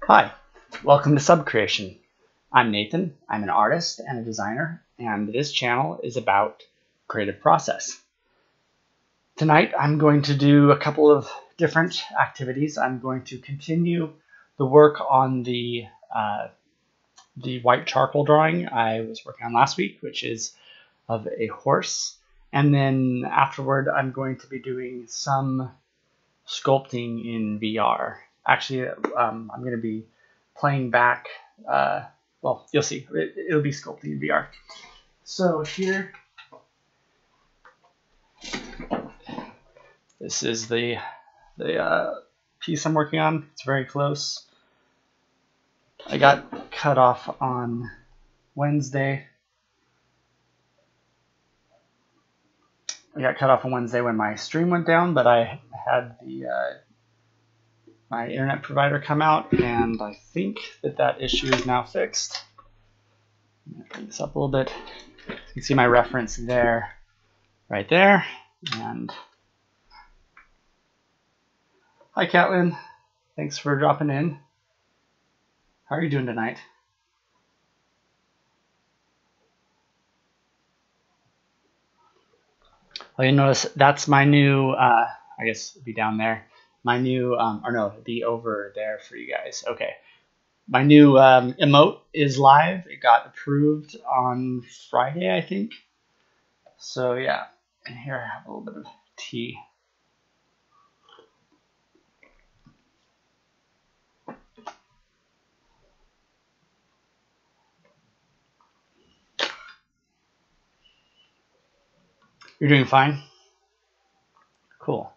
Hi, welcome to Subcreation. I'm Nathan. I'm an artist and a designer, and this channel is about creative process. Tonight I'm going to do a couple of different activities. I'm going to continue the work on the white charcoal drawing I was working on last week, which is of a horse. And then afterward, I'm going to be doing some sculpting in VR. Actually, I'm going to be playing back. Well, you'll see. It'll be sculpting in VR. So here, this is the piece I'm working on. It's very close. I got cut off on Wednesday. When my stream went down, but I had my internet provider come out, and I think that issue is now fixed. I'm going to bring this up a little bit. You can see my reference there, right there. And hi, Catlin. Thanks for dropping in. How are you doing tonight? Well, you notice that's my new, I guess it'd be down there. My new, or no, it'd be over there for you guys. Okay. My new emote is live. It got approved on Friday, I think. So yeah, and here I have a little bit of tea. You're doing fine? Cool.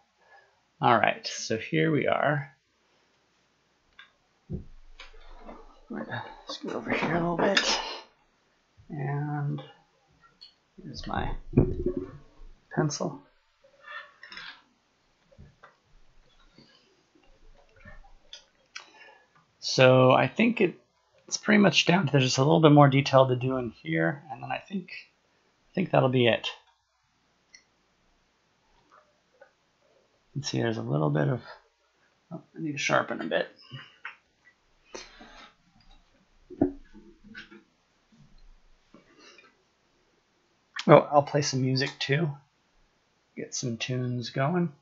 All right, so here we are. I'm going to scoot over here a little bit. And here's my pencil. So I think it's pretty much down to there's just a little bit more detail to do in here, and then I think that'll be it. You can see there's a little bit of, oh, I need to sharpen a bit. Oh, I'll play some music too. Get some tunes going.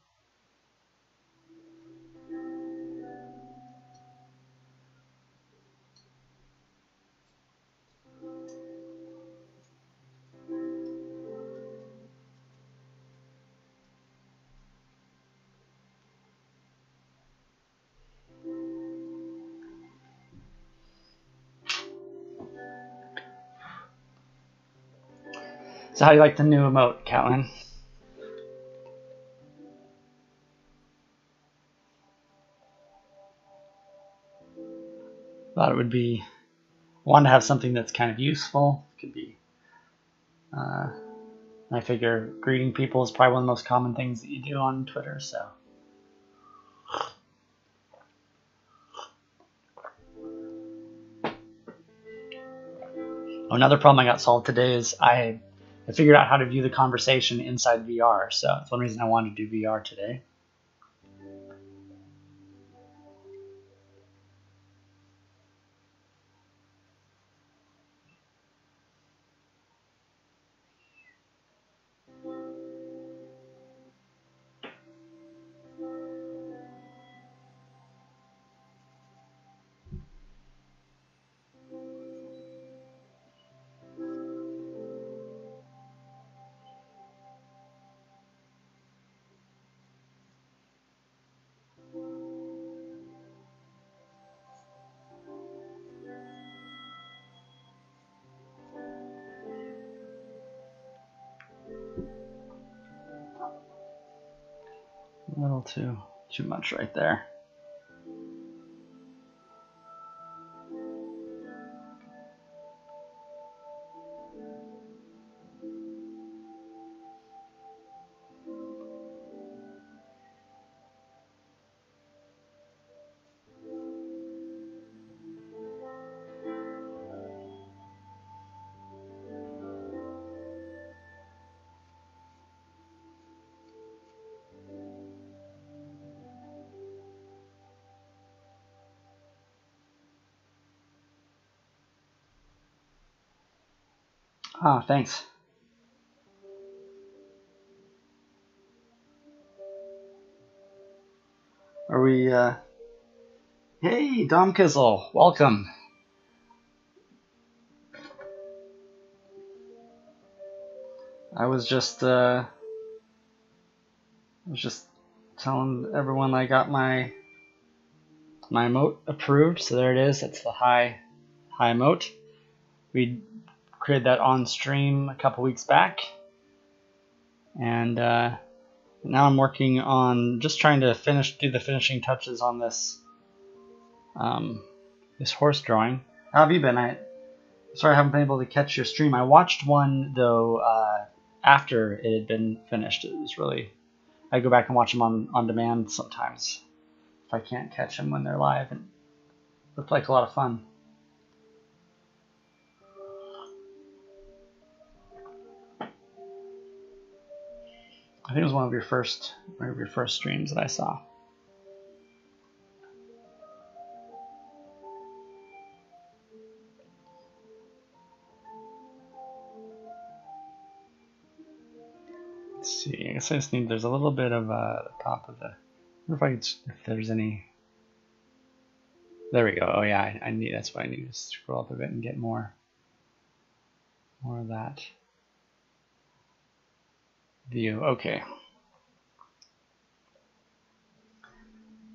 So how do you like the new emote, Catlin? Thought it would be, want to have something that's kind of useful. It could be, I figure greeting people is probably one of the most common things that you do on Twitter, so. Another problem I got solved today is I figured out how to view the conversation inside VR, so that's one reason I wanted to do VR today. A little too much right there. Ah, thanks. Are we, hey, Dom Kizzle, welcome. I was just telling everyone I got my emote approved, so there it is. That's the high emote. We created that on stream a couple weeks back, and now I'm working on just trying to do the finishing touches on this this horse drawing. How have you been? Sorry I haven't been able to catch your stream. I watched one though after it had been finished. It was really, I go back and watch them on demand sometimes if I can't catch them when they're live, and it looked like a lot of fun. I think it was one of your first streams that I saw. Let's see. I guess I just need. There's a little bit of the top of the. I wonder if there's any. There we go. Oh yeah, I need. That's why I need to scroll up a bit and get more of that view. Okay.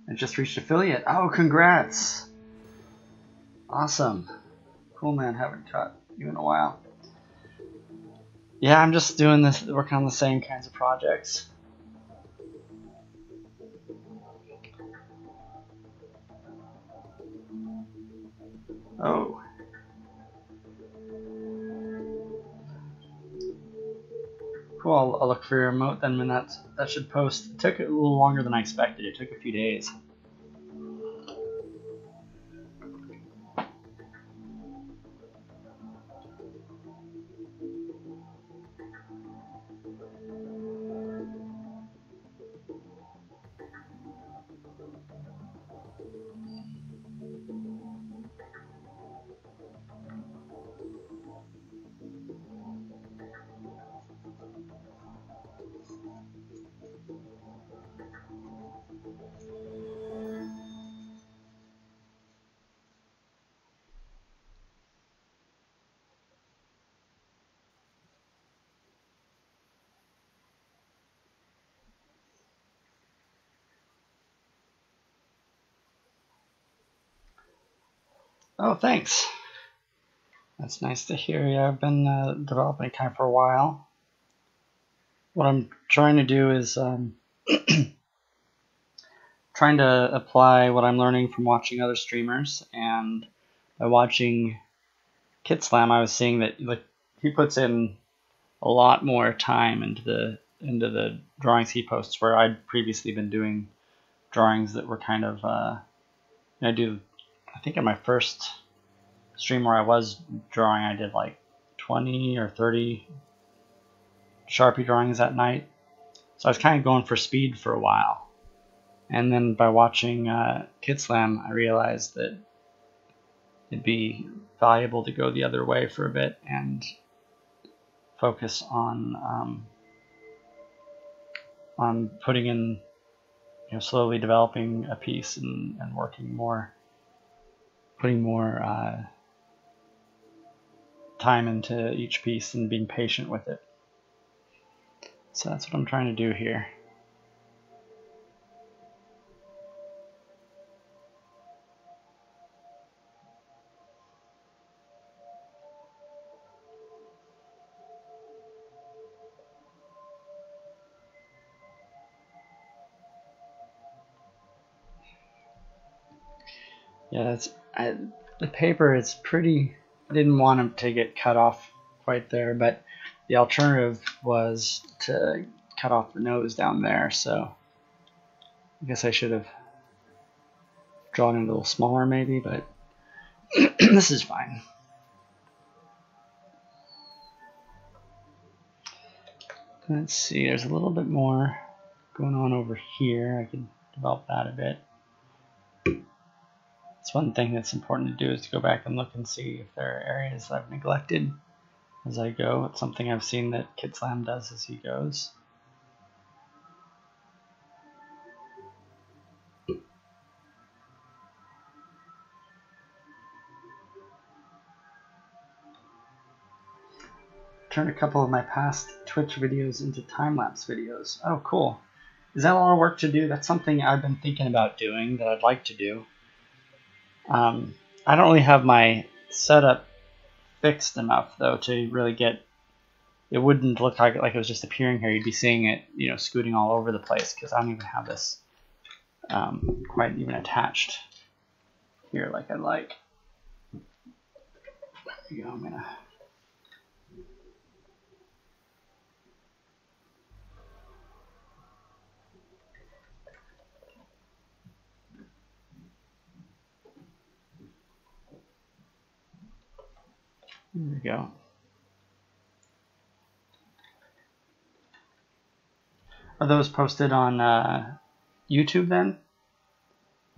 I just reached affiliate. Oh, congrats! Awesome. Cool, man. Haven't caught you in a while. Yeah, I'm just doing this, working on the same kinds of projects. Oh. Cool, I'll look for your emote then when that should post. It took a little longer than I expected. It took a few days. Oh, thanks. That's nice to hear. Yeah, I've been developing it kind of for a while. What I'm trying to do is trying to apply what I'm learning from watching other streamers, and by watching KitSlam, I was seeing that like he puts in a lot more time into the drawings he posts, where I'd previously been doing drawings that were kind of I think in my first stream where I was drawing, I did like 20 or 30 Sharpie drawings that night. So I was kind of going for speed for a while. And then by watching KitSlam, I realized that it'd be valuable to go the other way for a bit and focus on putting in, slowly developing a piece and working more, putting more time into each piece and being patient with it. So that's what I'm trying to do here. Yeah, the paper is pretty. I didn't want them to get cut off quite there, but the alternative was to cut off the nose down there, so I guess I should have drawn it a little smaller maybe, but this is fine. Let's see, there's a little bit more going on over here. I could develop that a bit. It's one thing that's important to do is to go back and look and see if there are areas I've neglected. as I go. It's something I've seen that KidSlam does as he goes. Turned a couple of my past Twitch videos into time-lapse videos. Oh, cool. Is that a lot of work to do? That's something I've been thinking about doing that I'd like to do. I don't really have my setup fixed enough, though, to really get... It wouldn't look like it was just appearing here. You'd be seeing it, you know, scooting all over the place, because I don't even have this quite even attached here like I'd like. There we go. I'm gonna... There we go. Are those posted on YouTube then?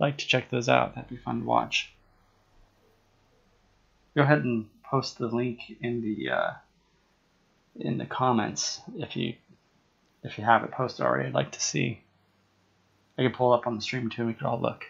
I'd like to check those out. That'd be fun to watch. Go ahead and post the link in the comments if you have it posted already. I'd like to see. I could pull it up on the stream too and we could all look.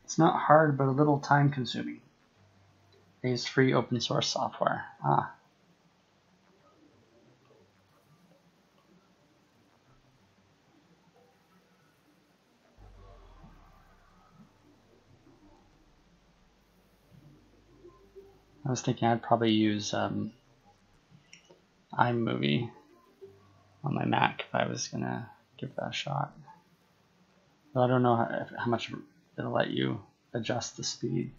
It's not hard, but a little time consuming. They use free open source software. Ah. I was thinking I'd probably use iMovie on my Mac if I was gonna give that a shot. But I don't know how much it'll let you adjust the speed.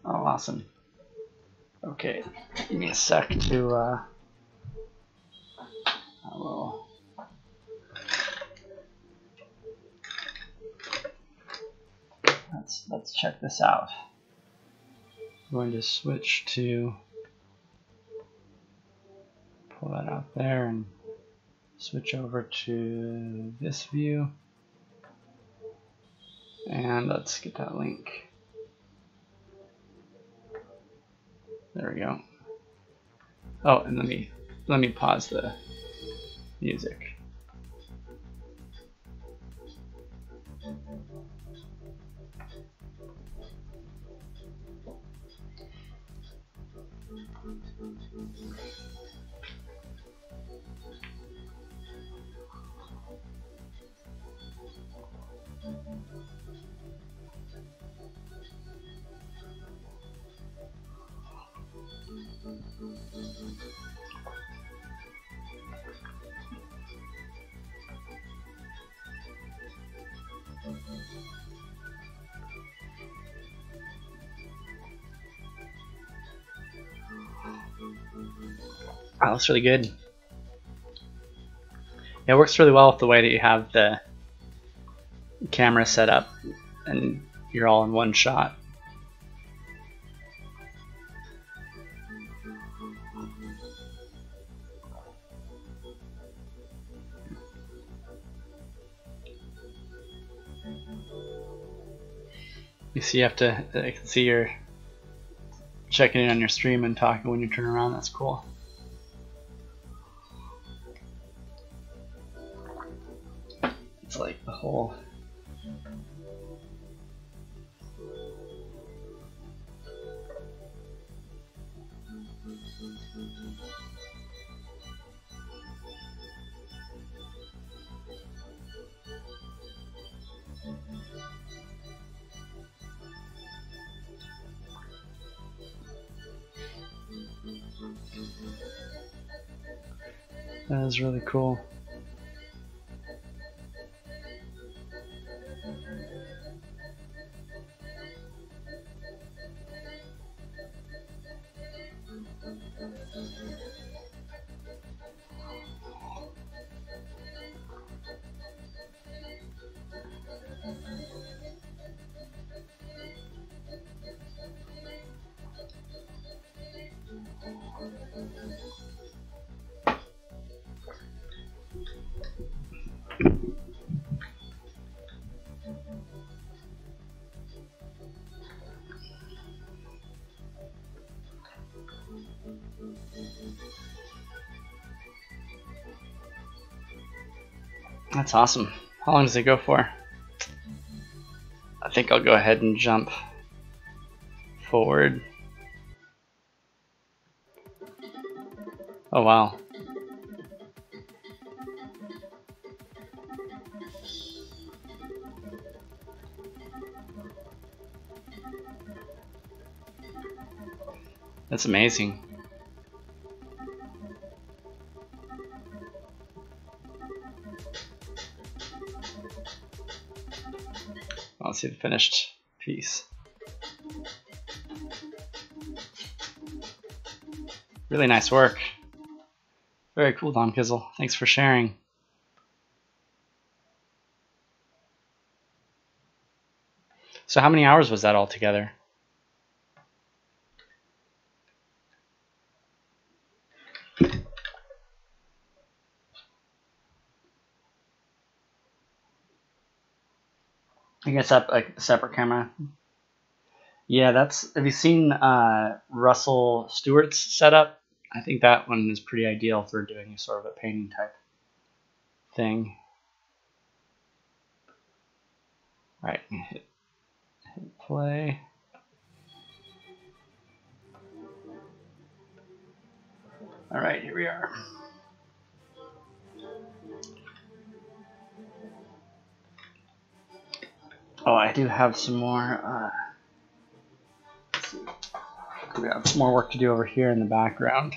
Oh, awesome. Okay, give me a sec to I will... Let's check this out. I'm going to switch to pull that out there and switch over to this view. And let's get that link. There we go. Oh, and let me pause the music. Wow, that's really good. Yeah, it works really well with the way that you have the camera set up and you're all in one shot. You see, you have to, I can see you're checking in on your stream and talking when you turn around. That's cool. It's like the whole... That is really cool. That's awesome. How long does it go for? I think I'll go ahead and jump forward. Oh wow. That's amazing. Let's see the finished piece. Really nice work. Very cool, Don Kizzle. Thanks for sharing. So how many hours was that all together? I guess up a separate camera. Yeah, that's. Have you seen Russell Stewart's setup? I think that one is pretty ideal for doing sort of a painting type thing. All right, hit play. All right, here we are. Oh, I do have some more. Let's see. We have some more work to do over here in the background.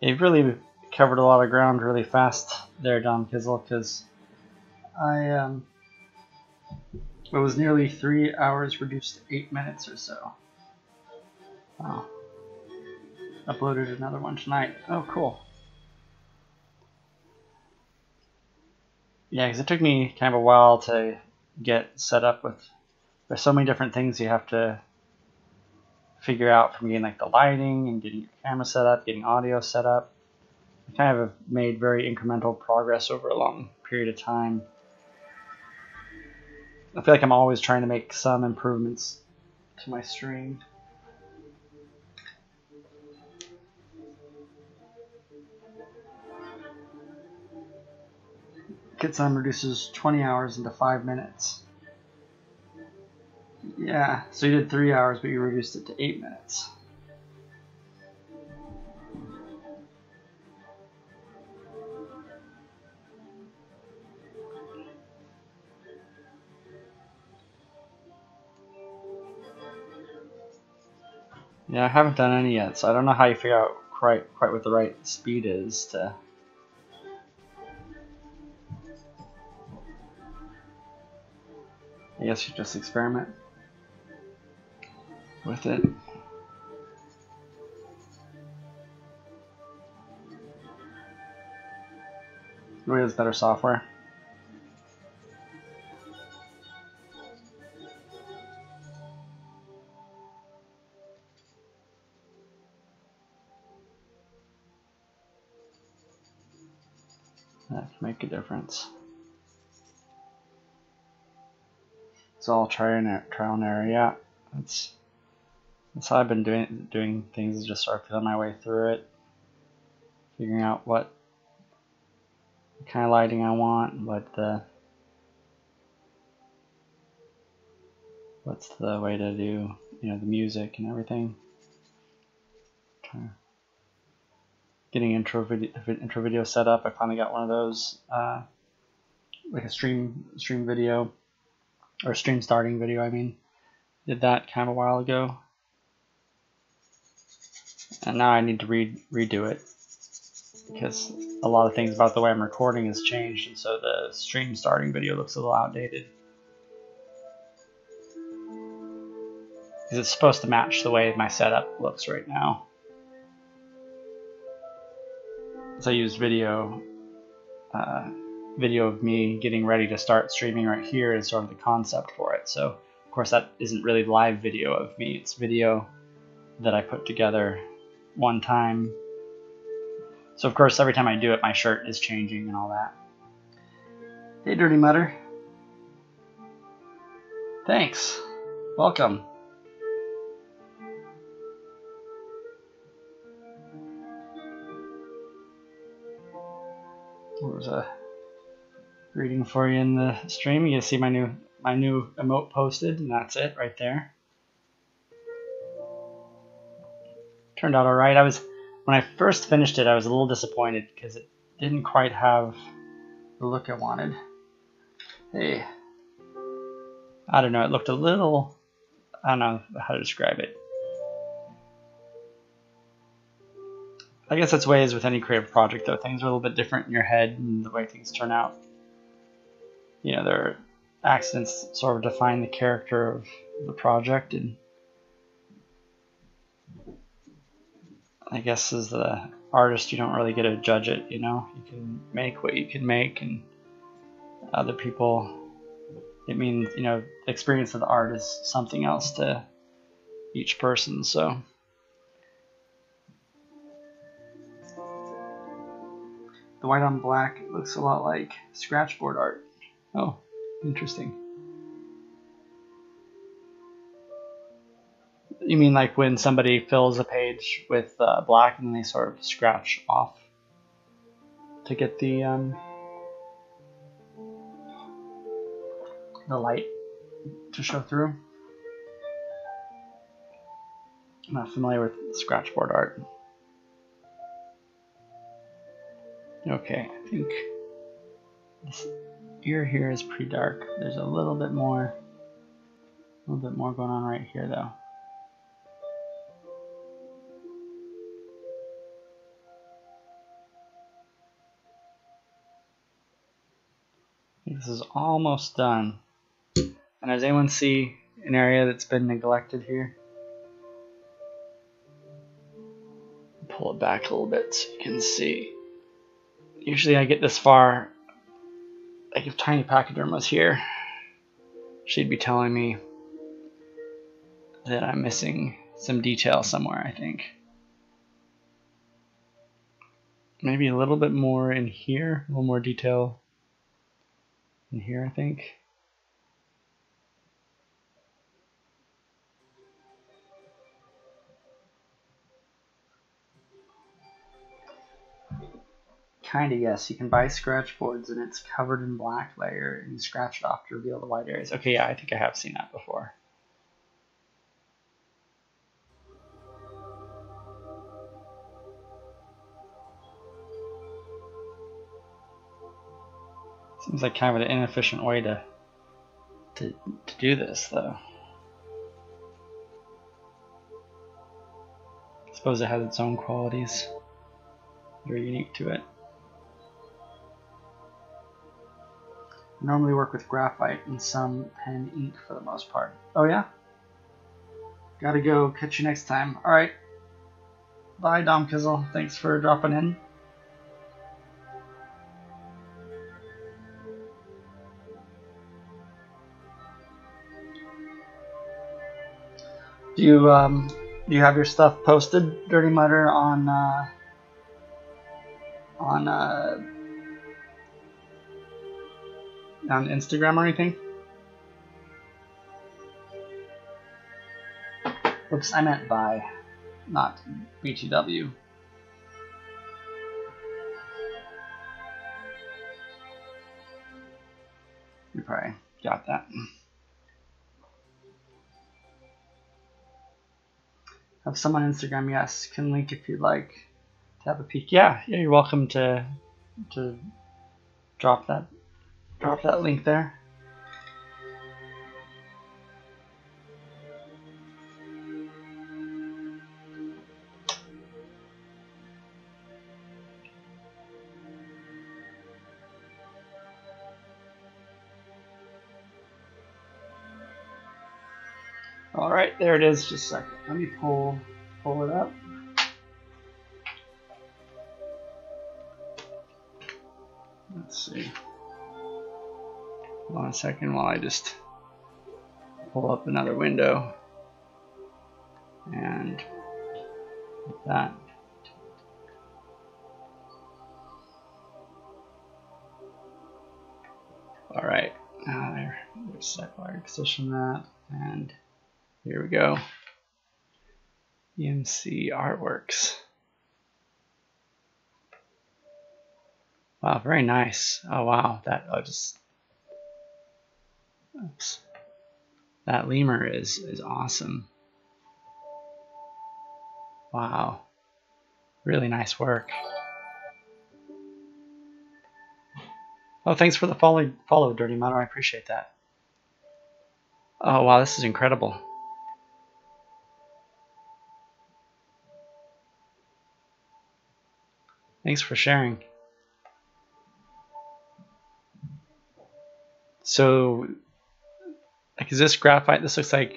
You've really covered a lot of ground really fast there, Don Kizzle, because it was nearly 3 hours reduced to 8 minutes or so. Wow. Uploaded another one tonight. Oh, cool. Yeah, because it took me kind of a while to get set up with. There's so many different things you have to figure out, from getting like the lighting and getting your camera set up, getting audio set up. I kind of have made very incremental progress over a long period of time. I feel like I'm always trying to make some improvements to my stream. Kitsun reduces 20 hours into 5 minutes. Yeah, so you did 3 hours, but you reduced it to 8 minutes. Yeah, I haven't done any yet, so I don't know how you figure out quite what the right speed is to. I guess you just experiment with it. Maybe it's better software. That can make a difference. It's all trial and error. Yeah, that's how I've been doing things. Is just sort of feeling my way through it, figuring out what kind of lighting I want, what's the way to do, the music and everything. Getting intro video set up. I finally got one of those, like a stream video, or stream starting video. I mean, did that kind of a while ago, and now I need to redo it because a lot of things about the way I'm recording has changed, and so the stream starting video looks a little outdated. Because it's supposed to match the way my setup looks right now. So I used video of me getting ready to start streaming right here as sort of the concept for it. So of course that isn't really live video of me. It's video that I put together one time. So of course, every time I do it, my shirt is changing and all that. Hey, Dirty Mutter. Thanks. Welcome. There's a greeting for you in the stream. You can see my new emote posted, and that's it right there. Turned out all right. When I first finished it, I was a little disappointed because it didn't quite have the look I wanted. Hey, I don't know. It looked a little, I don't know how to describe it. I guess that's the way it is with any creative project, though. Things are a little bit different in your head and the way things turn out. You know, there are accidents that sort of define the character of the project, and I guess as the artist, you don't really get to judge it, you know? You can make what you can make, and other people, it means, you know, the experience of the art is something else to each person, so. The white on black looks a lot like scratchboard art. Oh, interesting. You mean like when somebody fills a page with black and they sort of scratch off to get the light to show through? I'm not familiar with scratchboard art. Okay, I think this ear here is pretty dark. There's a little bit more going on right here, though. This is almost done. And does anyone see an area that's been neglected here? Pull it back a little bit so you can see. Usually I get this far, like if Tiny Pachyderm was here, she'd be telling me that I'm missing some detail somewhere, I think. Maybe a little bit more in here, a little more detail in here, I think. Kinda, yes. You can buy scratch boards and it's covered in black layer and you scratch it off to reveal the white areas. Okay, yeah, I think I have seen that before. Seems like kind of an inefficient way to do this, though. I suppose it has its own qualities that are unique to it. I normally work with graphite and some pen ink for the most part. Oh yeah? Gotta go. Catch you next time. Alright. Bye, Dom Kizzle. Thanks for dropping in. Do you have your stuff posted, Dirty Mutter, on Instagram or anything? Oops, I meant by, not BTW. You probably got that. Have some on Instagram, yes. Can link if you'd like to have a peek. Yeah, you're welcome to drop that link there. All right, there it is. Just a second. Let me pull it up. Let's see. Hold on a second while I just pull up another window and like that. All right, set position that, and here we go. EMC Artworks. Wow, very nice. Oh wow, that oops. That lemur is awesome. Wow, really nice work. Oh, thanks for the follow, Dirty Matter. I appreciate that. Oh wow, this is incredible. Thanks for sharing. So, like, is this graphite? This looks like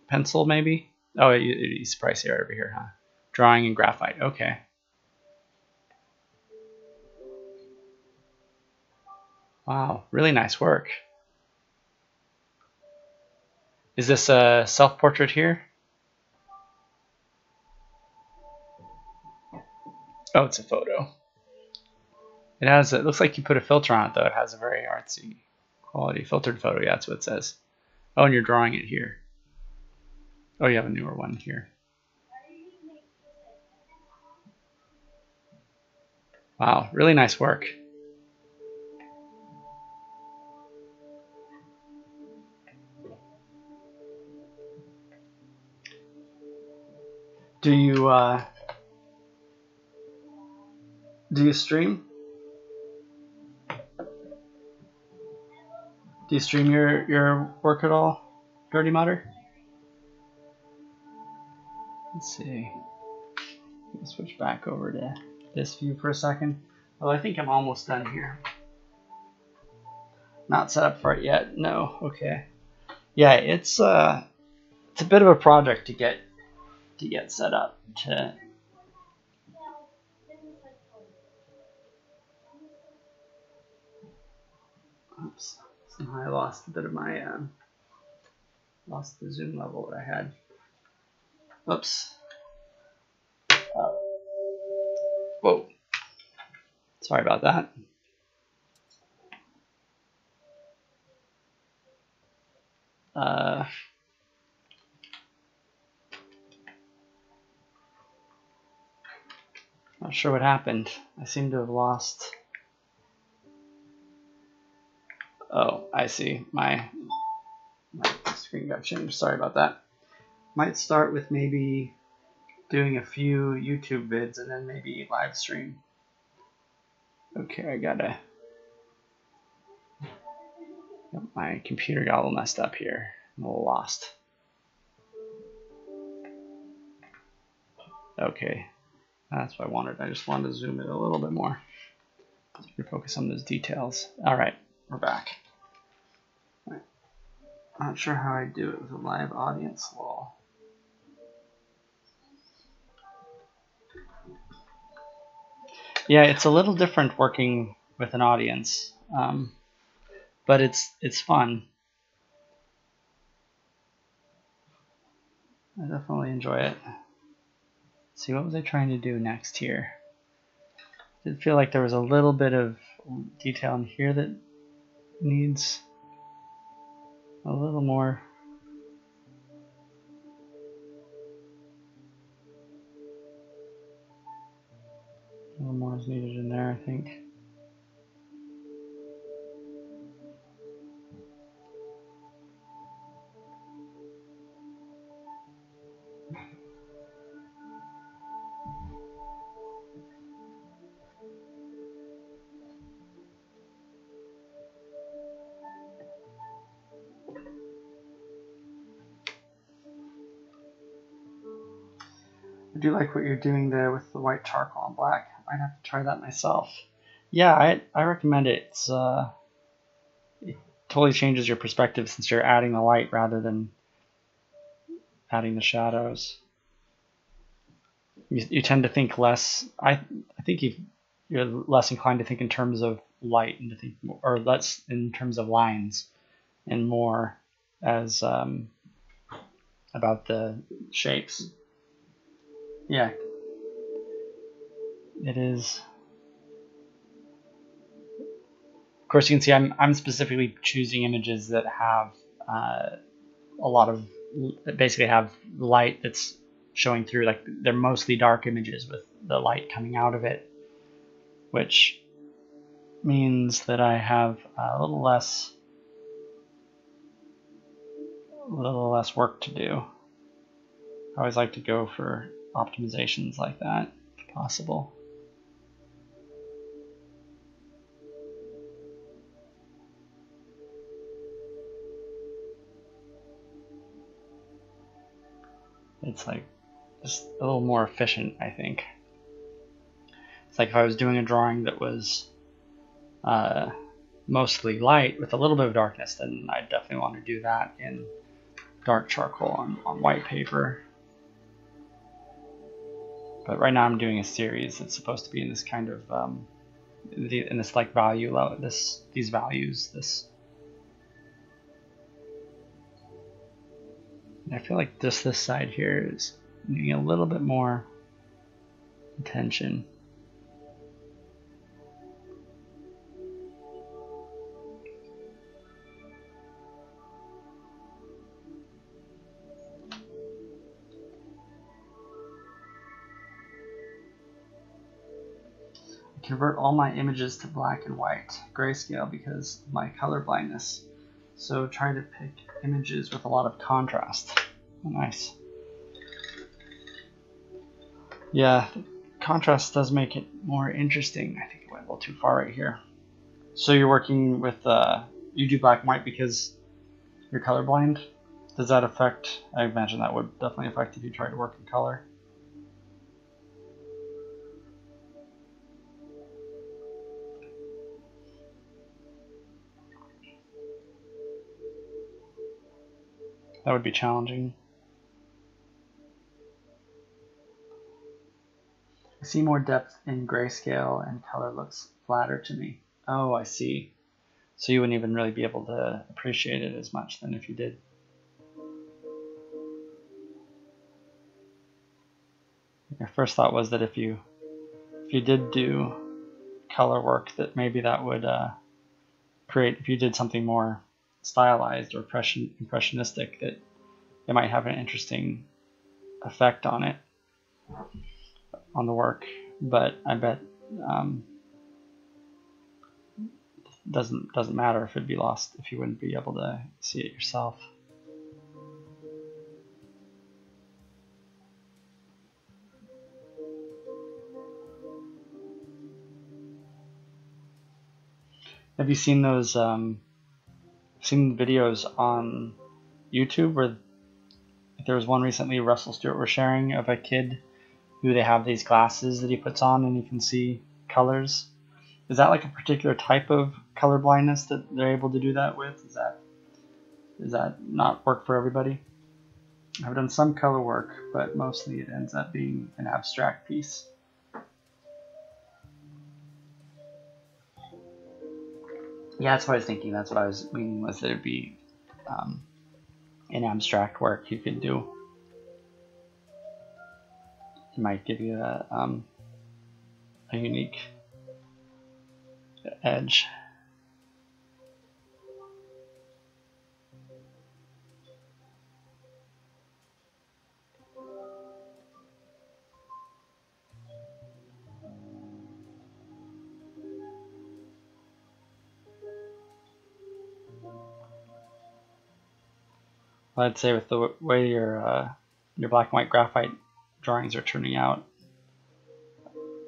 pencil, maybe? Oh, it's pricier over here, huh? Drawing and graphite. Okay. Wow, really nice work. Is this a self-portrait here? Oh, it's a photo. It looks like you put a filter on it, though. It has a very artsy quality. Filtered photo, yeah, that's what it says. Oh, and you're drawing it here. Oh, you have a newer one here. Wow, really nice work. Do you stream? Do you stream your work at all, Dirty Matter? Let's see. Let's switch back over to this view for a second. Oh, I think I'm almost done here. Not set up for it yet. No. Okay. Yeah, it's a bit of a project to get set up. Oops. Somehow I lost a bit of my lost the zoom level that I had. Oops. Whoa. Sorry about that. Not sure what happened. I seem to have lost. Oh, I see. My screen got changed. Sorry about that. Might start with maybe doing a few YouTube vids and then maybe live stream. Okay, I gotta. My computer got a little messed up here. I'm a little lost. Okay, that's what I wanted. I just wanted to zoom in a little bit more. So you can focus on those details. All right, we're back. All right. Not sure how I do it with a live audience wall. Yeah, it's a little different working with an audience, but it's fun. I definitely enjoy it. Let's see, what was I trying to do next here? I did feel like there was a little bit of detail in here that needs a little more. A little more is needed in there, I think. I do like what you're doing there with the white charcoal and black. I might have to try that myself. Yeah, I recommend it. It totally changes your perspective since you're adding the light rather than adding the shadows. You tend to think less. I think you're less inclined to think in terms of light and to think more, or less in terms of lines and more as about the shapes. Yeah, it is course, you can see I'm specifically choosing images that have a lot of, that basically have light that's showing through. Like, they're mostly dark images with the light coming out of it, which means that I have a little less work to do. I always like to go for optimizations like that if possible. It's like just a little more efficient, I think. It's like if I was doing a drawing that was mostly light with a little bit of darkness, then I definitely want to do that in dark charcoal on white paper. But right now I'm doing a series that's supposed to be in this kind of in this like value level, these values. I feel like this side here is needing a little bit more attention. Convert all my images to black and white grayscale because of my color blindness. So try to pick images with a lot of contrast. Oh, nice. Yeah, contrast does make it more interesting. I think it went a little too far right here. So you're working with, you do black and white because you're colorblind? Does that affect, I imagine that would definitely affect if you try to work in color. That would be challenging. I see more depth in grayscale and color looks flatter to me. Oh, I see. So you wouldn't even really be able to appreciate it as much than if you did. My first thought was that if you did do color work, that maybe that would create, if you did something more stylized or impressionistic, that it might have an interesting effect on it, on the work. But I bet doesn't matter if it'd be lost if you wouldn't be able to see it yourself. Have you seen those seen videos on YouTube where there was one recently Russell Stewart was sharing of a kid who they have these glasses that he puts on and you can see colors? Is that like a particular type of color blindness that they're able to do that with? Does that not work for everybody? I've done some color work, but mostly it ends up being an abstract piece. Yeah, that's what I was thinking. That's what I was meaning, was that it'd be an abstract work you could do. It might give you a unique edge. I'd say with the way your black and white graphite drawings are turning out,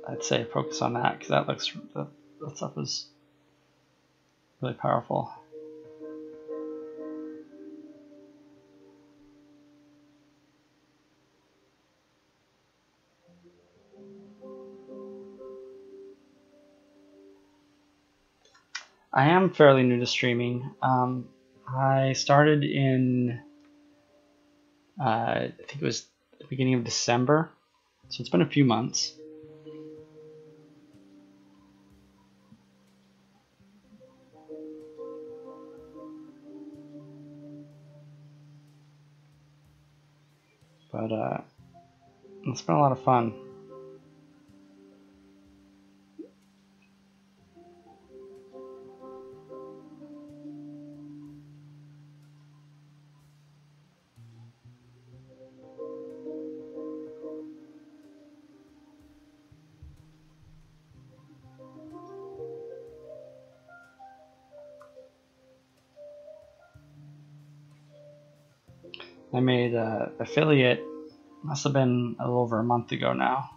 I'd say focus on that, because that stuff is really powerful. I am fairly new to streaming. I started in I think it was the beginning of December, so it's been a few months. But it's been a lot of fun. I made a affiliate, must have been a little over a month ago now,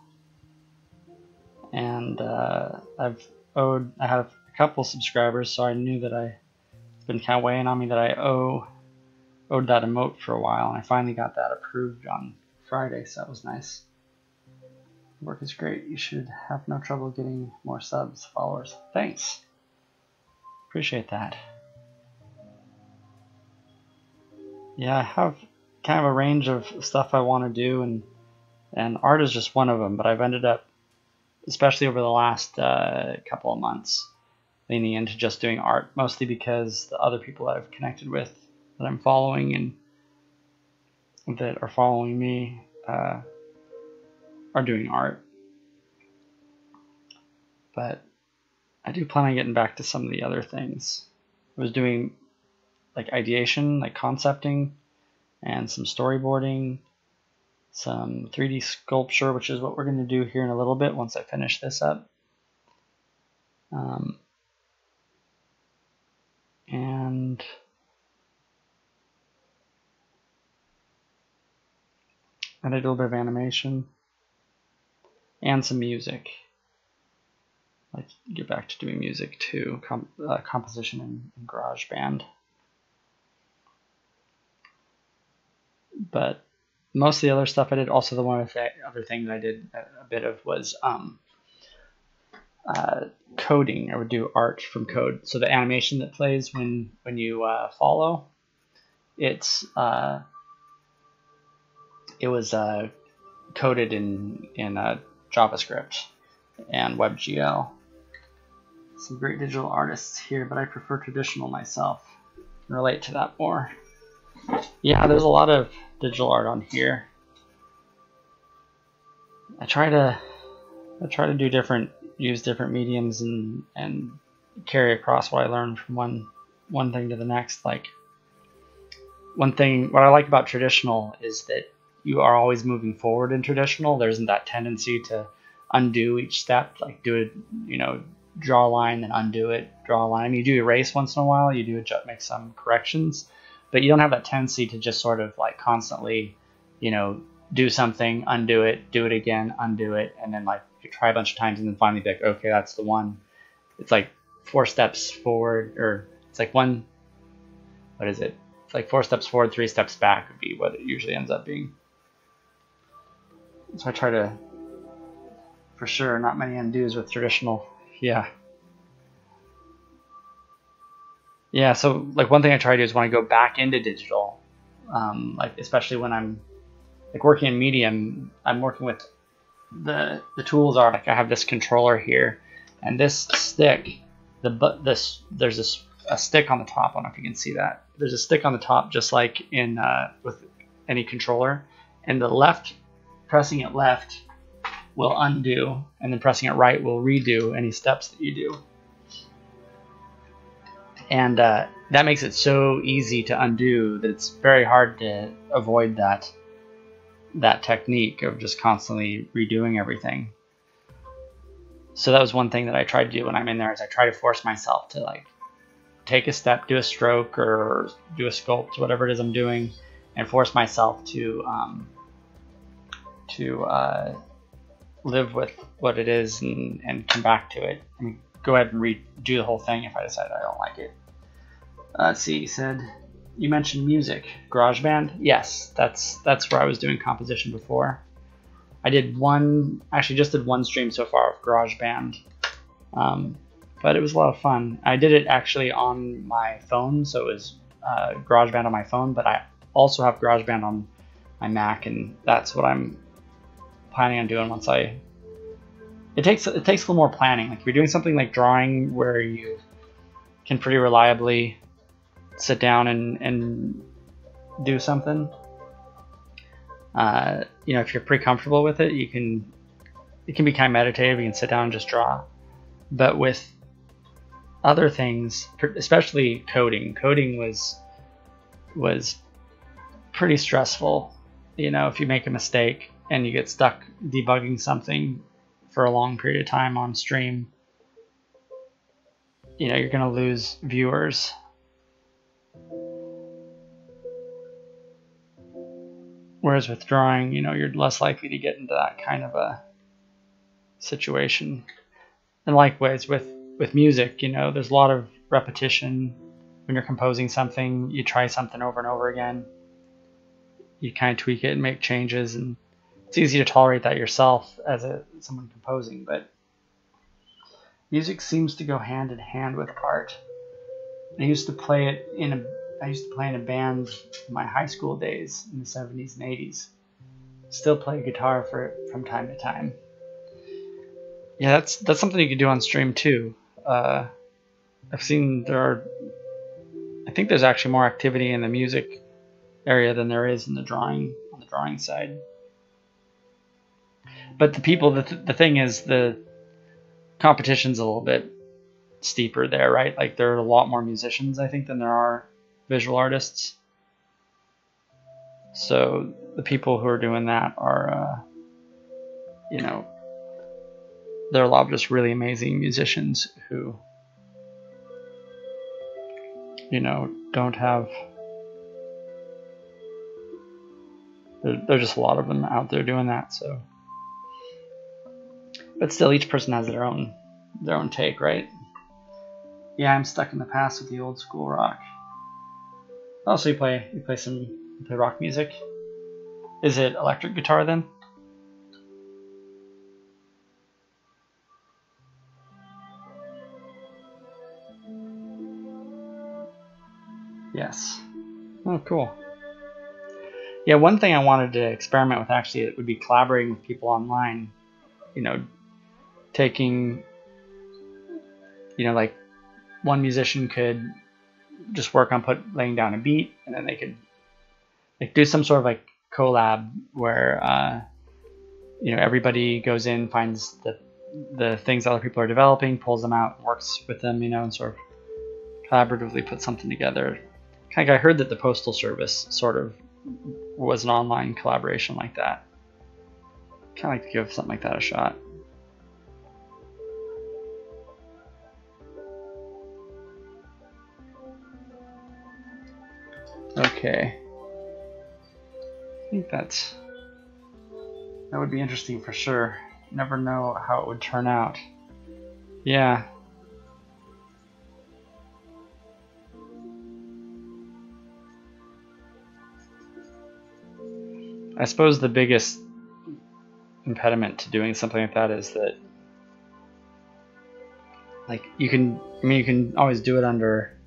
and I have a couple subscribers, so I knew that it's been kind of weighing on me that I owed that emote for a while, and I finally got that approved on Friday, so that was nice. Work is great. You should have no trouble getting more subs, followers. Thanks. Appreciate that. Yeah, I have kind of a range of stuff I want to do, and art is just one of them, but I've ended up, especially over the last couple of months, leaning into just doing art, mostly because the other people that I've connected with, that I'm following and that are following me, are doing art. But I do plan on getting back to some of the other things. I was doing like ideation, like concepting, and some storyboarding, some 3D sculpture, which is what we're going to do here in a little bit once I finish this up. And I did a little bit of animation and some music. I'd like to get back to doing music too, composition in GarageBand. But most of the other stuff I did, also the one other things I did a bit of was coding. I would do art from code. So the animation that plays when you follow, it was coded in JavaScript and WebGL. Some great digital artists here, but I prefer traditional myself. I can relate to that more. Yeah, there's a lot of digital art on here. I try to use different mediums and carry across what I learned from one thing to the next. Like one thing, what I like about traditional is that you are always moving forward in traditional. There isn't that tendency to undo each step, like do it, draw a line, then undo it, draw a line. I mean, you do erase once in a while, you do make some corrections, but you don't have that tendency to just sort of like constantly, do something, undo it, do it again, undo it, and then like you try a bunch of times and then finally be like, okay, that's the one. It's like 4 steps forward, or it's like what is it? It's like 4 steps forward, 3 steps back would be what it usually ends up being. So I try to, for sure, not many undos with traditional. Yeah, so like one thing I try to do is when I go back into digital, like especially when I'm like working in Medium, I'm working with the tools are like I have this controller here, and this stick, there's a stick on the top. I don't know if you can see that. There's a stick on the top, just like in with any controller, and pressing it left will undo, and then pressing it right will redo any steps that you do. And that makes it so easy to undo that it's very hard to avoid that technique of just constantly redoing everything. So that was one thing that I tried to do when I'm in there, is I try to force myself to like take a step, do a stroke or do a sculpt, whatever it is I'm doing, and force myself to live with what it is and come back to it. I mean, go ahead and redo the whole thing if I decide I don't like it. Let's see, he said, you mentioned music. GarageBand? Yes, that's where I was doing composition before. I just did one stream so far of GarageBand, but it was a lot of fun. I did it actually on my phone, so it was GarageBand on my phone, but I also have GarageBand on my Mac, and that's what I'm planning on doing once it takes a little more planning. Like if you're doing something like drawing where you can pretty reliably sit down and do something, if you're pretty comfortable with it, it can be kind of meditative. You can sit down and just draw. But with other things, especially coding was pretty stressful. If you make a mistake and you get stuck debugging something for a long period of time on stream, you're going to lose viewers. Whereas with drawing, you're less likely to get into that kind of a situation. And likewise with music, there's a lot of repetition. When you're composing something, you try something over and over again. You kind of tweak it and make changes, and it's easy to tolerate that yourself as someone composing, but music seems to go hand in hand with art. I used to play in a band in my high school days in the 70s and 80s. Still play guitar from time to time. Yeah, that's something you could do on stream too. I've seen I think there's actually more activity in the music area than there is on the drawing side. But the thing is, the competition's a little bit steeper there, right? Like there are a lot more musicians, I think, than there are visual artists. So the people who are doing that are, there are a lot of just really amazing musicians who, don't have. There's just a lot of them out there doing that. So, but still, each person has their own take, right? Yeah, I'm stuck in the past with the old school rock. Oh, so you play rock music? Is it electric guitar then? Yes. Oh, cool. Yeah, one thing I wanted to experiment with actually, it would be collaborating with people online. Taking, like one musician could just work on laying down a beat, and then they could do some sort of like collab where everybody goes in, finds the things other people are developing, pulls them out, works with them, and sort of collaboratively put something together. I heard that the Postal Service sort of was an online collaboration like that. Kind of like to give something like that a shot. Okay. I think that would be interesting for sure. Never know how it would turn out. Yeah. I suppose the biggest impediment to doing something like that is that, like, you can always do it under.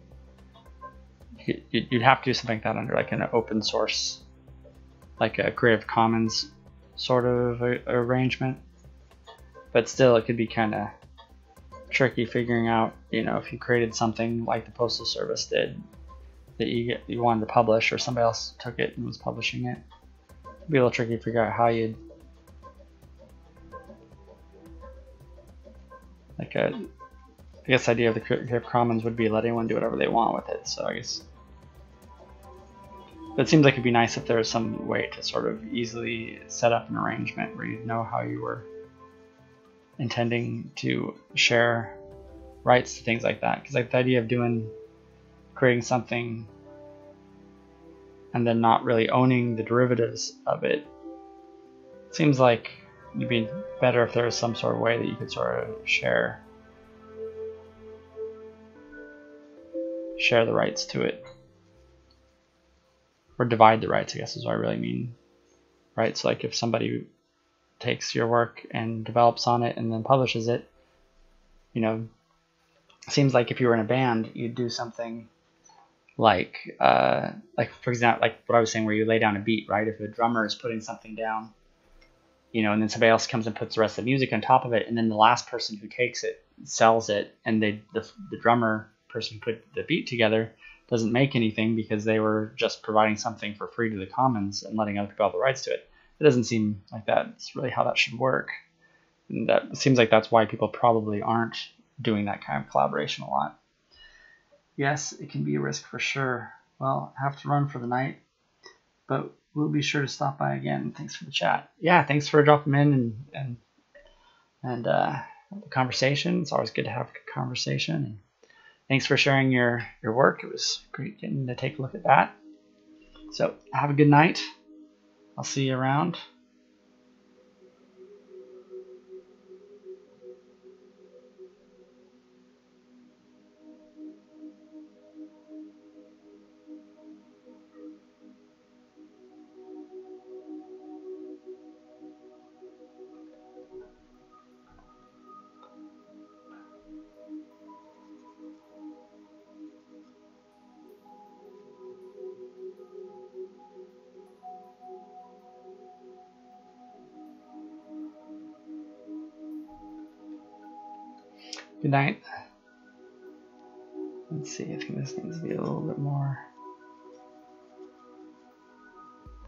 You'd have to do something like that under like an open source, like a Creative Commons sort of arrangement. But still, it could be kind of tricky figuring out, if you created something like the Postal Service did that you wanted to publish, or somebody else took it and was publishing it. It'd be a little tricky to figure out how you'd I guess the idea of the Creative Commons would be let anyone do whatever they want with it. So I guess, but it seems like it'd be nice if there was some way to sort of easily set up an arrangement where you'd know how you were intending to share rights to things like that. Because like the idea of creating something and then not really owning the derivatives of it, seems like it'd be better if there was some sort of way that you could sort of share the rights to it, or divide the rights, I guess is what I really mean. Right? So like if somebody takes your work and develops on it and then publishes it, seems like if you were in a band, you'd do something like for example, like what I was saying, where you lay down a beat, right? If a drummer is putting something down, and then somebody else comes and puts the rest of the music on top of it, and then the last person who takes it sells it, and the drummer person who put the beat together doesn't make anything because they were just providing something for free to the commons and letting other people have the rights to it. It doesn't seem like that's really how that should work. And that seems like that's why people probably aren't doing that kind of collaboration a lot. Yes, it can be a risk for sure. Well, I have to run for the night, but we'll be sure to stop by again. Thanks for the chat. Yeah, thanks for dropping in and the conversation. It's always good to have a conversation. And thanks for sharing your work. It was great getting to take a look at that. So have a good night. I'll see you around. Good night. Let's see, I think this needs to be a little bit more.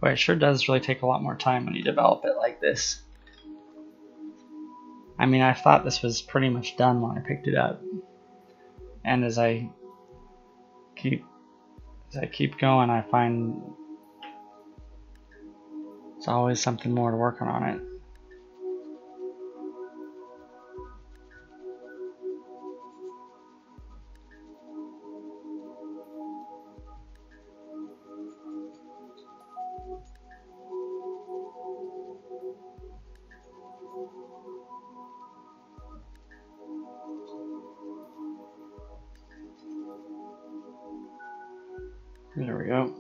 Boy, it sure does really take a lot more time when you develop it like this. I mean, I thought this was pretty much done when I picked it up. And as I keep going, I find there's always something more to work on it. There we go.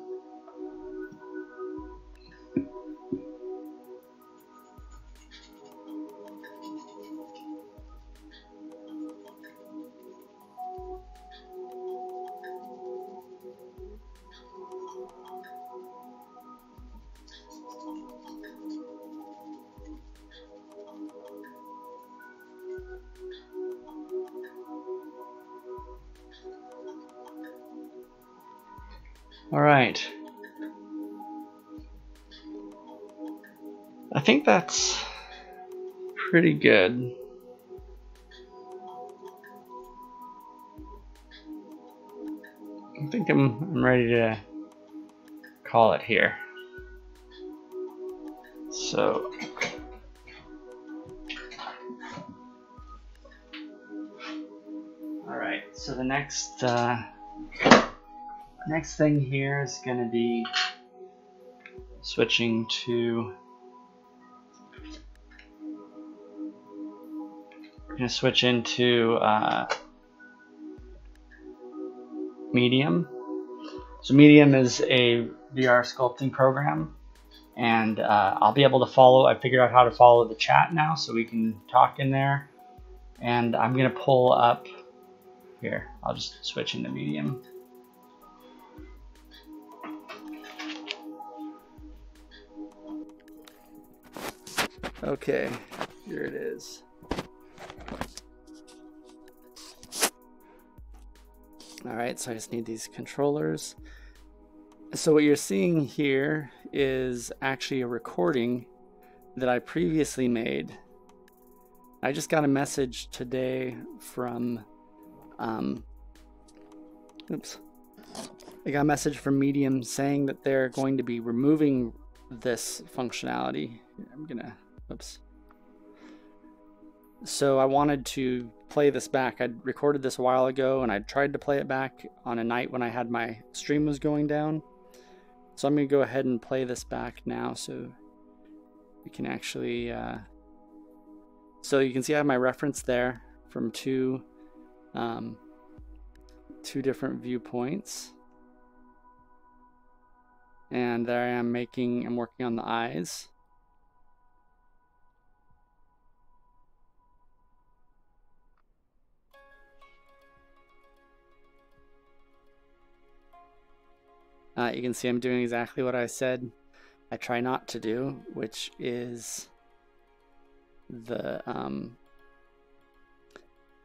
All right. I think that's pretty good. I think I'm ready to call it here. So all right, so the next thing here is going to be switching to into Medium. So Medium is a VR sculpting program, and I'll be able to follow. I figured out how to follow the chat now, so we can talk in there. And I'm going to pull up here. I'll just switch into Medium. Okay, here it is. All right, so I just need these controllers. So what you're seeing here is actually a recording that I previously made. I just got a message today from, I got a message from Medium saying that they're going to be removing this functionality. I'm gonna, oops. So I wanted to play this back. I recorded this a while ago and I tried to play it back on a night when I had my stream was going down. So I'm gonna go ahead and play this back now so we can actually, so you can see I have my reference there from two different viewpoints. And there I am I'm working on the eyes. You can see I'm doing exactly what I said I try not to do, which is the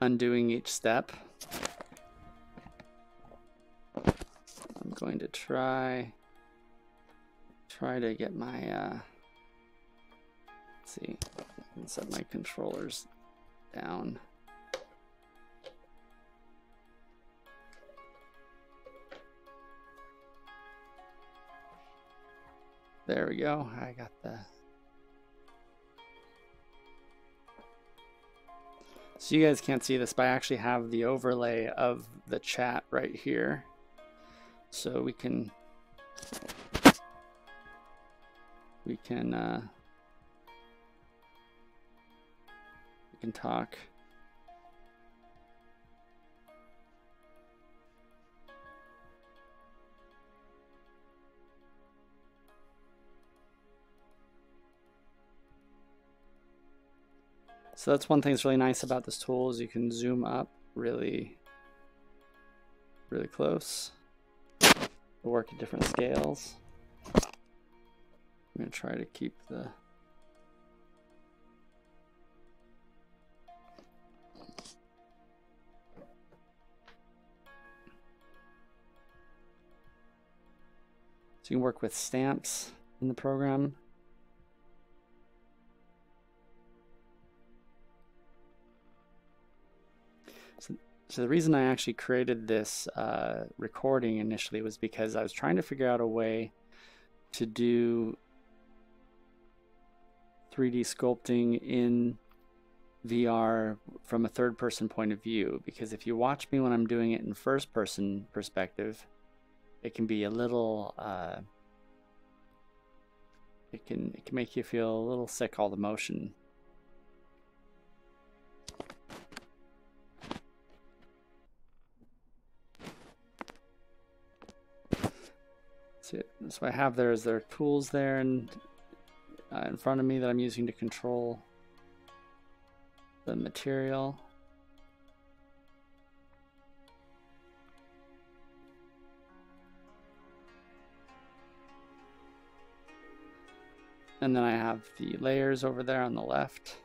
undoing each step. I'm going to try to get my let's see, I can set my controllers down. There we go. I got the. So you guys can't see this, but I actually have the overlay of the chat right here. So we can we can talk. So that's one thing that's really nice about this tool is you can zoom up really close. It'll work at different scales. I'm going to try to keep the so you can work with stamps in the program. So the reason I actually created this recording initially was because I was trying to figure out a way to do 3D sculpting in VR from a third-person point of view. Because if you watch me when I'm doing it in first-person perspective, it can be a little, it can make you feel a little sick, all the motion. So what I have there is there are tools there and in front of me that I'm using to control the material. And then I have the layers over there on the left.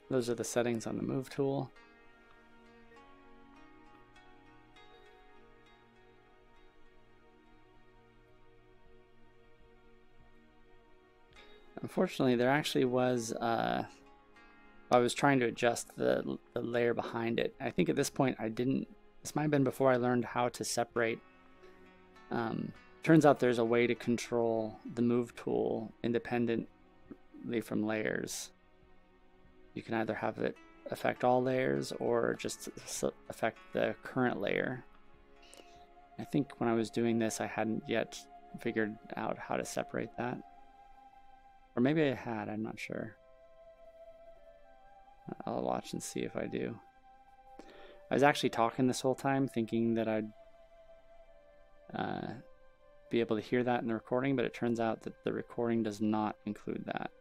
Those are the settings on the Move tool. Unfortunately, there actually was, I was trying to adjust the layer behind it. I think at this point I didn't, this might have been before I learned how to separate. Turns out there's a way to control the Move tool independently from layers. You can either have it affect all layers or just affect the current layer. I think when I was doing this, I hadn't yet figured out how to separate that. Or maybe I had, I'm not sure. I'll watch and see if I do. I was actually talking this whole time thinking that I'd be able to hear that in the recording, but it turns out that the recording does not include that.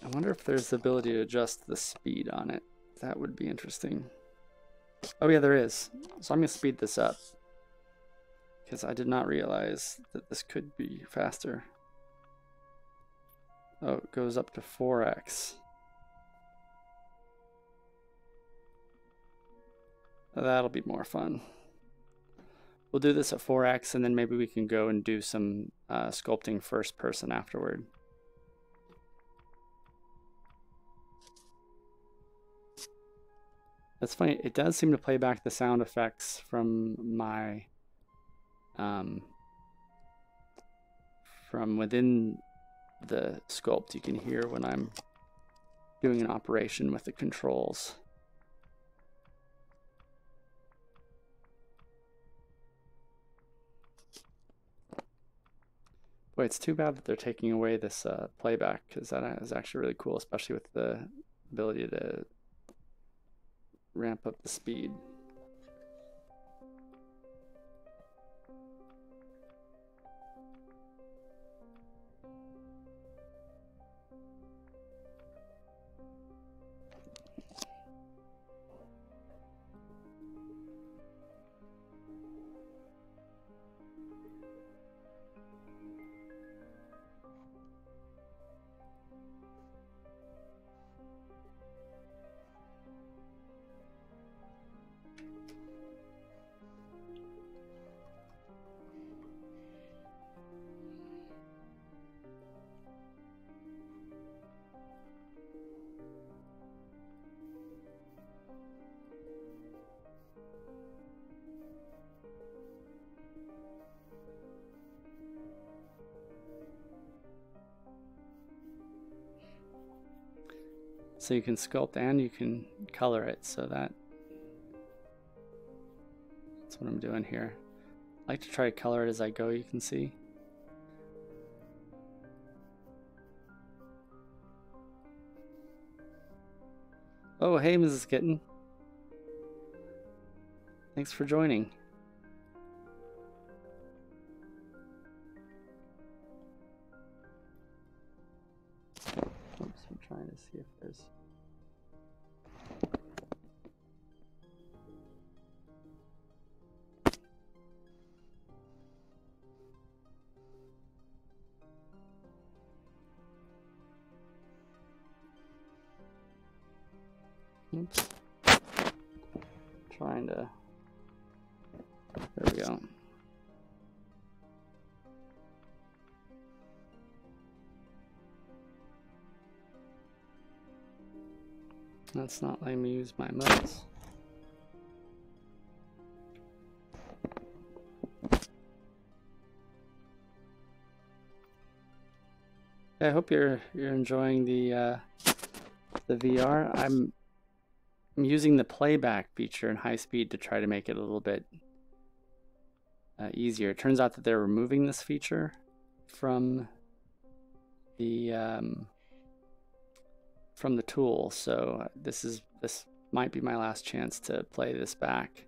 I wonder if there's the ability to adjust the speed on it. That would be interesting. Oh yeah, there is. So I'm going to speed this up because I did not realize that this could be faster. Oh, it goes up to 4x. That'll be more fun. We'll do this at 4x and then maybe we can go and do some sculpting first person afterward. That's funny, it does seem to play back the sound effects from my from within the sculpt. You can hear when I'm doing an operation with the controls. Boy, it's too bad that they're taking away this playback, because that is actually really cool, especially with the ability to ramp up the speed. So you can sculpt and you can color it. So that's what I'm doing here. I like to try to color it as I go, you can see. Oh, hey, Mrs. Kitten. Thanks for joining. Oops, I'm trying to see if there's... Oops. Trying to... There we go. That's not letting me use my mouse. I hope you're enjoying the VR. I'm using the playback feature in high speed to try to make it a little bit easier. It turns out that they're removing this feature from the tool, so this might be my last chance to play this back.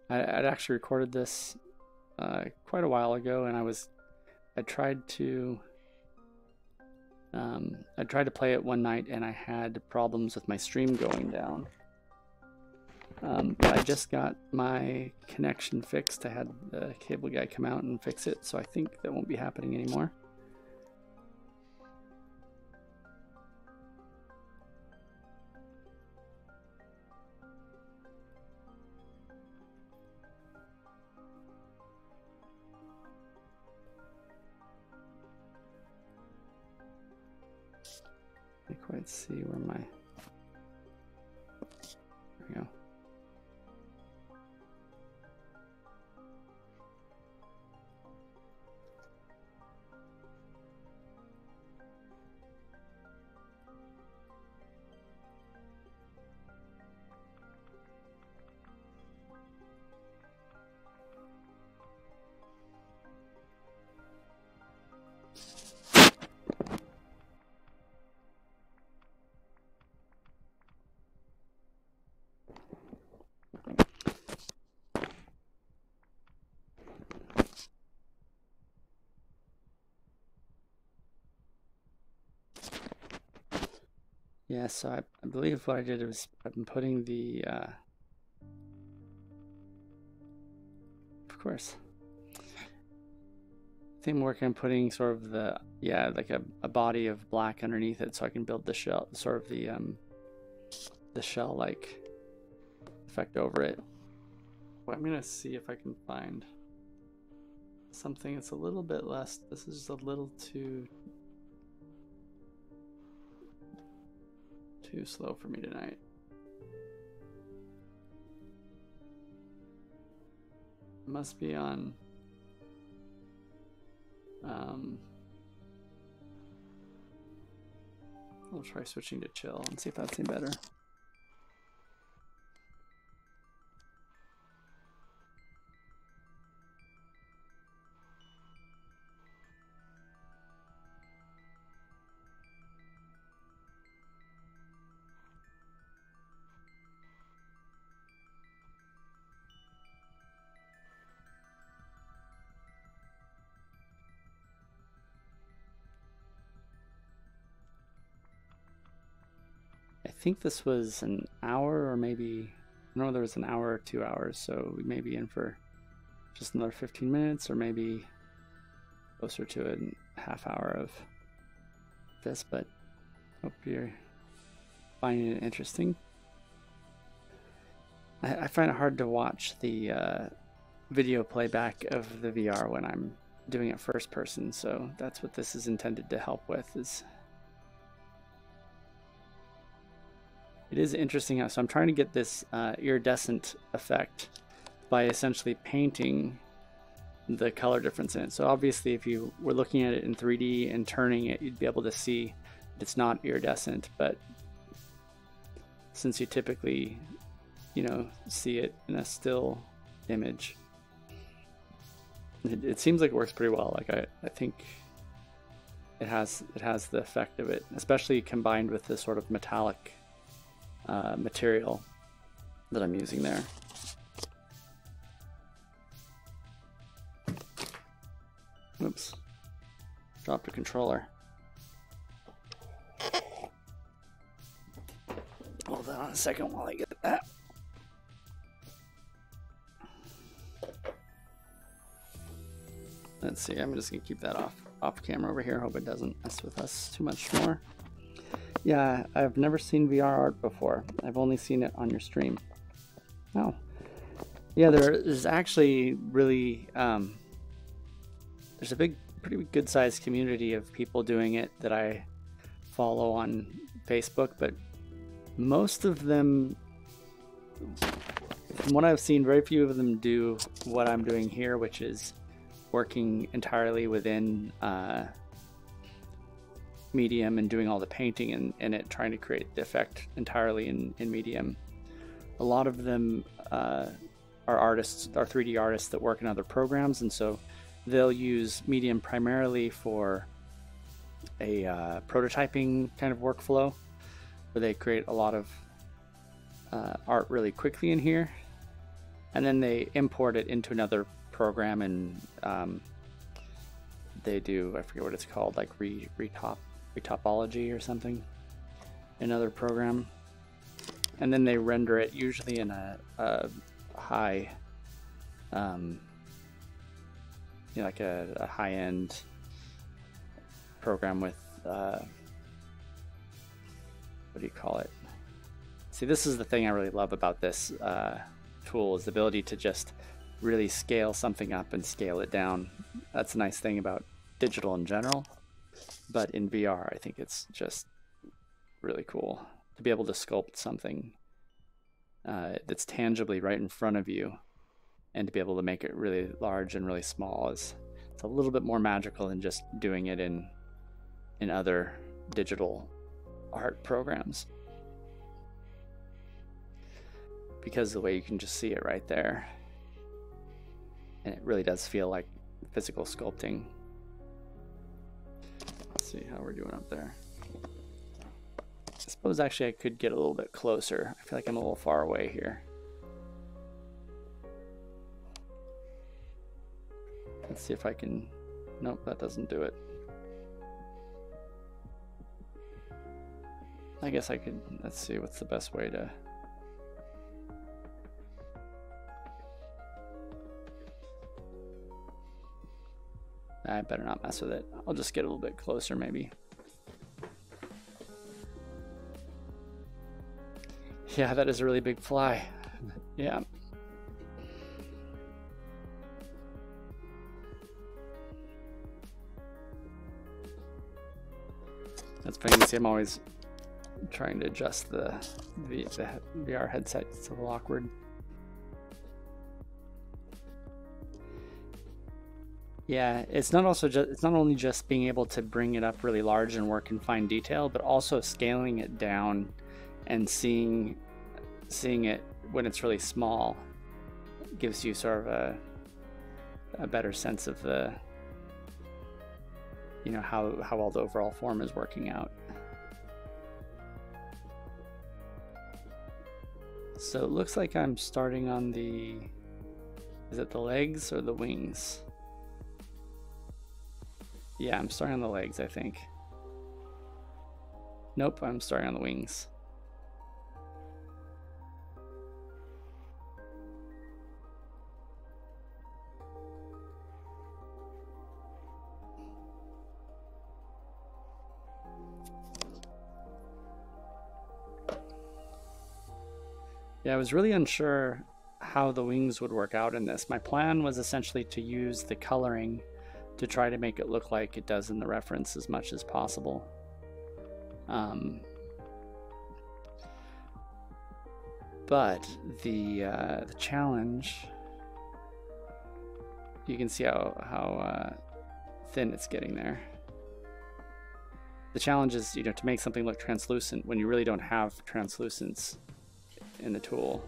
I'd actually recorded this quite a while ago, and I tried to play it one night, and I had problems with my stream going down. But I just got my connection fixed. I had the cable guy come out and fix it, so I think that won't be happening anymore. I can't quite see where my... There we go. Yeah, so I believe what I did was I've been putting the, of course, I think I'm working on putting sort of the, yeah, like a body of black underneath it, so I can build the shell, sort of the shell-like effect over it. Well, I'm gonna see if I can find something that's a little bit less. This is a little too slow for me tonight. It must be on I'll try switching to chill and see if that's any better. I think this was an hour, or maybe, I don't know, there was an hour or 2 hours, so we may be in for just another 15 minutes, or maybe closer to a half hour of this, but hope you're finding it interesting. I find it hard to watch the video playback of the VR when I'm doing it first person, so that's what this is intended to help with. It is interesting how, so I'm trying to get this iridescent effect by essentially painting the color difference in it. So obviously if you were looking at it in 3D and turning it, you'd be able to see it's not iridescent, but since you typically, you know, see it in a still image, it seems like it works pretty well. Like I think it has the effect of it, especially combined with this sort of metallic material that I'm using there. Oops, dropped a controller. Hold on a second while I get that. Let's see, I'm just gonna keep that off camera over here. Hope it doesn't mess with us too much more. Yeah, I've never seen VR art before. I've only seen it on your stream. Oh. Yeah, there is actually really, there's a pretty good sized community of people doing it that I follow on Facebook, but most of them, from what I've seen, very few of them do what I'm doing here, which is working entirely within Medium and doing all the painting in it, trying to create the effect entirely in Medium. A lot of them are artists, are 3D artists that work in other programs, and so they'll use Medium primarily for a prototyping kind of workflow, where they create a lot of art really quickly in here, and then they import it into another program, and they do, I forget what it's called, like retopology or something, another program, and then they render it usually in a high, you know, like a high-end program with what do you call it? See, this is the thing I really love about this tool, is the ability to just really scale something up and scale it down. That's a nice thing about digital in general, but in VR I think it's just really cool to be able to sculpt something that's tangibly right in front of you, and to be able to make it really large and really small it's a little bit more magical than just doing it in other digital art programs, because the way you can just see it right there, and it really does feel like physical sculpting. Let's see how we're doing up there. I suppose actually I could get a little bit closer. I feel like I'm a little far away here. Let's see if I can, nope, that doesn't do it. I guess I could, let's see what's the best way to, I better not mess with it. I'll just get a little bit closer maybe. Yeah, that is a really big fly. Yeah. That's funny to see. I'm always trying to adjust the VR headset. It's a little awkward. Yeah, it's not only just being able to bring it up really large and work in fine detail, but also scaling it down and seeing it when it's really small gives you sort of a better sense of the, you know, how well the overall form is working out. So it looks like I'm starting on the, is it the legs or the wings? Yeah, I'm starting on the legs, I think. Nope, I'm starting on the wings. Yeah, I was really unsure how the wings would work out in this. My plan was essentially to use the coloring to try to make it look like it does in the reference as much as possible. But the challenge you can see how thin it's getting there. The challenge is, to make something look translucent when you really don't have translucence in the tool.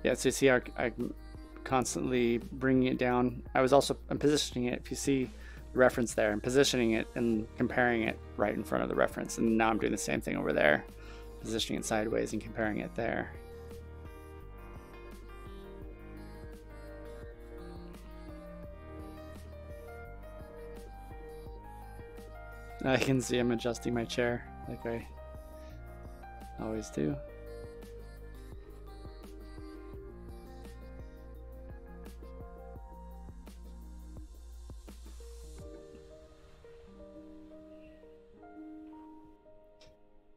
Yeah, so you see I'm constantly bringing it down. I'm positioning it, if you see the reference there, I'm positioning it and comparing it right in front of the reference. And now I'm doing the same thing over there, positioning it sideways and comparing it there. I can see I'm adjusting my chair like I always do.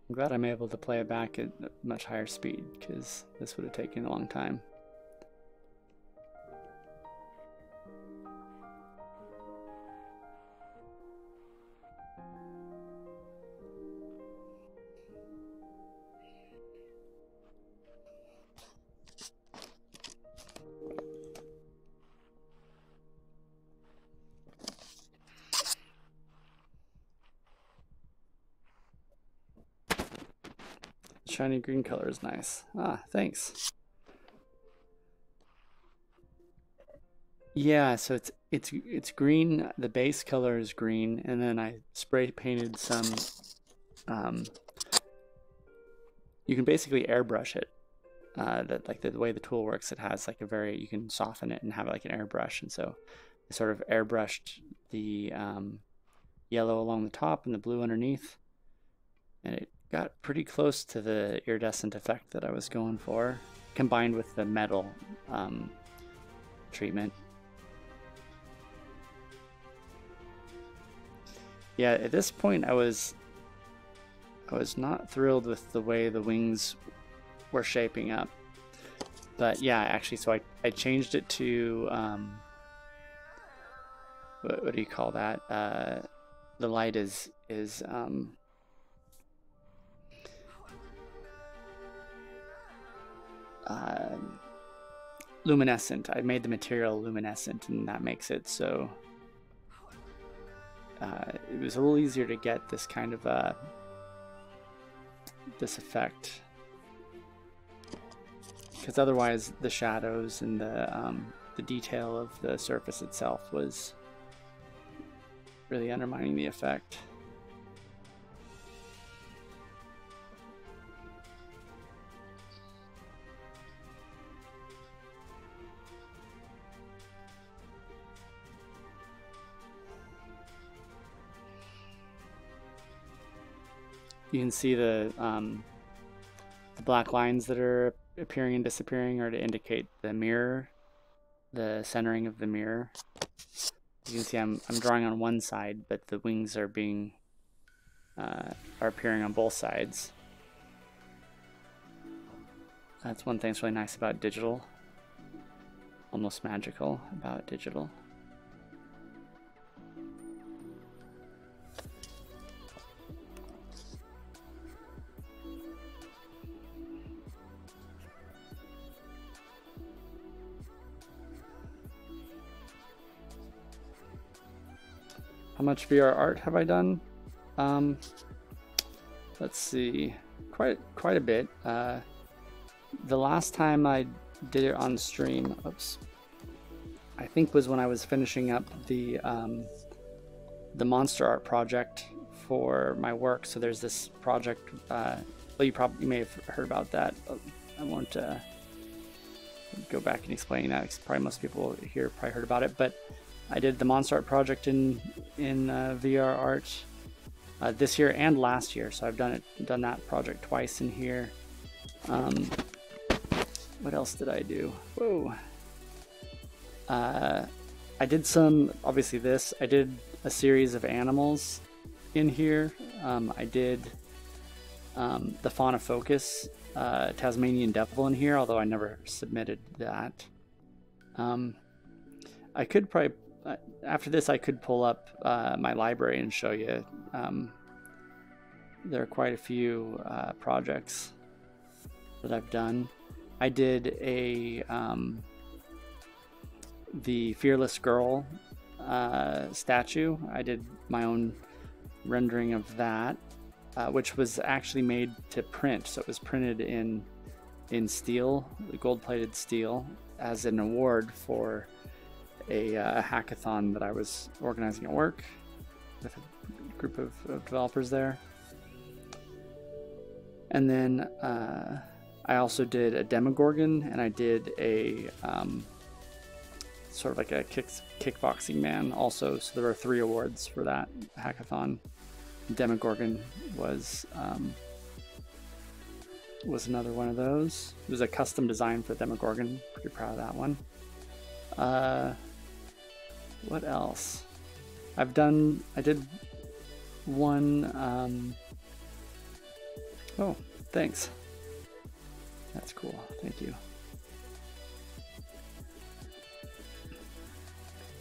I'm glad I'm able to play it back at a much higher speed, because this would have taken a long time. Shiny green color is nice. Ah, thanks. Yeah, so it's green. The base color is green, and then I spray painted some. You can basically airbrush it. That like the way the tool works, it has like you can soften it and have it like an airbrush, and so I sort of airbrushed the yellow along the top and the blue underneath, and it got pretty close to the iridescent effect that I was going for, combined with the metal treatment. Yeah, at this point I was not thrilled with the way the wings were shaping up. But yeah, actually, so I changed it to what do you call that? The light is luminescent. I made the material luminescent, and that makes it so it was a little easier to get this kind of this effect, because otherwise the shadows and the detail of the surface itself was really undermining the effect. You can see the black lines that are appearing and disappearing are to indicate the mirror, the centering of the mirror. You can see I'm drawing on one side, but the wings are appearing on both sides. That's one thing that's really nice about digital, almost magical about digital. How much VR art have I done? Let's see, quite a bit. The last time I did it on stream, I think was when I was finishing up the monster art project for my work. So there's this project. Well, you may have heard about that. I won't go back and explain that, because probably most people here probably heard about it. But I did the monster art project in VR art this year and last year, so I've done that project twice in here. What else did I do? Whoa! I did obviously this. I did a series of animals in here. I did the fauna focus Tasmanian Devil in here, although I never submitted that. I could probably, after this, I could pull up my library and show you. There are quite a few projects that I've done. I did the Fearless Girl statue. I did my own rendering of that, which was actually made to print. So it was printed in steel, gold-plated steel, as an award for a hackathon that I was organizing at work with a group of developers there. And then I also did a Demogorgon, and I did a sort of like a kickboxing man also. So there were 3 awards for that hackathon. Demogorgon was another one of those. It was a custom design for Demogorgon. Pretty proud of that one. What else? I did one. Oh, thanks. That's cool. Thank you.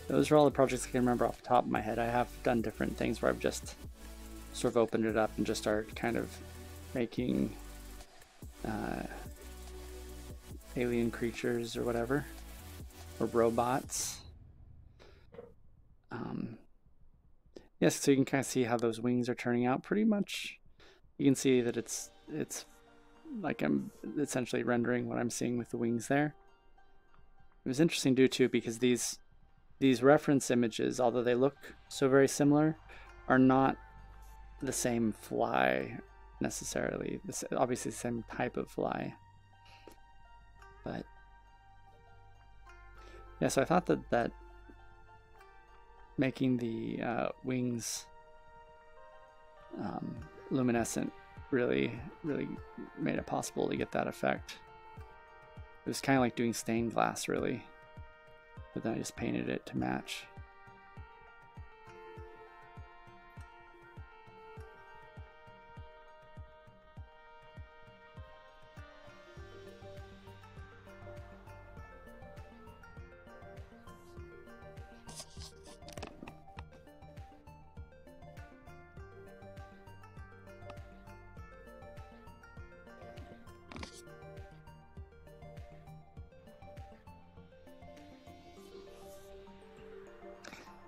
Those are all the projects I can remember off the top of my head. I have done different things where I've just sort of opened it up and just started kind of making alien creatures or whatever, or robots. Yes, so you can kind of see how those wings are turning out. Pretty much, you can see that it's like I'm essentially rendering what I'm seeing with the wings there. It was interesting to do too, because these reference images, although they look so very similar, are not the same fly necessarily. This obviously the same type of fly, but yeah. So I thought that making the wings luminescent really made it possible to get that effect. It was kind of like doing stained glass, really, but then I just painted it to match.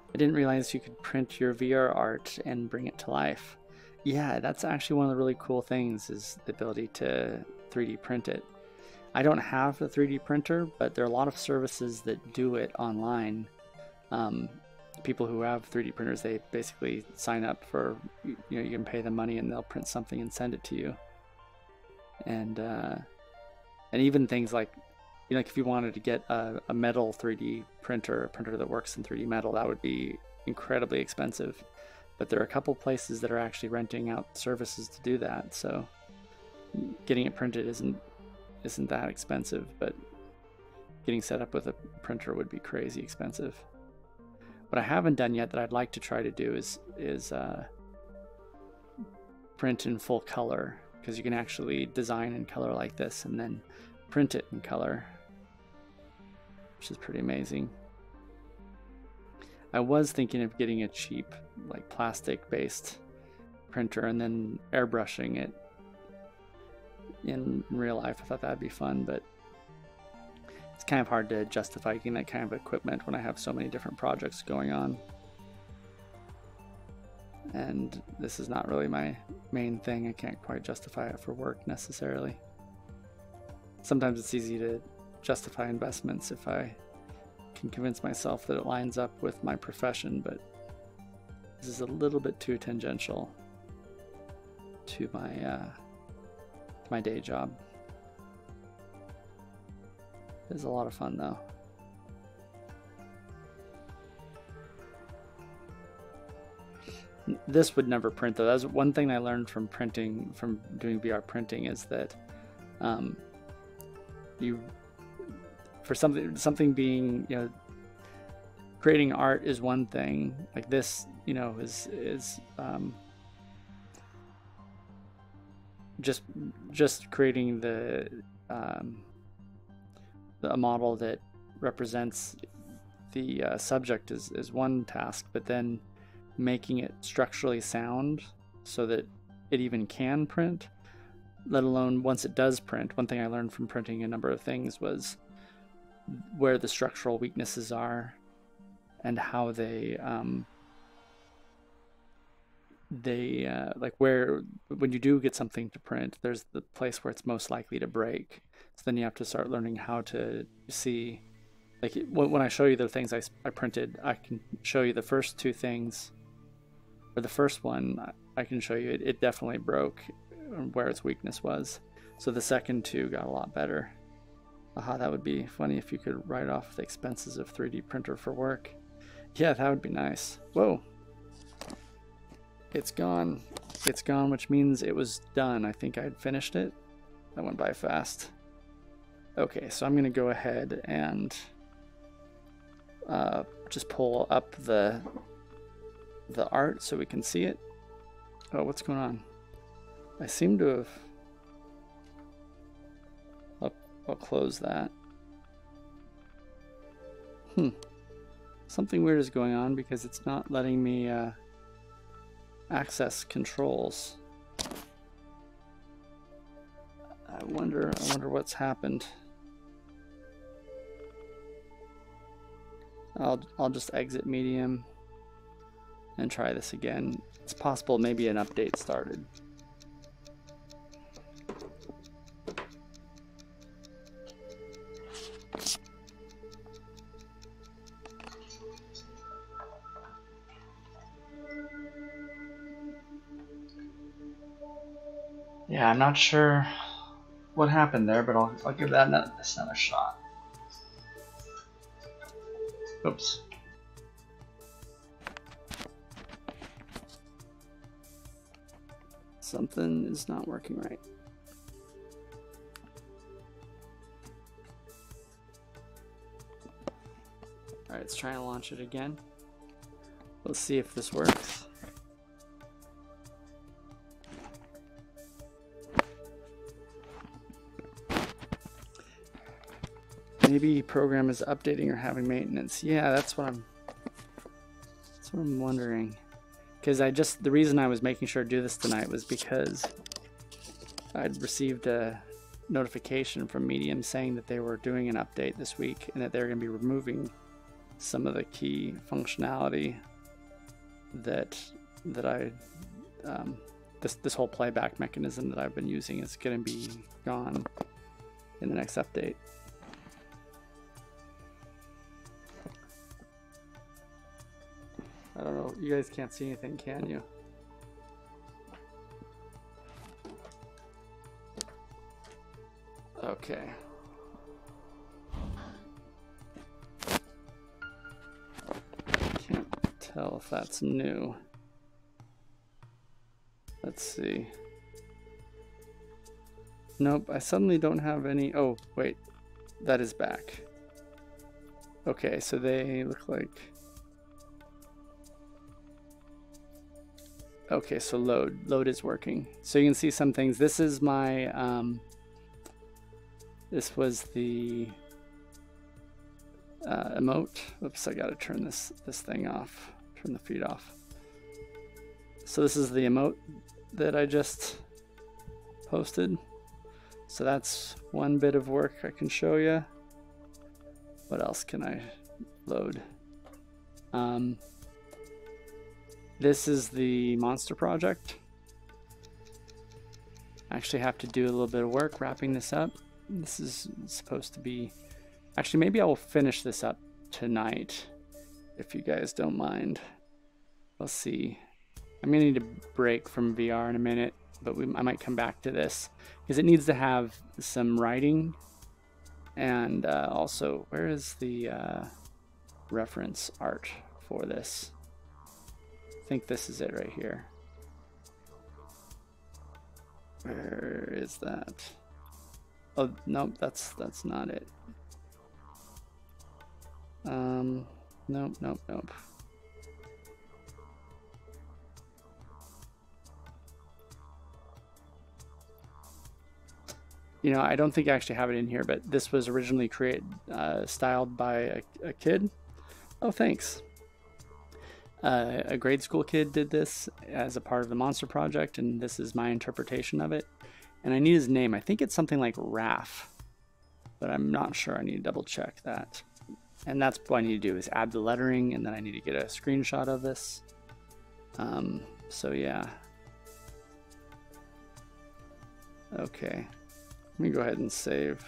I didn't realize you could print your VR art and bring it to life. Yeah, that's actually one of the really cool things, is the ability to 3D print it. I don't have a 3D printer, but there are a lot of services that do it online. People who have 3D printers, they basically sign up for, you can pay them money and they'll print something and send it to you. And even things like, like if you wanted to get a metal 3D printer, a printer that works in 3D metal, that would be incredibly expensive. But there are a couple places that are actually renting out services to do that. So getting it printed isn't that expensive, but getting set up with a printer would be crazy expensive. What I haven't done yet that I'd like to try to do is print in full color, because you can actually design in color like this and then print it in color, which is pretty amazing. I was thinking of getting a cheap, like plastic based printer and then airbrushing it in real life. I thought that'd be fun, but it's kind of hard to justify getting that kind of equipment when I have so many different projects going on. And this is not really my main thing. I can't quite justify it for work necessarily. Sometimes it's easy to justify investments if I can convince myself that it lines up with my profession, but this is a little bit too tangential to my day job. It's a lot of fun though. This would never print though. That's one thing I learned from printing, from doing VR printing, is that for something being, creating art is one thing. Like this, is just creating a model that represents the subject is one task, but then making it structurally sound so that it even can print, let alone once it does print. One thing I learned from printing a number of things was where the structural weaknesses are and how they like where when you do get something to print, there's the place where it's most likely to break. So then you have to start learning how to see, like when I show you the things I printed, I can show you the first two things, or the first one I can show you it definitely broke where its weakness was. So the second two got a lot better. Aha, that would be funny if you could write off the expenses of 3D printer for work. Yeah, that would be nice. Whoa. It's gone. It's gone, which means it was done. I think I'd finished it. That went by fast. Okay, so I'm going to go ahead and just pull up the art so we can see it. Oh, what's going on? I seem to have... I'll close that. Something weird is going on because it's not letting me access controls. I wonder what's happened. I'll just exit Medium and try this again. It's possible maybe an update started. Yeah, I'm not sure what happened there, but I'll give that another shot. Oops. Something is not working right. Alright, let's try and launch it again. Let's see if this works. Maybe program is updating or having maintenance. Yeah, that's what I'm wondering. Because the reason I was making sure to do this tonight was because I'd received a notification from Medium saying that they were doing an update this week and that they're going to be removing some of the key functionality that I this whole playback mechanism that I've been using is going to be gone in the next update. I don't know, you guys can't see anything, can you? Okay. Can't tell if that's new. Let's see. Nope, I suddenly don't have any. Oh, wait, that is back. Okay, so they look like. Okay, so load is working. So you can see some things. This is my, this was the emote. Oops, I gotta turn this thing off, turn the feed off. So this is the emote that I just posted. So that's one bit of work I can show you. What else can I load? This is the monster project. I actually have to do a little bit of work wrapping this up. This is supposed to be... Actually, maybe I will finish this up tonight, if you guys don't mind. We'll see. I'm gonna need a break from VR in a minute, but I might come back to this, because it needs to have some writing. And also, where is the reference art for this? I think this is it right here. Where is that? Oh, nope, that's not it. Nope. you know, I don't think I actually have it in here, but this was originally styled by a kid. Oh, thanks. A grade school kid did this as a part of the monster project, and this is my interpretation of it. And I need his name. I think it's something like Raph, but I'm not sure. I need to double check that. And that's what I need to do, is add the lettering, and then I need to get a screenshot of this. So yeah. Okay. Let me go ahead and save.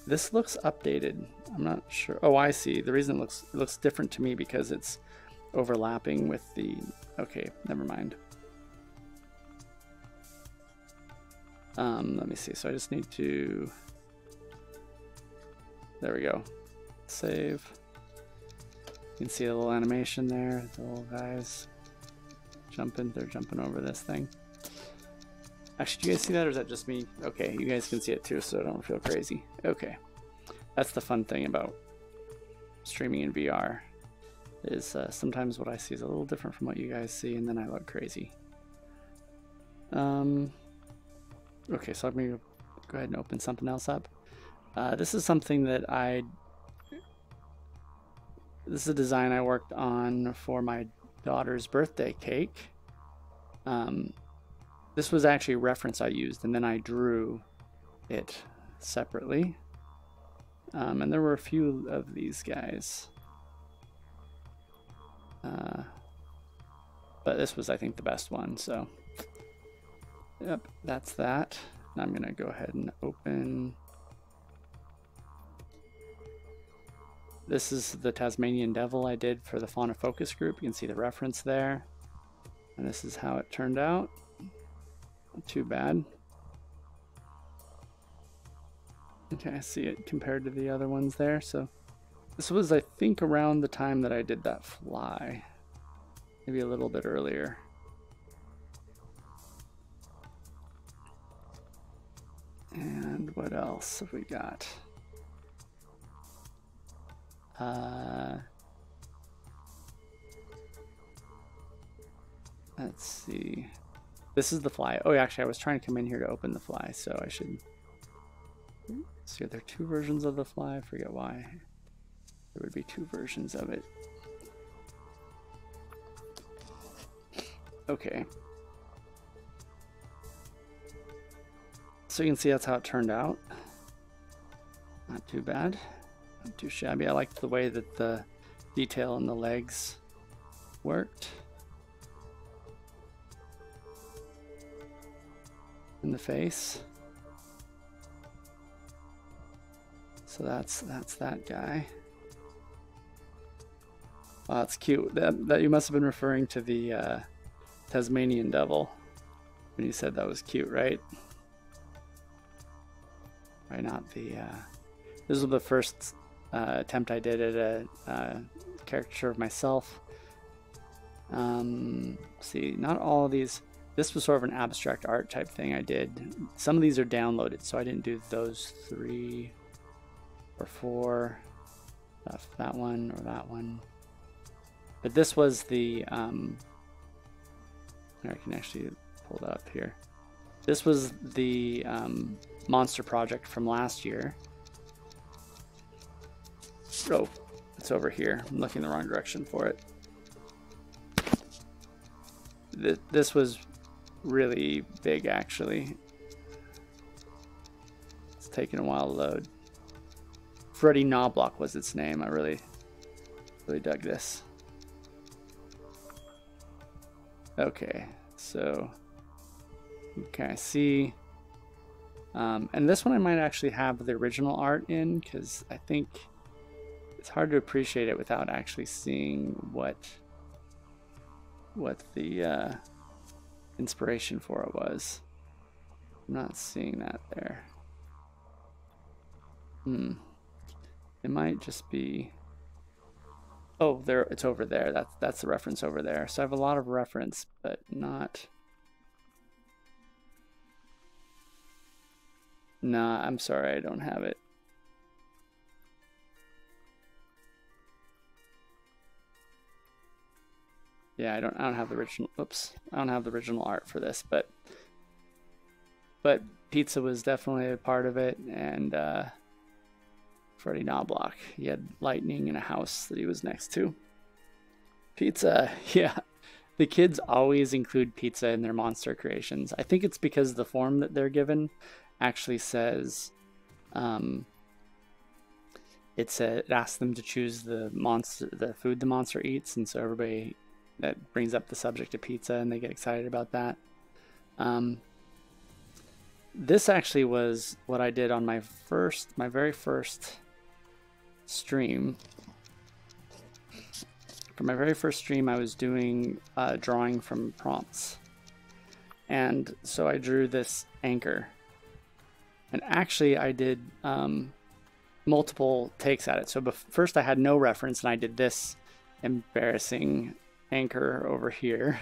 This looks updated. I'm not sure. Oh, I see. The reason it looks different to me because it's overlapping with the... Okay, never mind. Let me see. So I just need to... There we go. Save. You can see a little animation there. The little guys jumping. They're jumping over this thing. Actually, do you guys see that, or is that just me? Okay, you guys can see it too, so I don't feel crazy. Okay. That's the fun thing about streaming in VR, is sometimes what I see is a little different from what you guys see, and then I look crazy. Okay, so let me go ahead and open something else up. This is something that this is a design I worked on for my daughter's birthday cake. This was actually a reference I used, and then I drew it separately. And there were a few of these guys. But this was, I think, the best one, so... Yep, that's that. And I'm gonna go ahead and open... This is the Tasmanian Devil I did for the Fauna Focus group. You can see the reference there. And this is how it turned out. Not too bad. Okay, I see it compared to the other ones there. So this was, I think, around the time that I did that fly. Maybe a little bit earlier. And what else have we got? Let's see. This is the fly. Oh, actually, I was trying to come in here to open the fly, so I should... See, are there two versions of the fly? I forget why. There would be two versions of it. Okay. So you can see that's how it turned out. Not too bad. Not too shabby. I liked the way that the detail in the legs worked. In the face. So that's that guy. Wow, that's cute. That you must have been referring to the Tasmanian Devil when you said that was cute, right? Right, not the... This was the first attempt I did at a caricature of myself. See, not all of these... This was sort of an abstract art type thing I did. Some of these are downloaded, so I didn't do those 3 or 4. That one or that one. But this was the... I can actually pull it up here. This was the monster project from last year. Oh, it's over here. I'm looking the wrong direction for it. This was really big, actually. It's taking a while to load. Freddy Knobloch was its name. I really dug this. Okay, so you can kind of see. And this one I might actually have the original art in, because I think it's hard to appreciate it without actually seeing what the inspiration for it was. I'm not seeing that there. It might just be... Oh, there, it's over there. That's the reference over there. So I have a lot of reference, but not... Nah, I'm sorry, I don't have it. Yeah, I don't have the original. Oops, I don't have the original art for this, but Pizza was definitely a part of it, and Freddie Knobloch. He had lightning in a house that he was next to. Pizza, yeah. The kids always include pizza in their monster creations. I think it's because the form that they're given actually says, it asks them to choose the food the monster eats, and so everybody, that brings up the subject of pizza, and they get excited about that. This actually was what I did on my very first stream. For my very first stream, I was doing drawing from prompts. And so I drew this anchor. And actually, I did multiple takes at it. So first I had no reference, and I did this embarrassing anchor over here.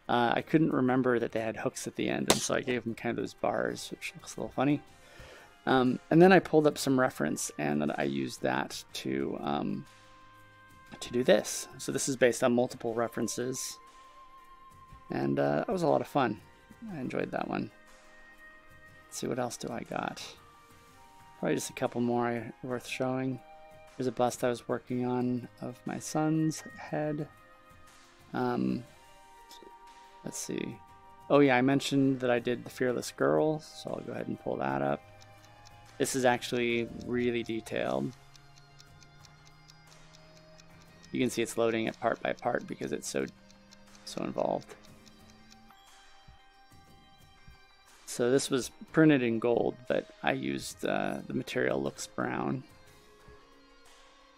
I couldn't remember that they had hooks at the end, and so I gave them kind of those bars, which looks a little funny. And then I pulled up some reference, and then I used that to do this. So this is based on multiple references, and that was a lot of fun. I enjoyed that one. Let's see, what else do I got? Probably just a couple more worth showing. There's a bust I was working on of my son's head. Let's see. Oh yeah, I mentioned that I did the Fearless Girl, so I'll go ahead and pull that up. This is actually really detailed. You can see it's loading it part by part because it's so involved. So this was printed in gold, but I used the material looks brown.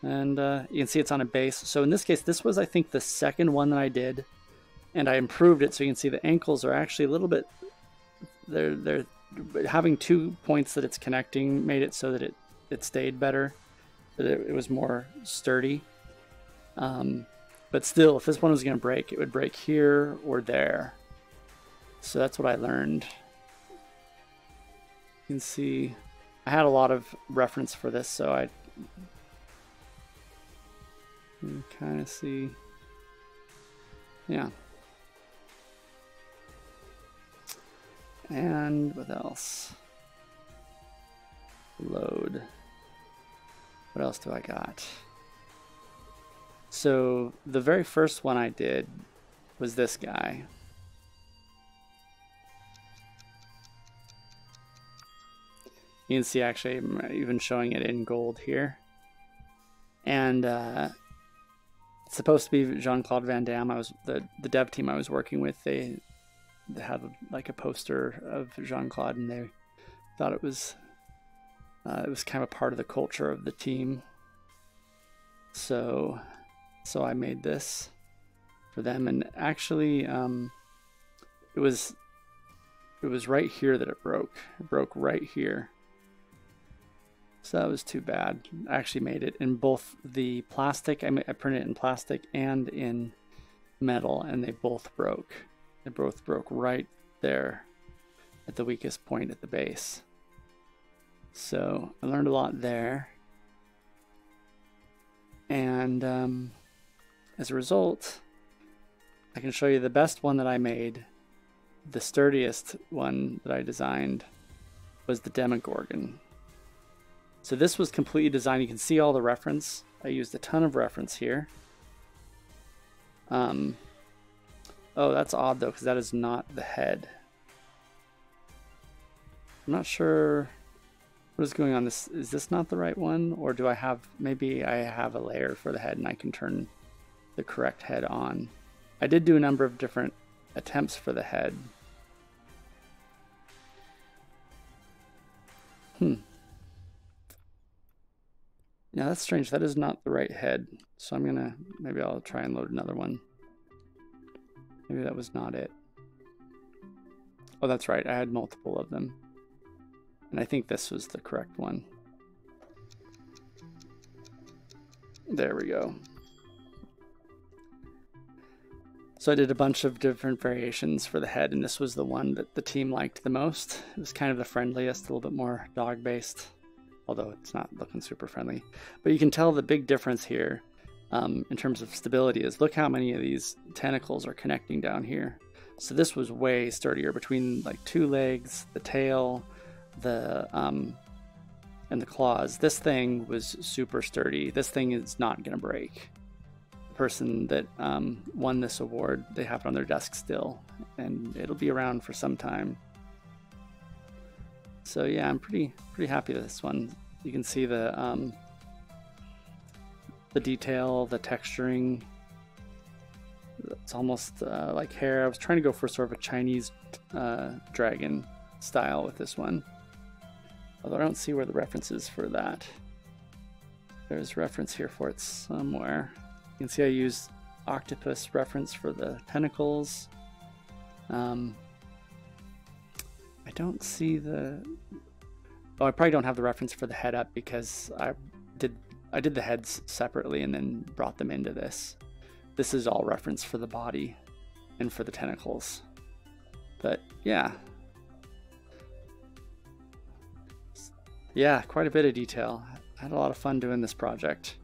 And you can see it's on a base. So in this case, this was, I think, the second one that I did, and I improved it. So you can see the ankles are actually a little bit, they're having 2 points that it's connecting made it so that it stayed better, that it was more sturdy. But still, if this one was going to break, it would break here or there. So that's what I learned. You can see I had a lot of reference for this, so I can kind of see, yeah. And what else? Load. What else do I got? So the very first one I did was this guy. You can see actually I'm even showing it in gold here. And it's supposed to be Jean-Claude Van Damme. I was the dev team I was working with, they had like a poster of Jean-Claude, and they thought it was kind of a part of the culture of the team. So I made this for them, and actually it was right here that it broke. It broke right here. So that was too bad. I actually made it in both the plastic, I printed it in plastic and in metal, and they both broke. They both broke right there at the weakest point at the base. So I learned a lot there. And as a result, I can show you the best one that I made. The sturdiest one that I designed was the Demogorgon. So this was completely designed. You can see all the reference. I used a ton of reference here. Oh, that's odd though, because that is not the head. I'm not sure what is going on. Is this not the right one? Or do I have, maybe I have a layer for the head and I can turn the correct head on. I did do a number of different attempts for the head. Yeah, that's strange. That is not the right head. So I'm gonna, maybe I'll try and load another one. Maybe that was not it. Oh, that's right. I had multiple of them. And I think this was the correct one. There we go. So I did a bunch of different variations for the head, and this was the one that the team liked the most. It was kind of the friendliest, a little bit more dog-based, although it's not looking super friendly. But you can tell the big difference here in terms of stability is look how many of these tentacles are connecting down here. So this was way sturdier between like 2 legs, the tail, the and the claws. This thing was super sturdy. This thing is not gonna break. The person that won this award, they have it on their desk still, and it'll be around for some time. So yeah, I'm pretty happy with this one. You can see the detail, the texturing. It's almost like hair. I was trying to go for sort of a Chinese dragon style with this one. Although I don't see where the reference is for that. There's reference here for it somewhere. You can see I used octopus reference for the tentacles. I don't see the... Oh, I probably don't have the reference for the head up because I did the heads separately and then brought them into this. This is all reference for the body and for the tentacles. But yeah. Yeah, quite a bit of detail. I had a lot of fun doing this project.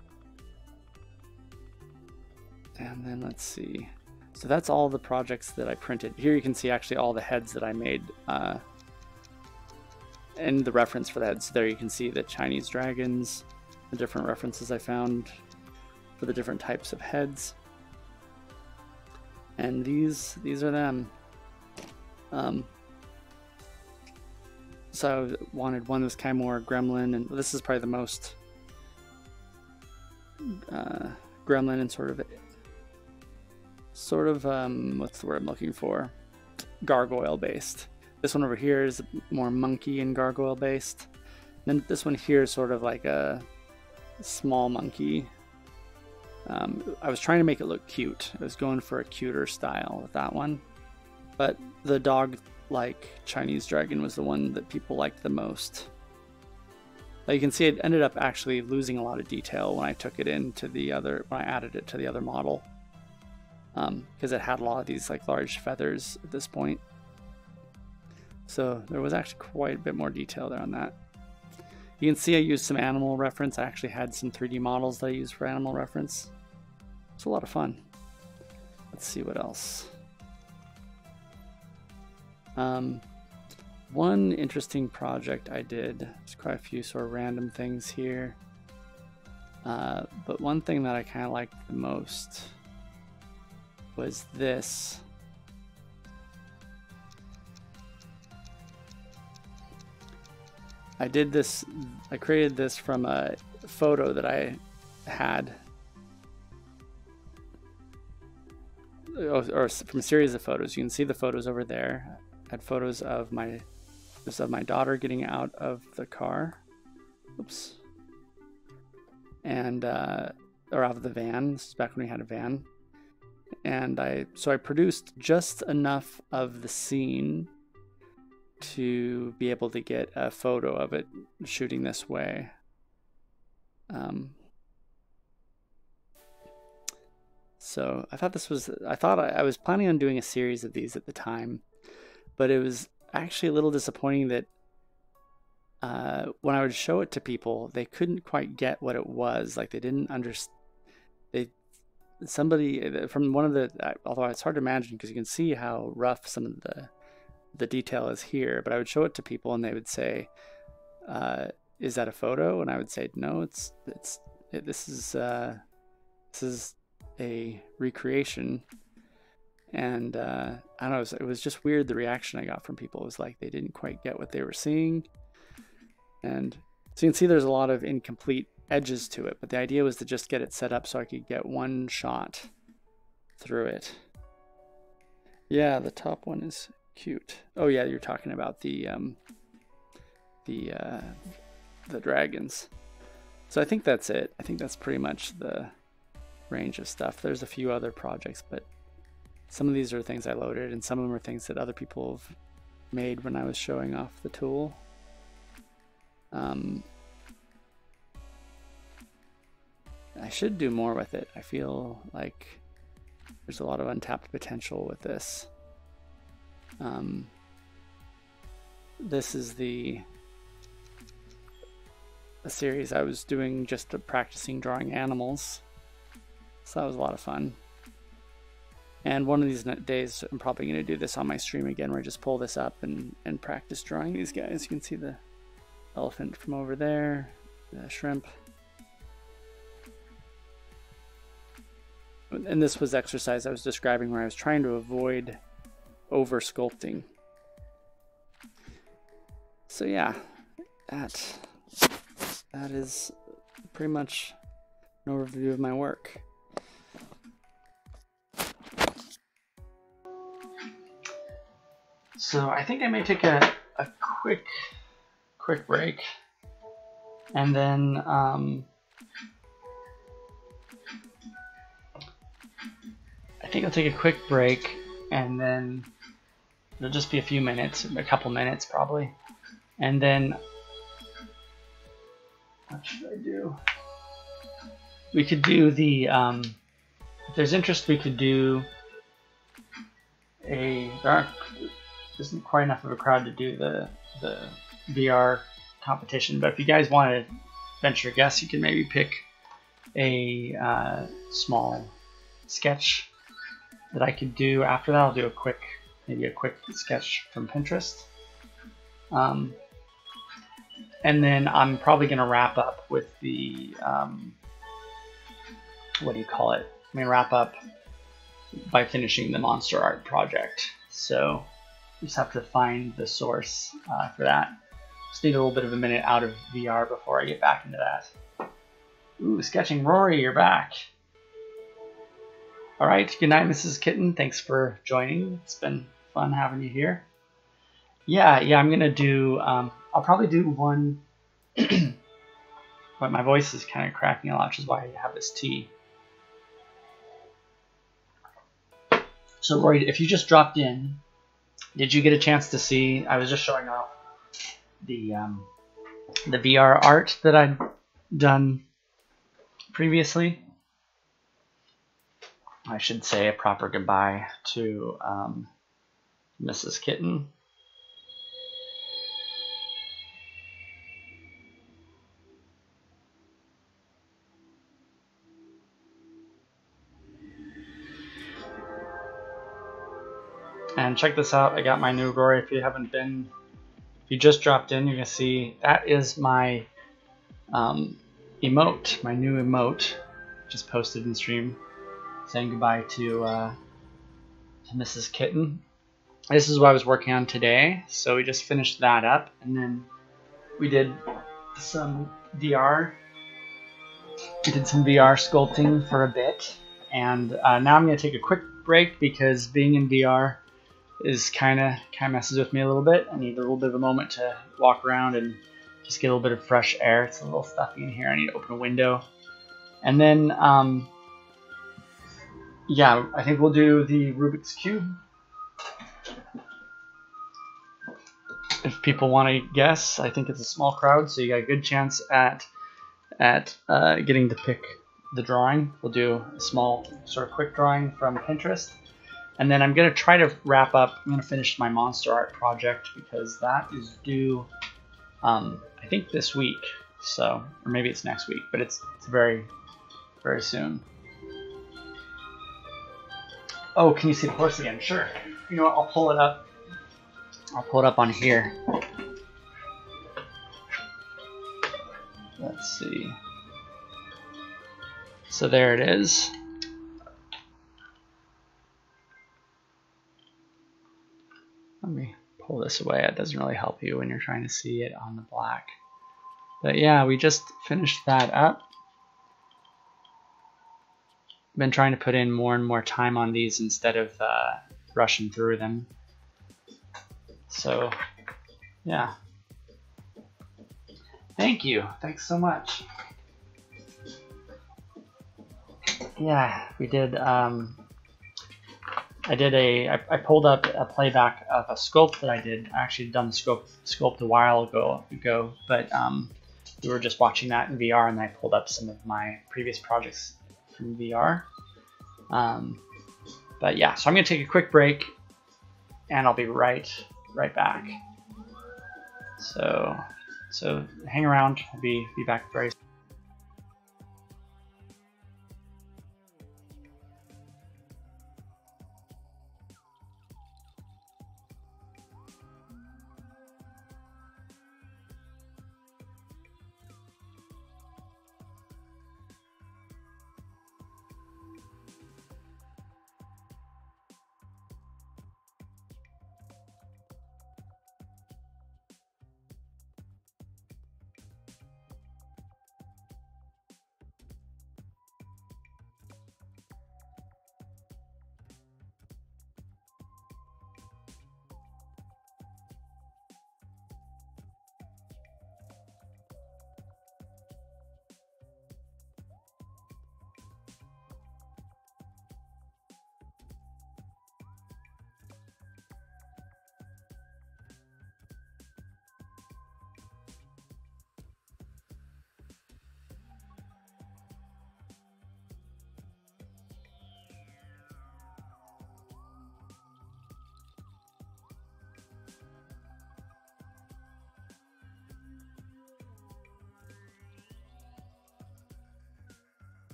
And then let's see. So that's all the projects that I printed. Here you can see actually all the heads that I made and the reference for the heads. There you can see the Chinese dragons, the different references I found for the different types of heads. And these are them. So I wanted one that was kind of more gremlin, and this is probably the most gremlin and sort of what's the word I'm looking for? Gargoyle based. This one over here is more monkey and gargoyle based. Then this one here is sort of like a small monkey. I was trying to make it look cute. I was going for a cuter style with that one. But the dog-like Chinese dragon was the one that people liked the most. Like you can see, it ended up actually losing a lot of detail when I took it into the other, when I added it to the other model. Because it had a lot of these like large feathers at this point. So there was actually quite a bit more detail there on that. You can see I used some animal reference. I actually had some 3D models that I used for animal reference. It's a lot of fun. Let's see what else. One interesting project I did, there's quite a few sort of random things here. But one thing that I kind of liked the most was this. I created this from a photo that I had, or from a series of photos. You can see the photos over there. I had photos of my daughter getting out of the car. Oops. And, or out of the van. This is back when we had a van. And so I produced just enough of the scene to be able to get a photo of it shooting this way. So I thought I was planning on doing a series of these at the time, but it was actually a little disappointing that when I would show it to people, they couldn't quite get what it was. Like they didn't understand. Somebody from one of the, although it's hard to imagine because you can see how rough some of the detail is here, but I would show it to people and they would say, is that a photo? And I would say, no, this is a recreation. And I don't know, it was just weird, the reaction I got from people. It was like they didn't quite get what they were seeing. And so you can see there's a lot of incomplete edges to it, but the idea was to just get it set up so I could get one shot through it. Yeah, the top one is cute. Oh yeah, you're talking about the dragons. So I think that's it. I think that's pretty much the range of stuff. There's a few other projects, but some of these are things I loaded and some of them are things that other people have made when I was showing off the tool. I should do more with it. I feel like there's a lot of untapped potential with this. This is a series I was doing just practicing drawing animals. So that was a lot of fun. And one of these days, I'm probably going to do this on my stream again, where I just pull this up and practice drawing these guys. You can see the elephant from over there, the shrimp. And this was exercise I was describing where I was trying to avoid over sculpting. So yeah, that is pretty much an overview of my work. So I think I may take a quick break, and then I think I'll take a quick break, and then it'll just be a few minutes, a couple minutes probably, and then what should I do? We could do the if there's interest, we could do there isn't quite enough of a crowd to do the VR competition, but if you guys want to venture a guess, you can maybe pick a small sketch that I could do. After that, I'll do maybe a quick sketch from Pinterest, and then I'm probably going to wrap up with the what do you call it? I'm going to wrap up by finishing the monster art project. So just have to find the source for that. Just need a little bit of a minute out of VR before I get back into that. Ooh, Sketching Rory, you're back. All right, good night, Mrs. Kitten. Thanks for joining. It's been fun having you here. Yeah, I'm gonna do. I'll probably do one. But my voice is kind of cracking a lot, which is why I have this tea. So, Rory, if you just dropped in, did you get a chance to see? I was just showing off the VR art that I'd done previously. I should say a proper goodbye to Mrs. Kitten. And check this out, I got my new Rory. If you just dropped in, you're gonna see that is my emote, my new emote, just posted in stream, saying goodbye to Mrs. Kitten. This is what I was working on today, so we just finished that up, and then we did some VR. We did some VR sculpting for a bit, and now I'm gonna take a quick break because being in VR is kind of messes with me a little bit. I need a little bit of a moment to walk around and just get a little bit of fresh air. It's a little stuffy in here. I need to open a window. And then, yeah, I think we'll do the Rubik's Cube. If people want to guess, I think it's a small crowd, so you got a good chance at getting to pick the drawing. We'll do a small, sort of quick drawing from Pinterest. And then I'm going to try to wrap up. I'm going to finish my monster art project because that is due, I think this week. So, or maybe it's next week, but it's very, very soon. Oh, can you see the horse again? Sure. You know what? I'll pull it up. I'll pull it up on here. Let's see. So there it is. Let me pull this away. It doesn't really help you when you're trying to see it on the black. But yeah, we just finished that up. Been trying to put in more and more time on these instead of rushing through them. So yeah. Thank you. Thanks so much. Yeah, we did. I pulled up a playback of a sculpt that I did. I actually done the sculpt a while ago, but we were just watching that in VR, and I pulled up some of my previous projects from VR. But yeah, so I'm gonna take a quick break, and I'll be right back. So hang around. I'll be back very soon.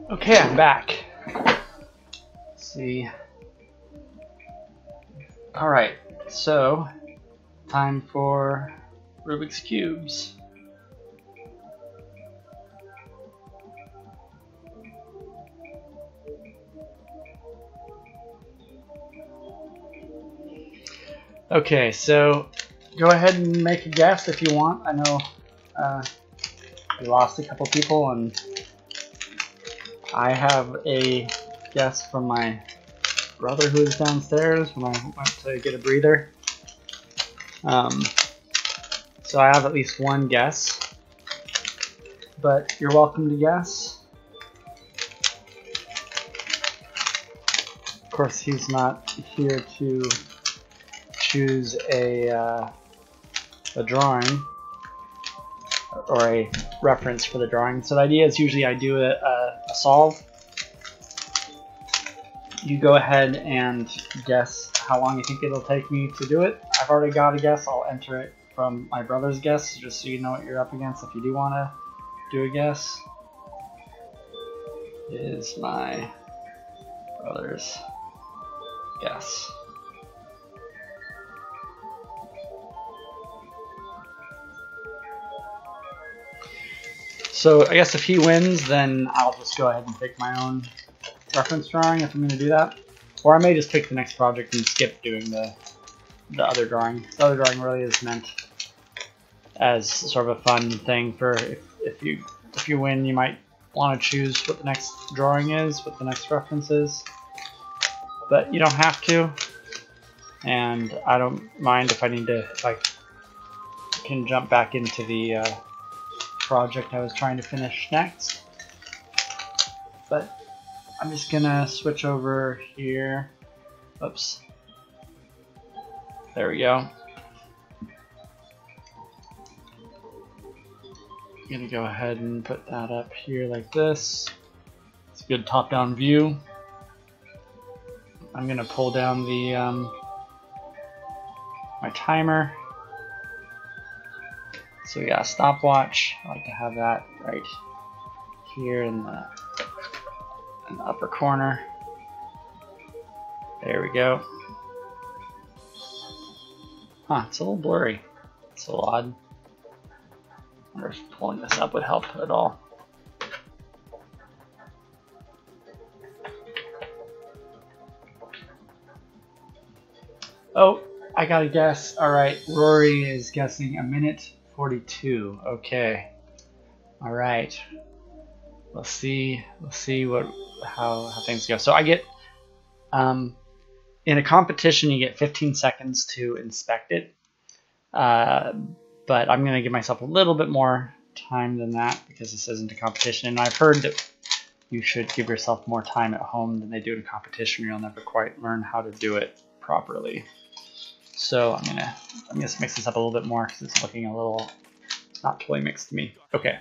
Okay, I'm back. Let's see. Alright, so time for Rubik's Cubes. Okay, so go ahead and make a guess if you want. I know we lost a couple people, and I have a guess from my brother who is downstairs when I went to get a breather. So I have at least one guess, but you're welcome to guess. Of course, he's not here to choose a drawing or a reference for the drawing. So the idea is usually I do a solve. You go ahead and guess how long you think it'll take me to do it. I've already got a guess. I'll enter it from my brother's guess, just so you know what you're up against if you do want to do a guess. Is my brother's guess. So I guess if he wins, then I'll just go ahead and pick my own reference drawing if I'm going to do that. Or I may just pick the next project and skip doing the other drawing. The other drawing really is meant as sort of a fun thing for if you win, you might want to choose what the next drawing is, what the next reference is. But you don't have to. And I don't mind if I can jump back into the project I was trying to finish next. But I'm just gonna switch over here. Oops. There we go. I'm gonna go ahead and put that up here like this. It's a good top-down view. I'm gonna pull down the my timer. So yeah, stopwatch. I like to have that right here in the upper corner. There we go. Huh, it's a little blurry. It's a little odd. I wonder if pulling this up would help at all. Oh, I got a guess. Alright, Rory is guessing 1:42. Okay. Alright. Let's see how things go. So I get in a competition you get 15 seconds to inspect it. But I'm gonna give myself a little bit more time than that because this isn't a competition, and I've heard that you should give yourself more time at home than they do in a competition. You'll never quite learn how to do it properly. So I'm gonna mix this up a little bit more because it's looking a little not totally mixed to me. Okay.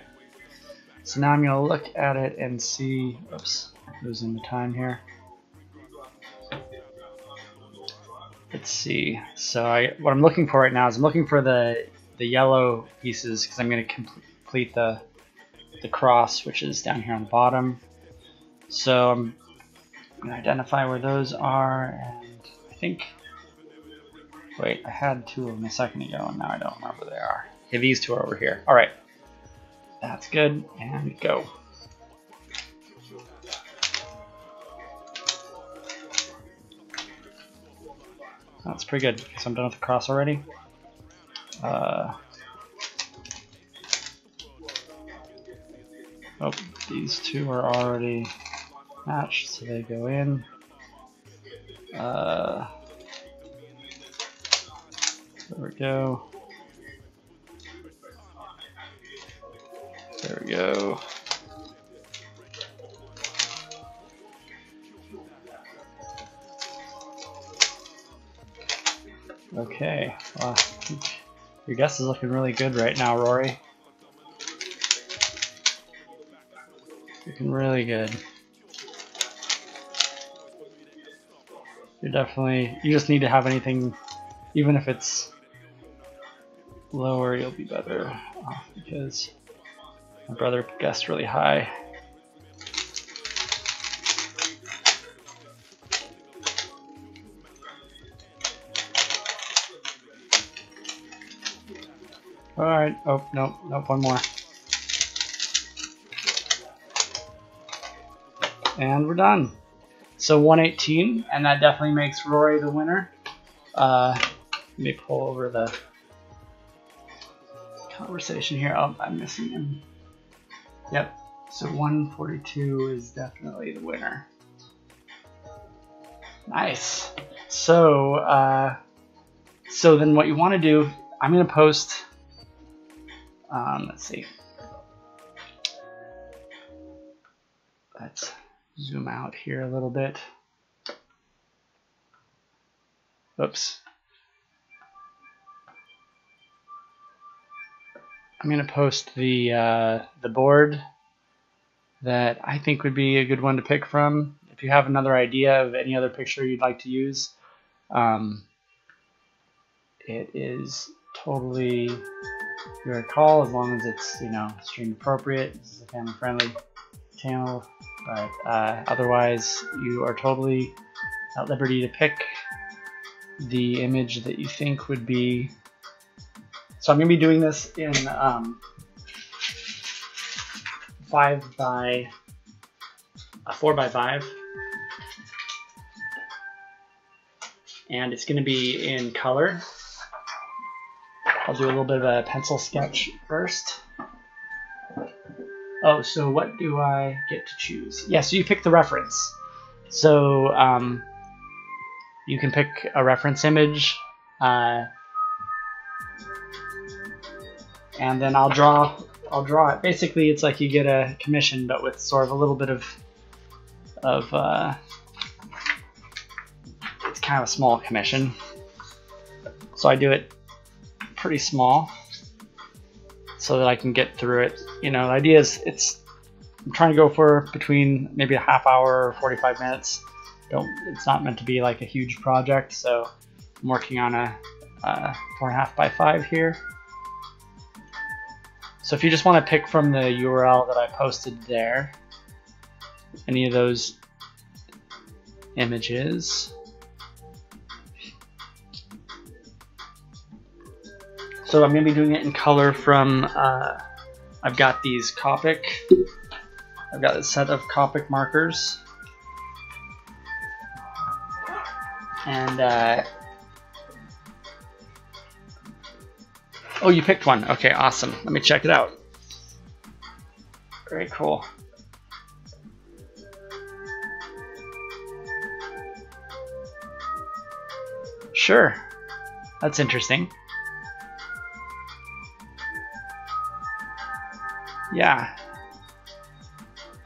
So now I'm gonna look at it and see. Oops, losing the time here. Let's see. So what I'm looking for right now is I'm looking for the yellow pieces because I'm going to complete the cross, which is down here on the bottom. So I'm going to identify where those are, and I think. Wait, I had two of them a second ago, and now I don't remember where they are. Okay, these two are over here. All right, that's good, and go. That's pretty good, because I'm done with the cross already. Oh, these two are already matched, so they go in. There we go. There we go. Okay, well, your guess is looking really good right now, Rory. Looking really good. You just need to have anything, even if it's lower, you'll be better off because my brother guessed really high. All right. Oh, nope, nope, one more. And we're done. So 118, and that definitely makes Rory the winner. Let me pull over the conversation here. Oh, I'm missing him. Yep. So 142 is definitely the winner. Nice. So, so then what you want to do, I'm going to post, let's see. Let's zoom out here a little bit. Oops. I'm going to post the board that I think would be a good one to pick from. If you have another idea of any other picture you'd like to use, it is totally your call, as long as it's, you know, stream appropriate. This is a family friendly channel, but otherwise you are totally at liberty to pick the image that you think would be. So I'm going to be doing this in 4x5, and it's going to be in color. I'll do a little bit of a pencil sketch first. Oh, so what do I get to choose? Yeah, so you pick the reference. So you can pick a reference image, and then I'll draw it. Basically, it's like you get a commission, but with sort of a little bit of it's kind of a small commission. So I do it pretty small so that I can get through it. You know, the idea is I'm trying to go for between maybe a half hour or 45 minutes. It's not meant to be like a huge project, so I'm working on a 4.5x5 here. So if you just want to pick from the URL that I posted there, any of those images. So I'm going to be doing it in color from, I've got these Copic, I've got a set of Copic markers. And, oh, you picked one. Okay, awesome. Let me check it out. Very cool. Sure. That's interesting. Yeah.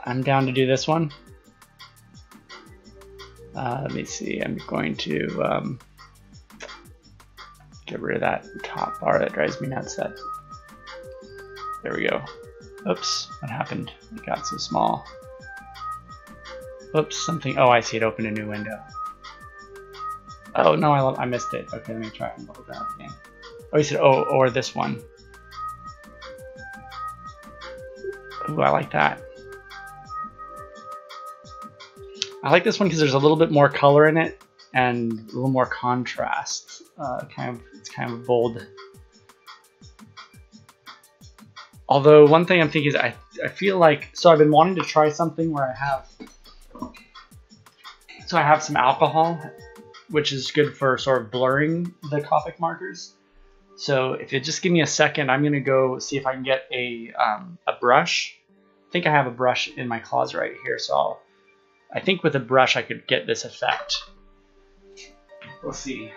I'm down to do this one. Let me see. I'm going to get rid of that top bar that drives me nuts. There we go. Oops, what happened? It got so small. Oops, something. Oh, I see. It opened a new window. Oh no, I missed it. Okay, let me try and load that again. Oh, you said or this one. Ooh, I like that. I like this one because there's a little bit more color in it and a little more contrast. It's kind of bold. Although one thing I'm thinking is I feel like, so I've been wanting to try something where I have some alcohol, which is good for sort of blurring the Copic markers. So if you just give me a second, I'm gonna go see if I can get a brush. I think I have a brush in my closet right here, so I think with a brush I could get this effect. We'll see.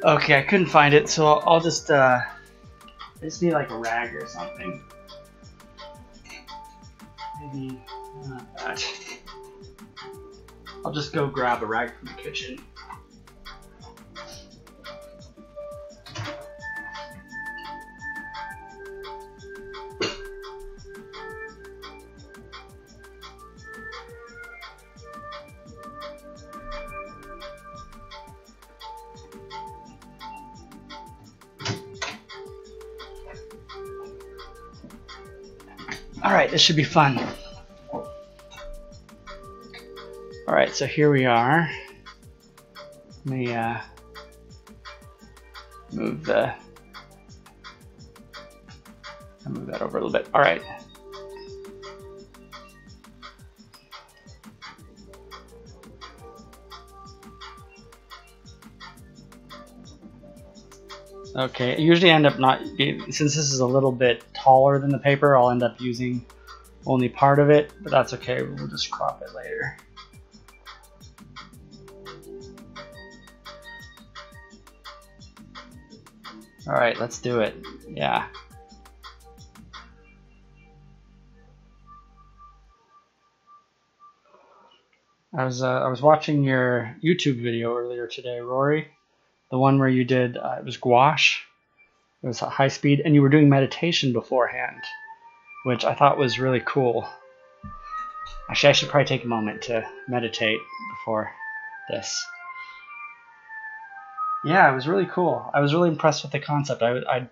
Okay, I couldn't find it, so I'll just I just need like a rag or something. Maybe not that. I'll just go grab a rag from the kitchen. All right, this should be fun. All right, so here we are. Let me move that over a little bit. All right. Okay, I usually end up not, since this is a little bit taller than the paper, I'll end up using only part of it, but that's okay, we'll just crop it later. All right, let's do it, yeah. I was watching your YouTube video earlier today, Rory. The one where you did, it was gouache. It was high speed, and you were doing meditation beforehand, which I thought was really cool. Actually, I should probably take a moment to meditate before this. Yeah, it was really cool. I was really impressed with the concept. I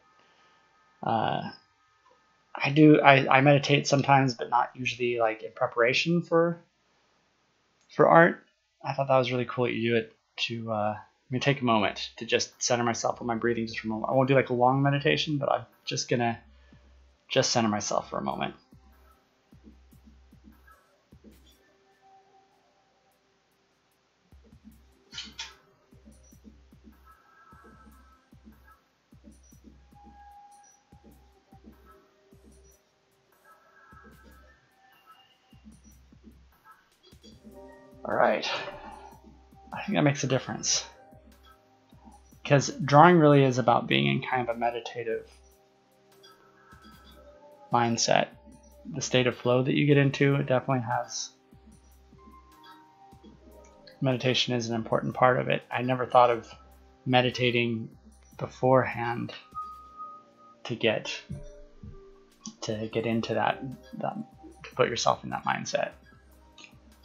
meditate sometimes, but not usually like in preparation for art. I thought that was really cool that you do it to I'm gonna take a moment to just center myself with my breathing just for a moment. I won't do like a long meditation, but I'm just gonna center myself for a moment. All right, I think that makes a difference. Because drawing really is about being in kind of a meditative mindset. The state of flow that you get into, it definitely has. Meditation is an important part of it. I never thought of meditating beforehand to get into that to put yourself in that mindset.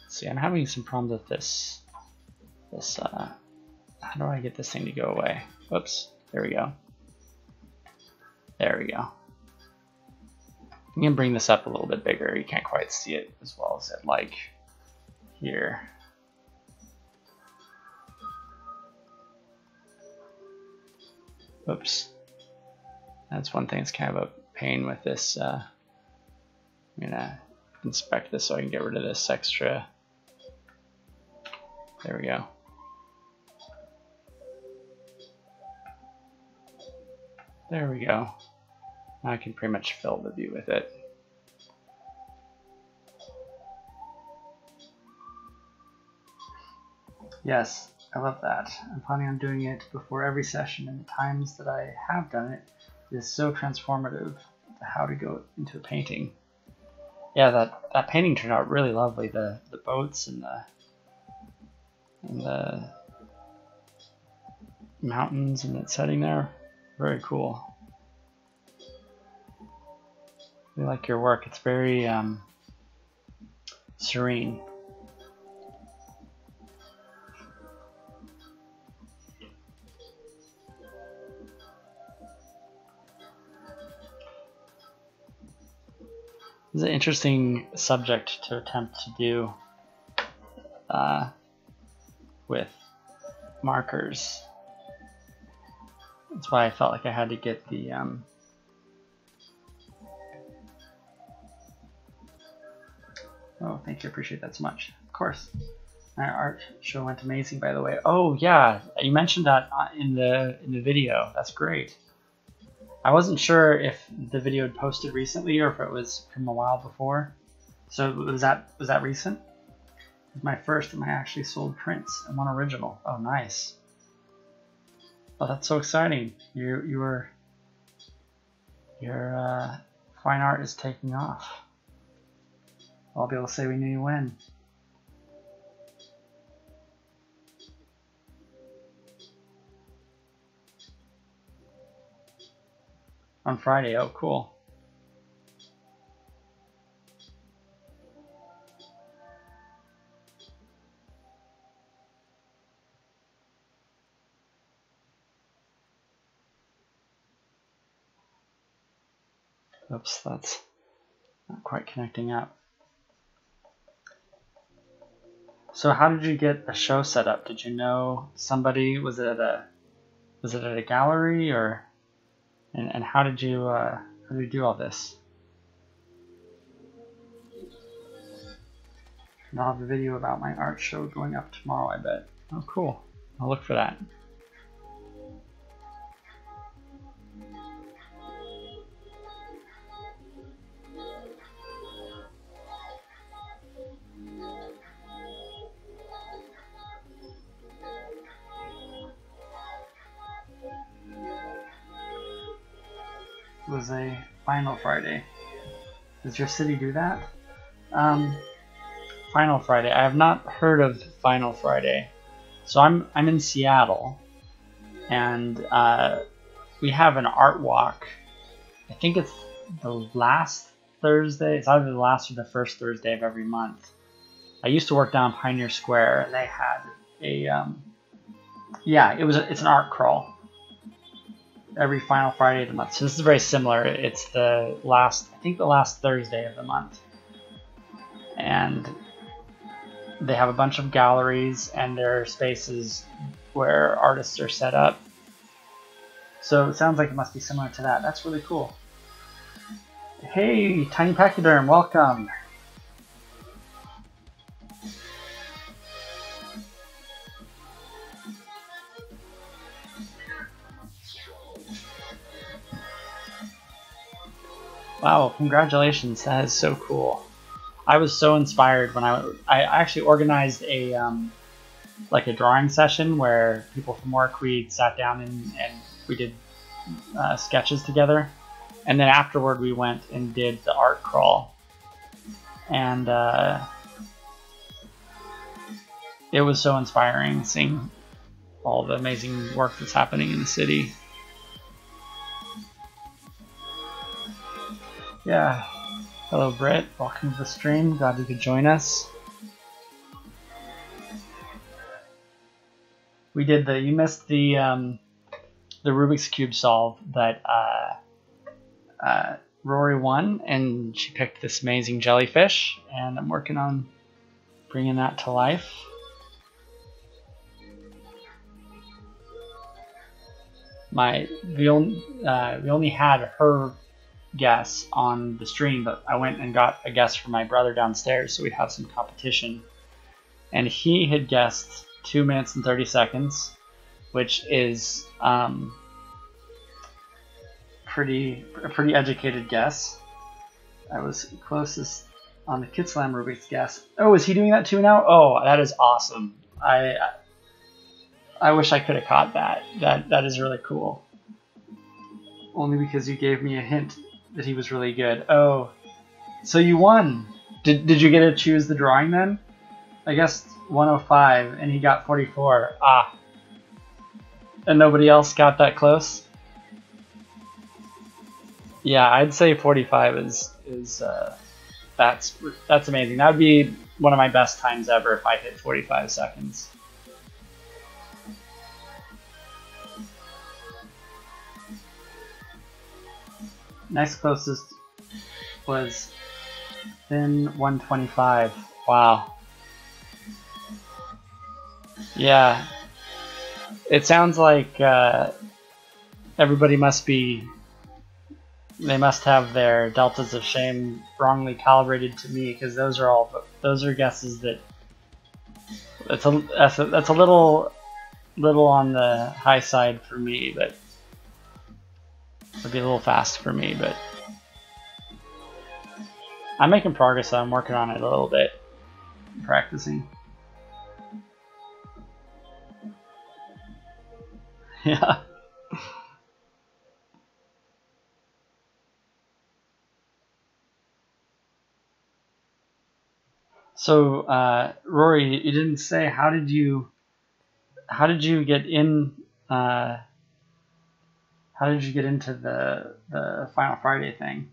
See, I'm having some problems with this. How do I get this thing to go away? Whoops, there we go. There we go. I'm gonna bring this up a little bit bigger. You can't quite see it as well as I'd like here. Oops. That's one thing that's kind of a pain with this. I'm gonna inspect this so I can get rid of this extra. There we go. There we go. Now I can pretty much fill the view with it. Yes, I love that. I'm planning on doing it before every session, and the times that I have done it is so transformative to how to go into a painting. Yeah, that painting turned out really lovely. The boats and the mountains and that setting there, very cool. I like your work. It's very serene. It's an interesting subject to attempt to do with markers. That's why I felt like I had to get the oh, thank you, appreciate that so much. Of course. My art show went amazing, by the way. Oh yeah, you mentioned that in the video. That's great. I wasn't sure if the video had posted recently or if it was from a while before. So was that recent? It was my first of my actually sold prints and one original. Oh, nice. Oh, that's so exciting. Your fine art is taking off. I'll be able to say we knew you when. On Friday. Oh, cool. Oops, that's not quite connecting up. So how did you get a show set up? Did you know somebody? Was it at a gallery, or and how did you do all this? And I'll have a video about my art show going up tomorrow, I bet. Oh, cool. I'll look for that. It was a Final Friday. Does your city do that? Final Friday. I have not heard of Final Friday. So I'm in Seattle, and we have an art walk. I think it's the last Thursday. It's either the last or the first Thursday of every month. I used to work down Pioneer Square, and they had a it's an art crawl every final Friday of the month. So this is very similar. It's the last Thursday of the month, and they have a bunch of galleries, and there are spaces where artists are set up. So it sounds like it must be similar to that. That's really cool. Hey, Tiny Pachyderm, welcome. Wow, congratulations. That is so cool. I was so inspired when I actually organized a drawing session where people from work, we sat down and we did sketches together, and then afterward we went and did the art crawl, and it was so inspiring seeing all the amazing work that's happening in the city. Yeah. Hello, Britt. Welcome to the stream. Glad you could join us. We did you missed the Rubik's Cube solve that Rory won, and she picked this amazing jellyfish, and I'm working on bringing that to life. We only had her guess on the stream, but I went and got a guess from my brother downstairs, so we'd have some competition. And he had guessed 2 minutes and 30 seconds, which is a pretty educated guess. I was closest on the Kitslam Rubik's guess. Oh, is he doing that too now? Oh, that is awesome. I wish I could have caught that. That is really cool. Only because you gave me a hint that he was really good. Oh, so you won. Did you get to choose the drawing then? I guess 105, and he got 44. Ah. And nobody else got that close? Yeah, I'd say 45 is that's amazing. That would be one of my best times ever if I hit 45 seconds. Next closest was Thin 125. Wow. Yeah. It sounds like everybody they must have their deltas of shame wrongly calibrated to me, because those are guesses that that's a little on the high side for me, but it'd be a little fast for me, but I'm making progress, so I'm working on it a little bit, practicing. Yeah, So, Rory, you didn't say how did you get in? How did you get into the Final Friday thing?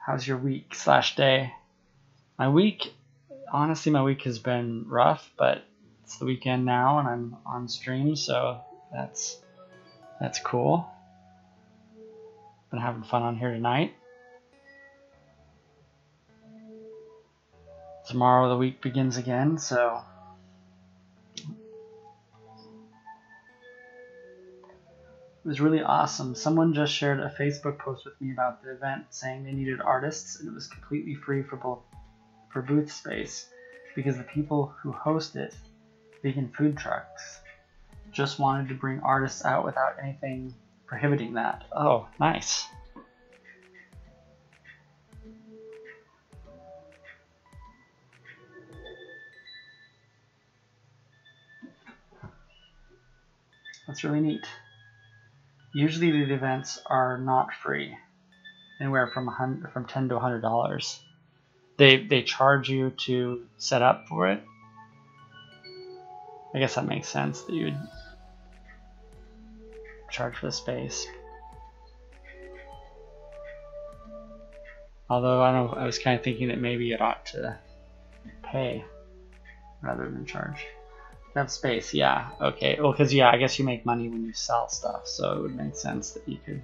How's your week / day? My week, honestly, my week has been rough, but it's the weekend now and I'm on stream, so that's cool. Been having fun on here tonight. Tomorrow the week begins again, so it was really awesome. Someone just shared a Facebook post with me about the event saying they needed artists, and it was completely free for booth space because the people who host it, vegan food trucks, just wanted to bring artists out without anything prohibiting that. Oh, nice. That's really neat. Usually the events are not free, anywhere from $10 to $100. They charge you to set up for it. I guess that makes sense that you would charge for the space. Although I was kind of thinking that maybe it ought to pay rather than charge. Have space, yeah. Okay. Well, because I guess you make money when you sell stuff, so it would make sense that you could.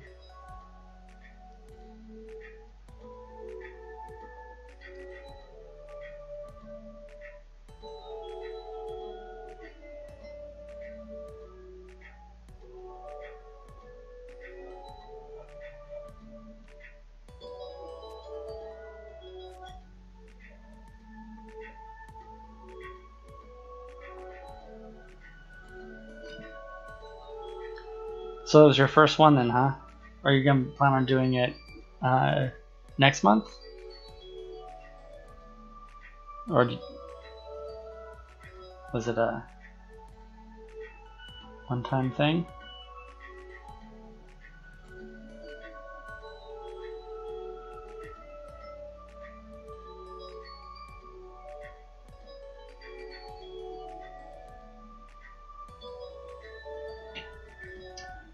So it was your first one then, huh? Are you gonna plan on doing it next month? Or was it a one-time thing?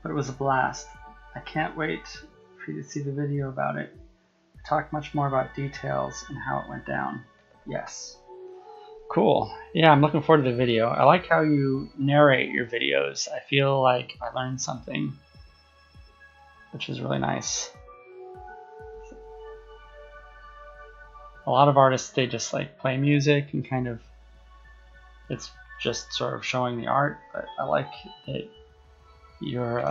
But it was a blast. I can't wait for you to see the video about it. I talked much more about details and how it went down. Yes. Cool. Yeah, I'm looking forward to the video. I like how you narrate your videos. I feel like I learned something, which is really nice. A lot of artists, they just like play music and kind of, it's just sort of showing the art, but I like that you're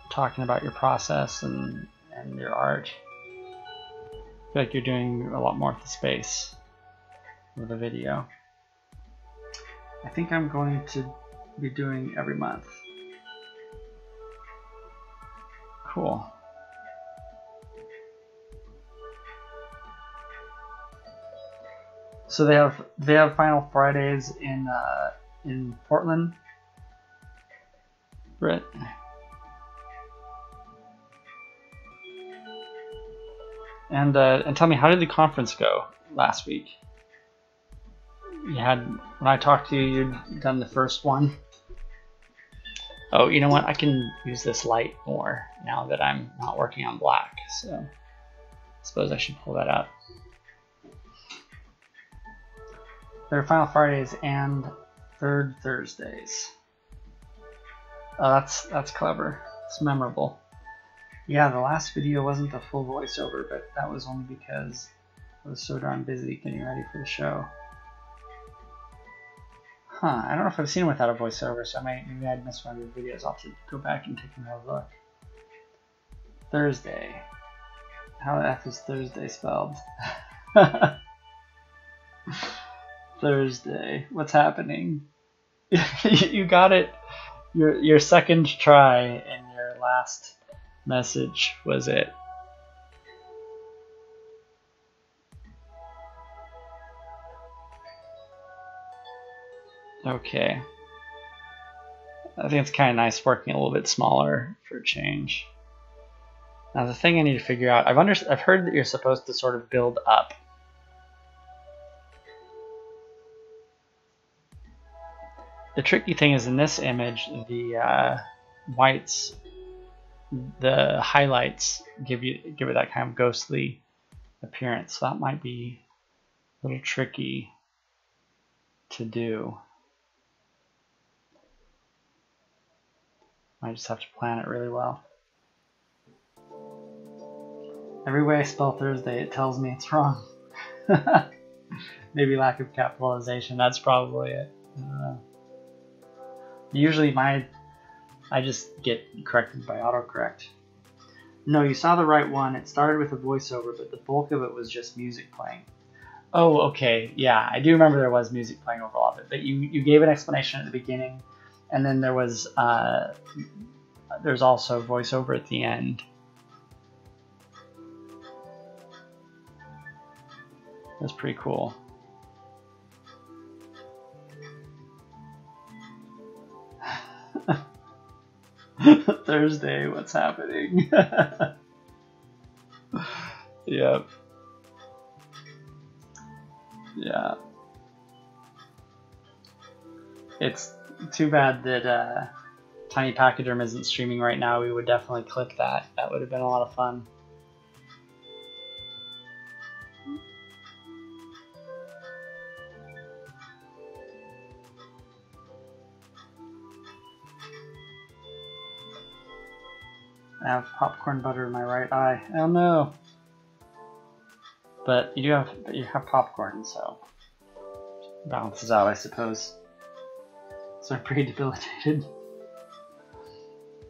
talking about your process and your art. I feel like you're doing a lot more with the space with the video. I think I'm going to be doing every month. Cool. So they have Final Fridays in Portland, Britt. And tell me, how did the conference go last week? You had, when I talked to you, you'd done the first one. Oh, you know what? I can use this light more now that I'm not working on black. So I suppose I should pull that up. There are Final Fridays and third Thursdays. Oh, that's clever. It's memorable. Yeah, the last video wasn't a full voiceover, but that was only because I was so darn busy getting ready for the show. Huh, I don't know if I've seen it without a voiceover, so maybe I'd missed one of your videos. I'll have to go back and take another look. Thursday. How the F is Thursday spelled? Thursday. What's happening? You got it. Your second try and your last message was it. Okay. I think it's kind of nice working a little bit smaller for a change. Now the thing I need to figure out, I've heard that you're supposed to sort of build up. The tricky thing is in this image, the whites, the highlights give it that kind of ghostly appearance. So that might be a little tricky to do. I just have to plan it really well. Every way I spell Thursday, it tells me it's wrong. Maybe lack of capitalization, that's probably it. Usually I just get corrected by autocorrect. No, you saw the right one. It started with a voiceover, but the bulk of it was just music playing. Oh, okay, yeah, I do remember there was music playing over all of it, but you gave an explanation at the beginning, and then there's also voiceover at the end. That's pretty cool. Thursday, what's happening? Yep. Yeah. It's too bad that Tiny Pachyderm isn't streaming right now. We would definitely clip that. That would have been a lot of fun. I have popcorn butter in my right eye. Oh no! But you have popcorn, so it balances out, I suppose. So I'm pretty debilitated.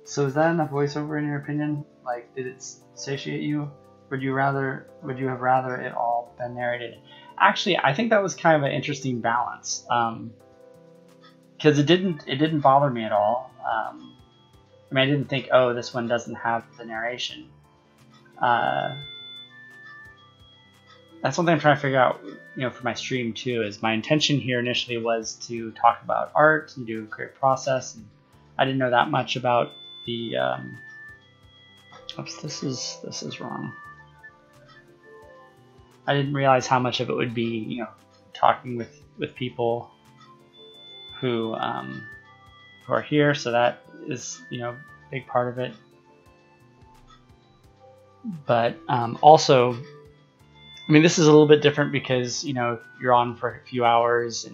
So is that enough voiceover in your opinion? Like, did it satiate you? Would you have rather it all been narrated? Actually, I think that was kind of an interesting balance, because it didn't bother me at all. I mean, I didn't think, oh, this one doesn't have the narration. That's something I'm trying to figure out, for my stream too. Is my intention here initially was to talk about art and do a creative process, and I didn't know that much about the. Oops, this is wrong. I didn't realize how much of it would be, talking with people who are here. So that is, a big part of it. But also, I mean, this is a little bit different because, you're on for a few hours,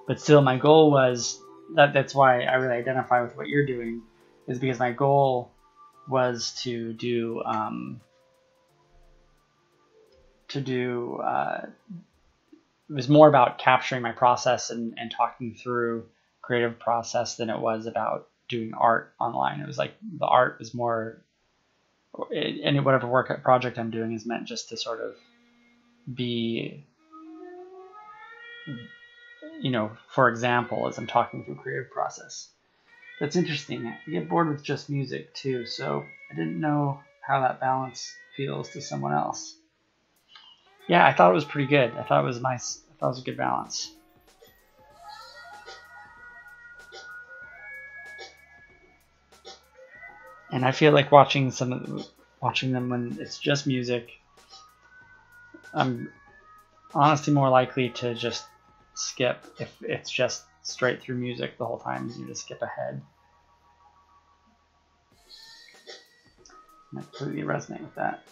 but still my goal was that's why I really identify with what you're doing, is because my goal was to do it was more about capturing my process and talking through creative process than it was about doing art online. It was like the art was more, and whatever project I'm doing is meant just to sort of be, for example, as I'm talking through creative process. That's interesting. I get bored with just music too, so I didn't know how that balance feels to someone else. Yeah, I thought it was pretty good. I thought it was nice. I thought it was a good balance. And I feel like watching them when it's just music, I'm honestly more likely to just skip if it's just straight through music the whole time. You just skip ahead. I completely resonate with that.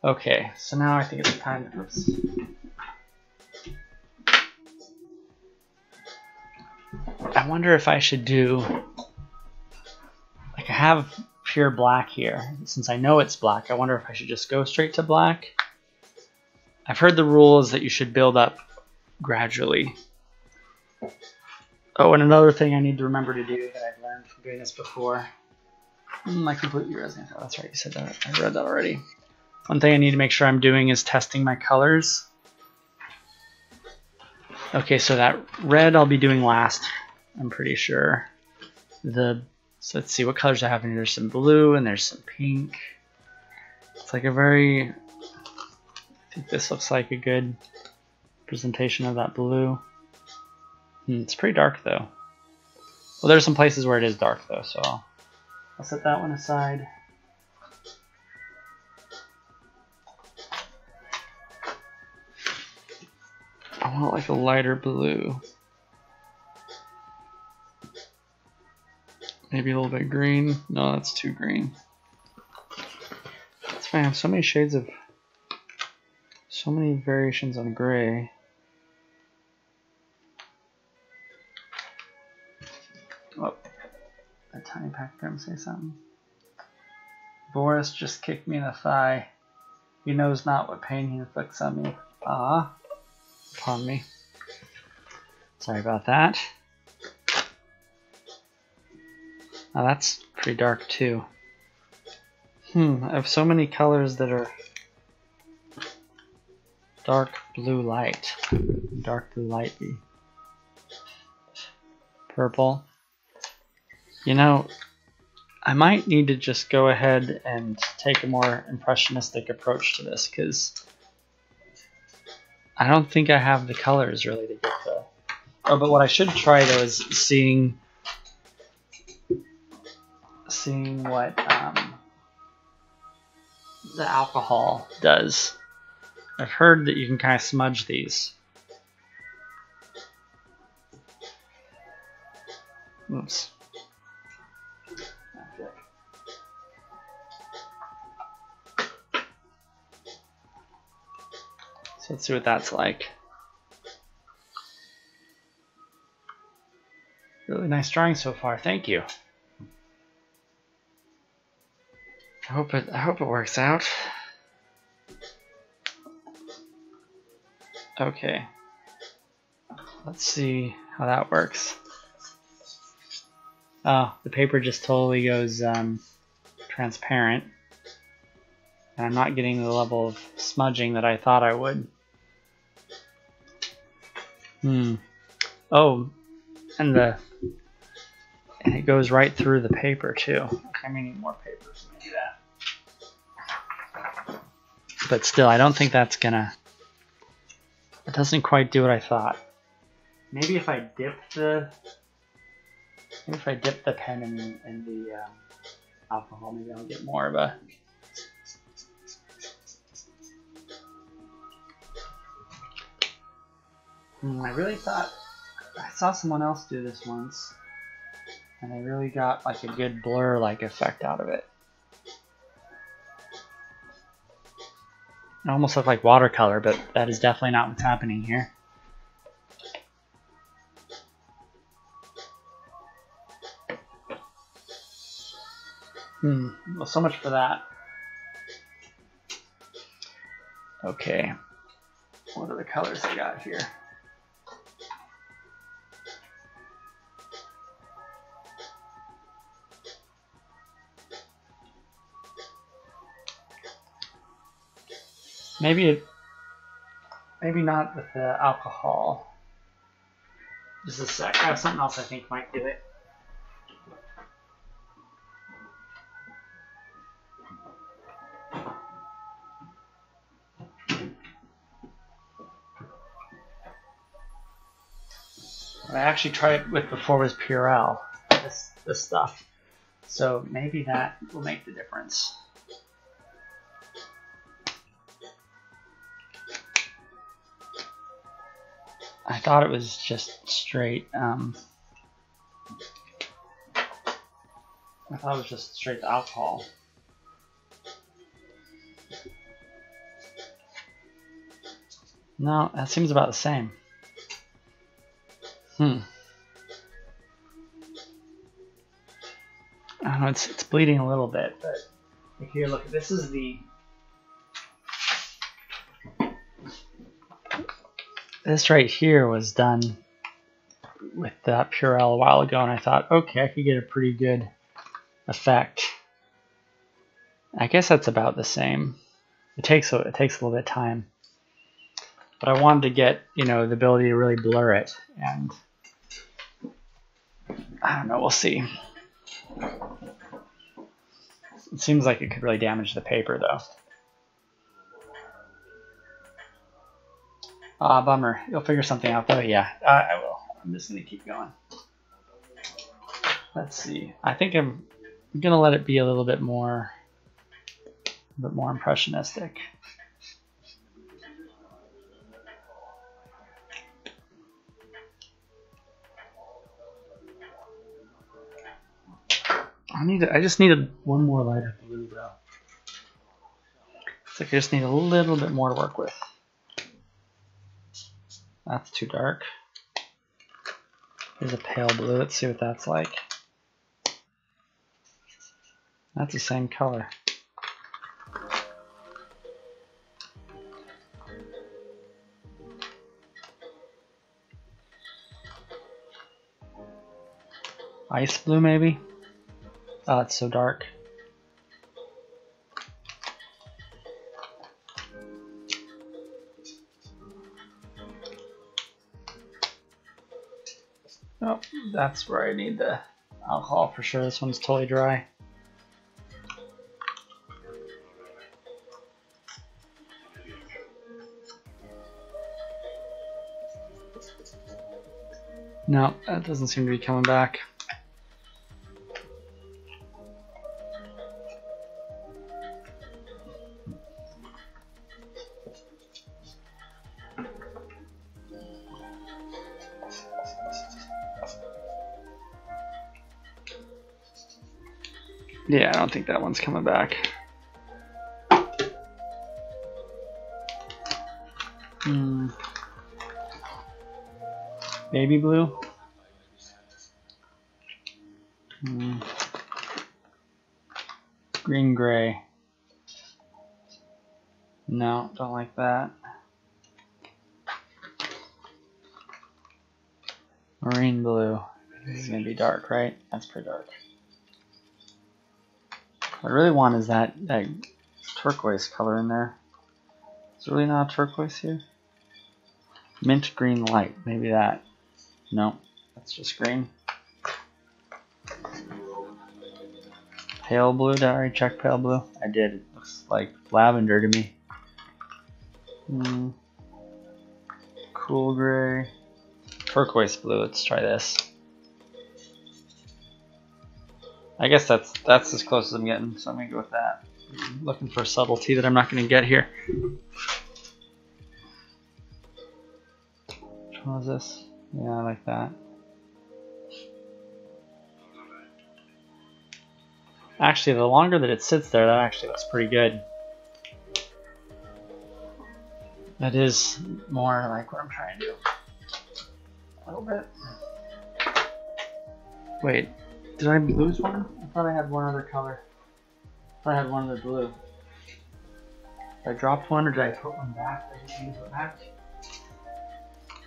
Okay, so now I think it's time to... Oops. I wonder if I should do... Like, I have pure black here. Since I know it's black, I wonder if I should just go straight to black. I've heard the rule is that you should build up gradually. Oh, and another thing I need to remember to do that I've learned from doing this before. I completely resonate. Oh, that's right, you said that. I read that already. One thing I need to make sure I'm doing is testing my colors. Okay, so that red I'll be doing last, I'm pretty sure. So let's see what colors I have in here. There's some blue and there's some pink. It's like a very... I think this looks like a good presentation of that blue. It's pretty dark though. Well, there's some places where it is dark though, so I'll set that one aside. I want like a lighter blue. Maybe a little bit green. No, that's too green. That's fine. I have so many shades of, so many variations on gray. Oh, a tiny pack grim say something. Boris just kicked me in the thigh. He knows not what pain he inflicts on me. Ah, upon me. Sorry about that. Oh, that's pretty dark too. I have so many colors that are dark blue light. Dark blue light be purple. You know, I might need to just go ahead and take a more impressionistic approach to this, because I don't think I have the colors really to get the... Oh, but what I should try though is seeing what the alcohol does. I've heard that you can kind of smudge these. Oops. So let's see what that's like. Really nice drawing so far. Thank you. I hope it works out. Okay. Let's see how that works. Oh, the paper just totally goes transparent. And I'm not getting the level of smudging that I thought I would. Oh, and it goes right through the paper too. Okay, I may need more paper to do that. But still, I don't think that's gonna... It doesn't quite do what I thought. Maybe if I dip the pen in the alcohol, maybe I'll get more of a... I really thought... I saw someone else do this once, and they really got like a good blur-like effect out of it. It almost looked like watercolor, but that is definitely not what's happening here. Well, so much for that. Okay, what are the colors I got here? Maybe not with the alcohol. Just a sec. I have something else I think might do it. What I actually tried it with before was Purell, this stuff. So maybe that will make the difference. I thought it was just straight, I thought it was just straight alcohol. No, that seems about the same. I don't know, it's bleeding a little bit, but here, look, this is the... This right here was done with that Purell a while ago, and I thought, okay, I could get a pretty good effect. I guess that's about the same. It takes a little bit of time, but I wanted to get, you know, the ability to really blur it, and I don't know, we'll see. It seems like it could really damage the paper, though. Ah, bummer. You'll figure something out, though. Yeah, I will. I'm just going to keep going. Let's see. I think I'm going to let it be a little bit more impressionistic. I just needed one more lighter blue though. It's like I just need a little bit more to work with. That's too dark. Here's a pale blue. Let's see what that's like. That's the same color. Ice blue maybe? Oh, it's so dark. Oh, that's where I need the alcohol for sure. This one's totally dry. No, that doesn't seem to be coming back. Yeah, I don't think that one's coming back. Baby blue. Green gray. No, don't like that. Marine blue. This is gonna be dark, right? That's pretty dark. What I really want is that turquoise color in there. Is there really not a turquoise here? Mint green light, maybe that. No, that's just green. Pale blue, did I already check pale blue? I did, it looks like lavender to me. Cool gray. Turquoise blue, let's try this. I guess that's as close as I'm getting, so I'm gonna go with that. I'm looking for subtlety that I'm not gonna get here. Which one was this? Yeah, I like that. Actually, the longer that it sits there, that actually looks pretty good. That is more like what I'm trying to do. A little bit. Wait, did I lose one? I thought I had one other color. I thought I had one other blue. Did I drop one or did I put one back? Did I change it back?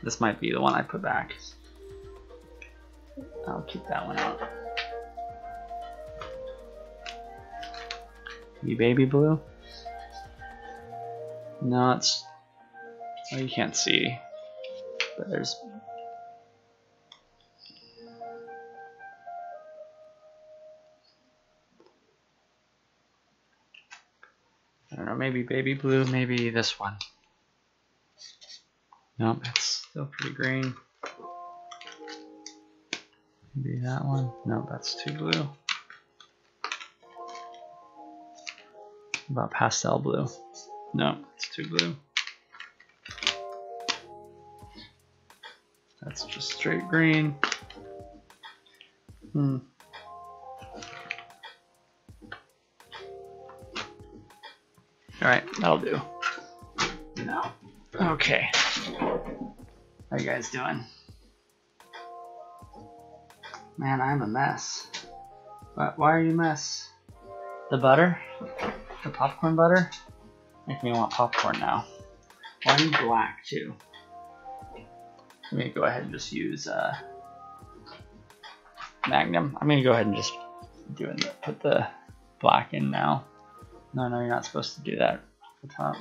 This might be the one I put back. I'll keep that one out. You baby blue? No, it's... Oh, you can't see. But there's... I don't know, maybe baby blue, maybe this one. Nope, it's still pretty green. Maybe that one. Nope, that's too blue. What about pastel blue? No, it's too blue. That's just straight green. Alright, that'll do. No. Okay. How you guys doing? Man, I'm a mess. Why are you a mess? The butter? The popcorn butter? Make me want popcorn now. Why are you black too? Let me go ahead and just use Magnum. I'm gonna go ahead and just put the black in now. No, you're not supposed to do that at the top.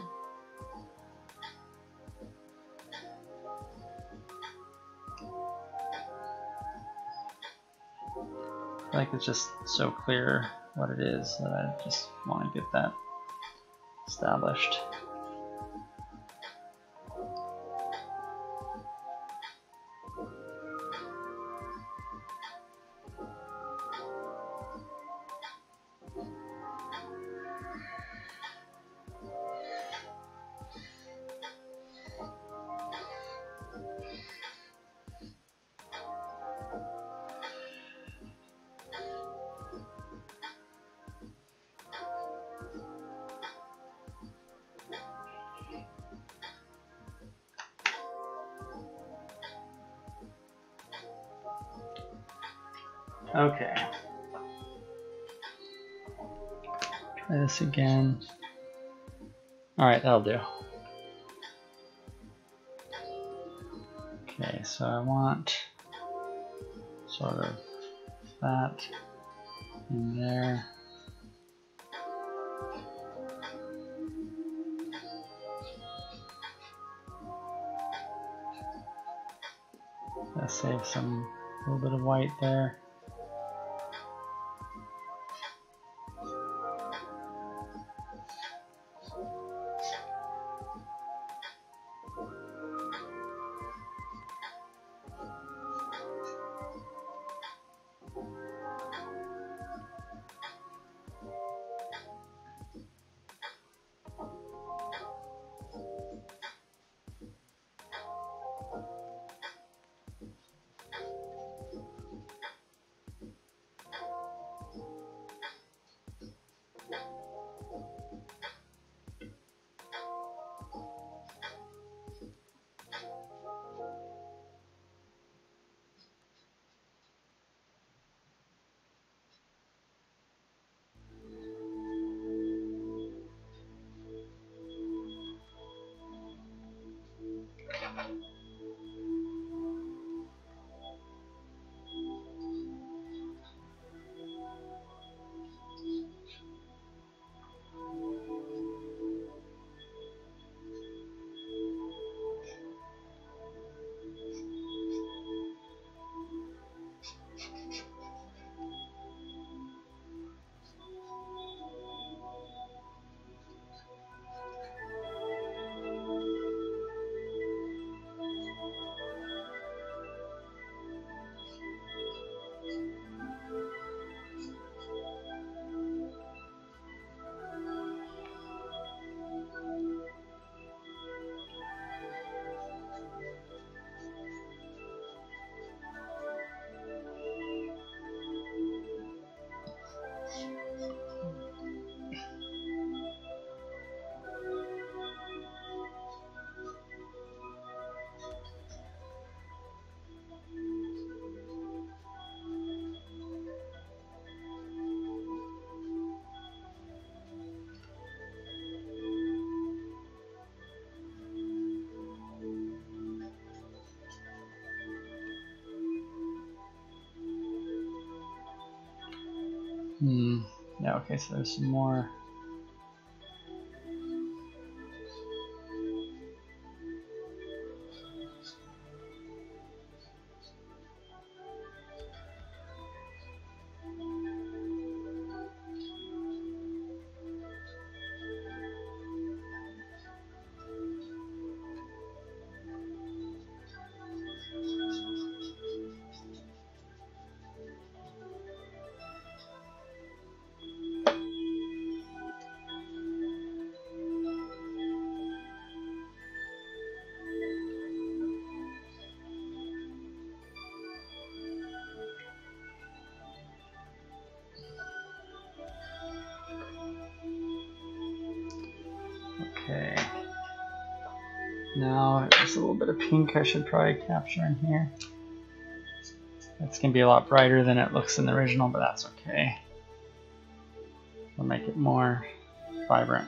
I feel like it's just so clear what it is that I just want to get that established. Okay. Try this again. All right, that'll do. Okay, so I want sort of that in there. Let's save a little bit of white there. Yeah, okay, so there's some more. Okay. Now, there's a little bit of pink I should probably capture in here. It's going to be a lot brighter than it looks in the original, but that's okay. We'll make it more vibrant.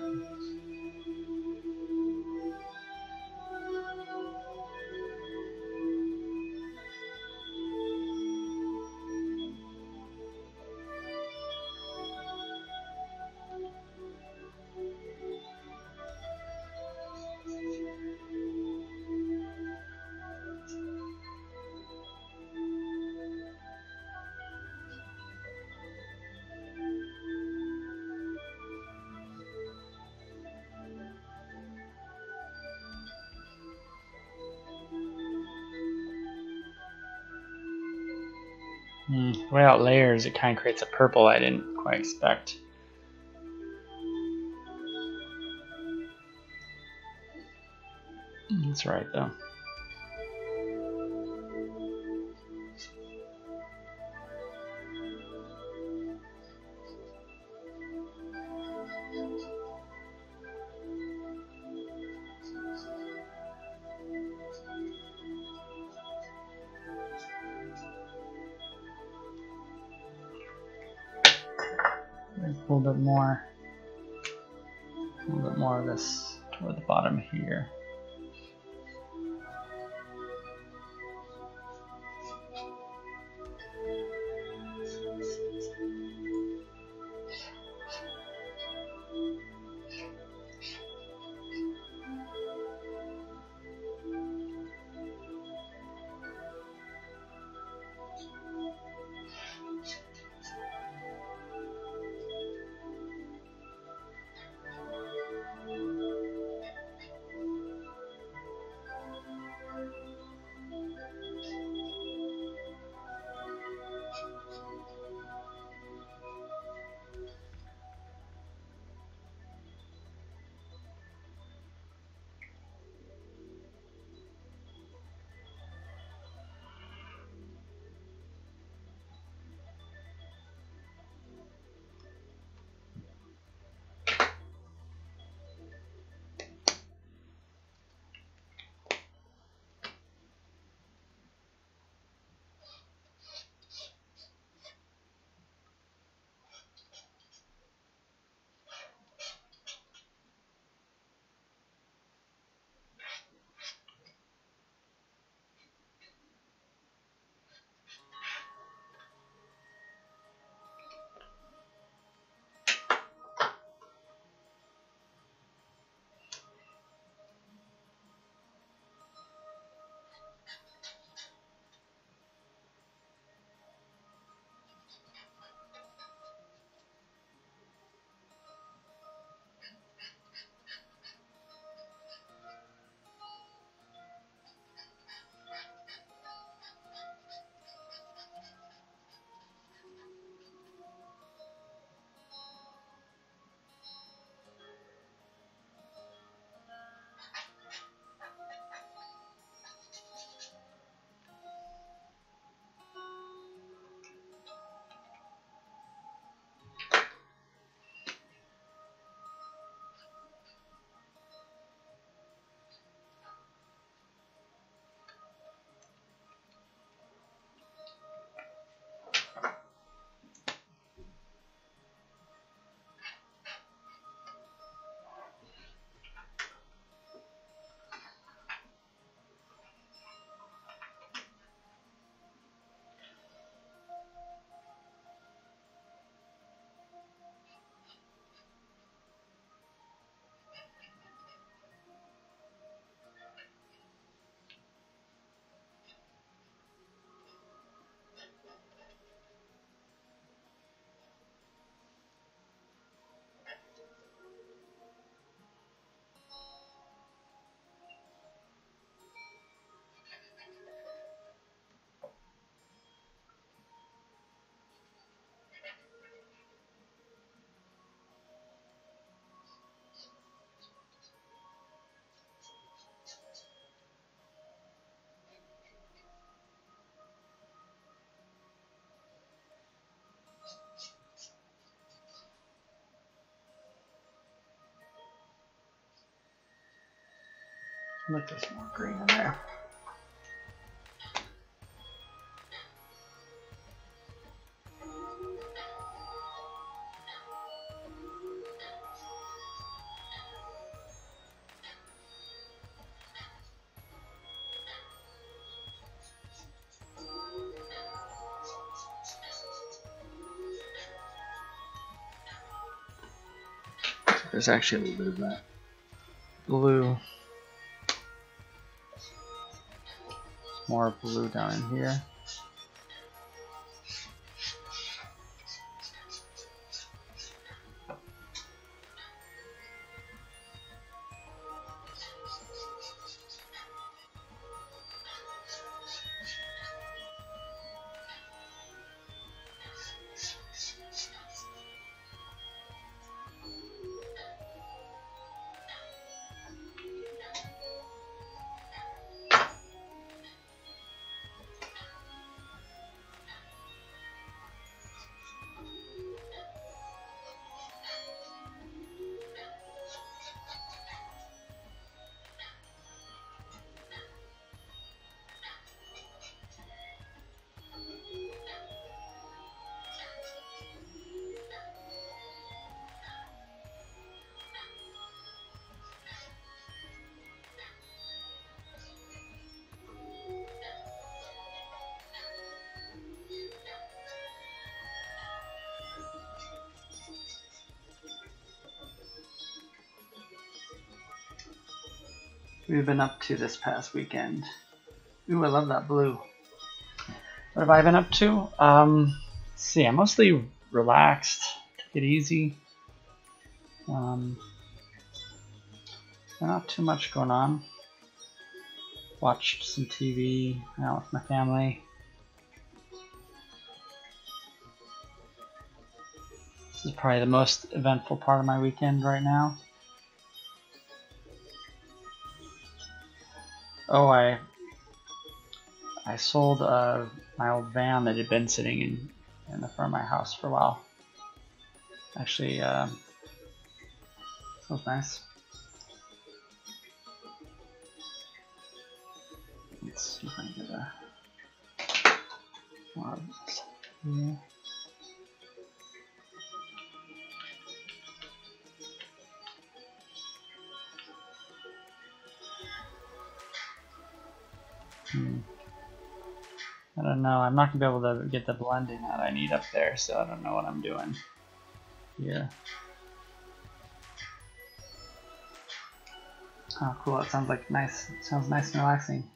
The way it layers, it kind of creates a purple I didn't quite expect. That's right, though. a little bit more of this toward the bottom here. Let this more green in there. There's actually a little bit of that blue. More blue down in here. we've been up to this past weekend? Ooh, I love that blue. What have I been up to? Let's see, I mostly relaxed, took it easy. Not too much going on. Watched some TV, hung out with my family. This is probably the most eventful part of my weekend right now. Oh, I sold my old van that had been sitting in the front of my house for a while. Actually, it was nice. Let's see if I can get more of this here. I don't know. I'm not gonna be able to get the blending that I need up there, so I don't know what I'm doing here. Oh, cool! It sounds like nice. It sounds nice and relaxing.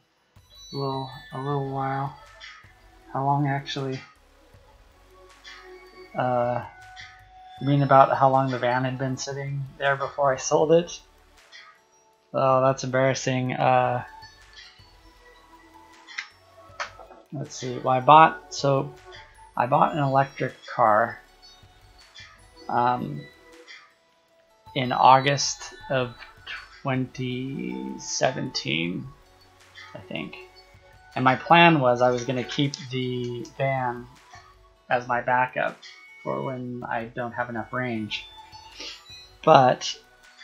A little while. How long actually? You mean about how long the van had been sitting there before I sold it? Oh, that's embarrassing. Let's see. Well, I bought an electric car in August of 2017, I think. And my plan was I was going to keep the van as my backup for when I don't have enough range. But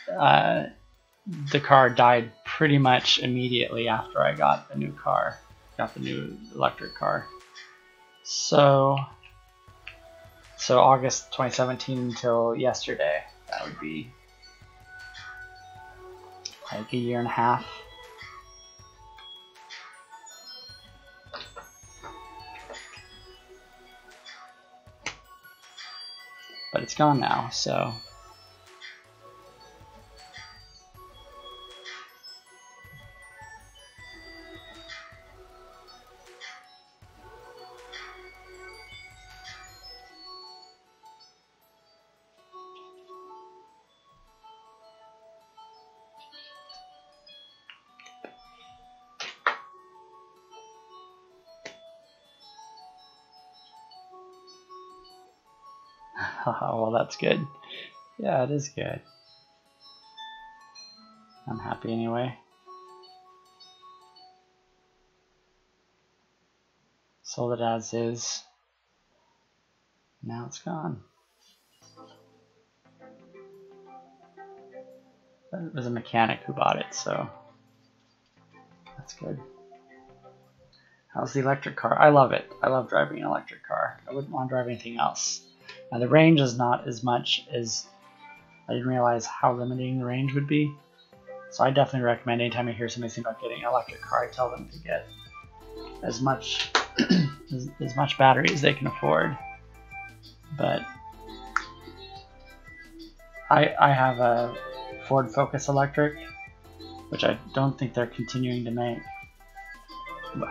the car died pretty much immediately after I got the new car. Got the new electric car. So August 2017 until yesterday, that would be like a year and a half. But it's gone now, so well, that's good. Yeah, it is good. I'm happy anyway. Sold it as is. Now it's gone. But it was a mechanic who bought it, so that's good. How's the electric car? I love it. I love driving an electric car. I wouldn't want to drive anything else. Now the range is not as much as I didn't realize how limiting the range would be. So I definitely recommend anytime I hear somebody saying about getting an electric car, I tell them to get as much as much battery as they can afford. But I have a Ford Focus electric, which I don't think they're continuing to make.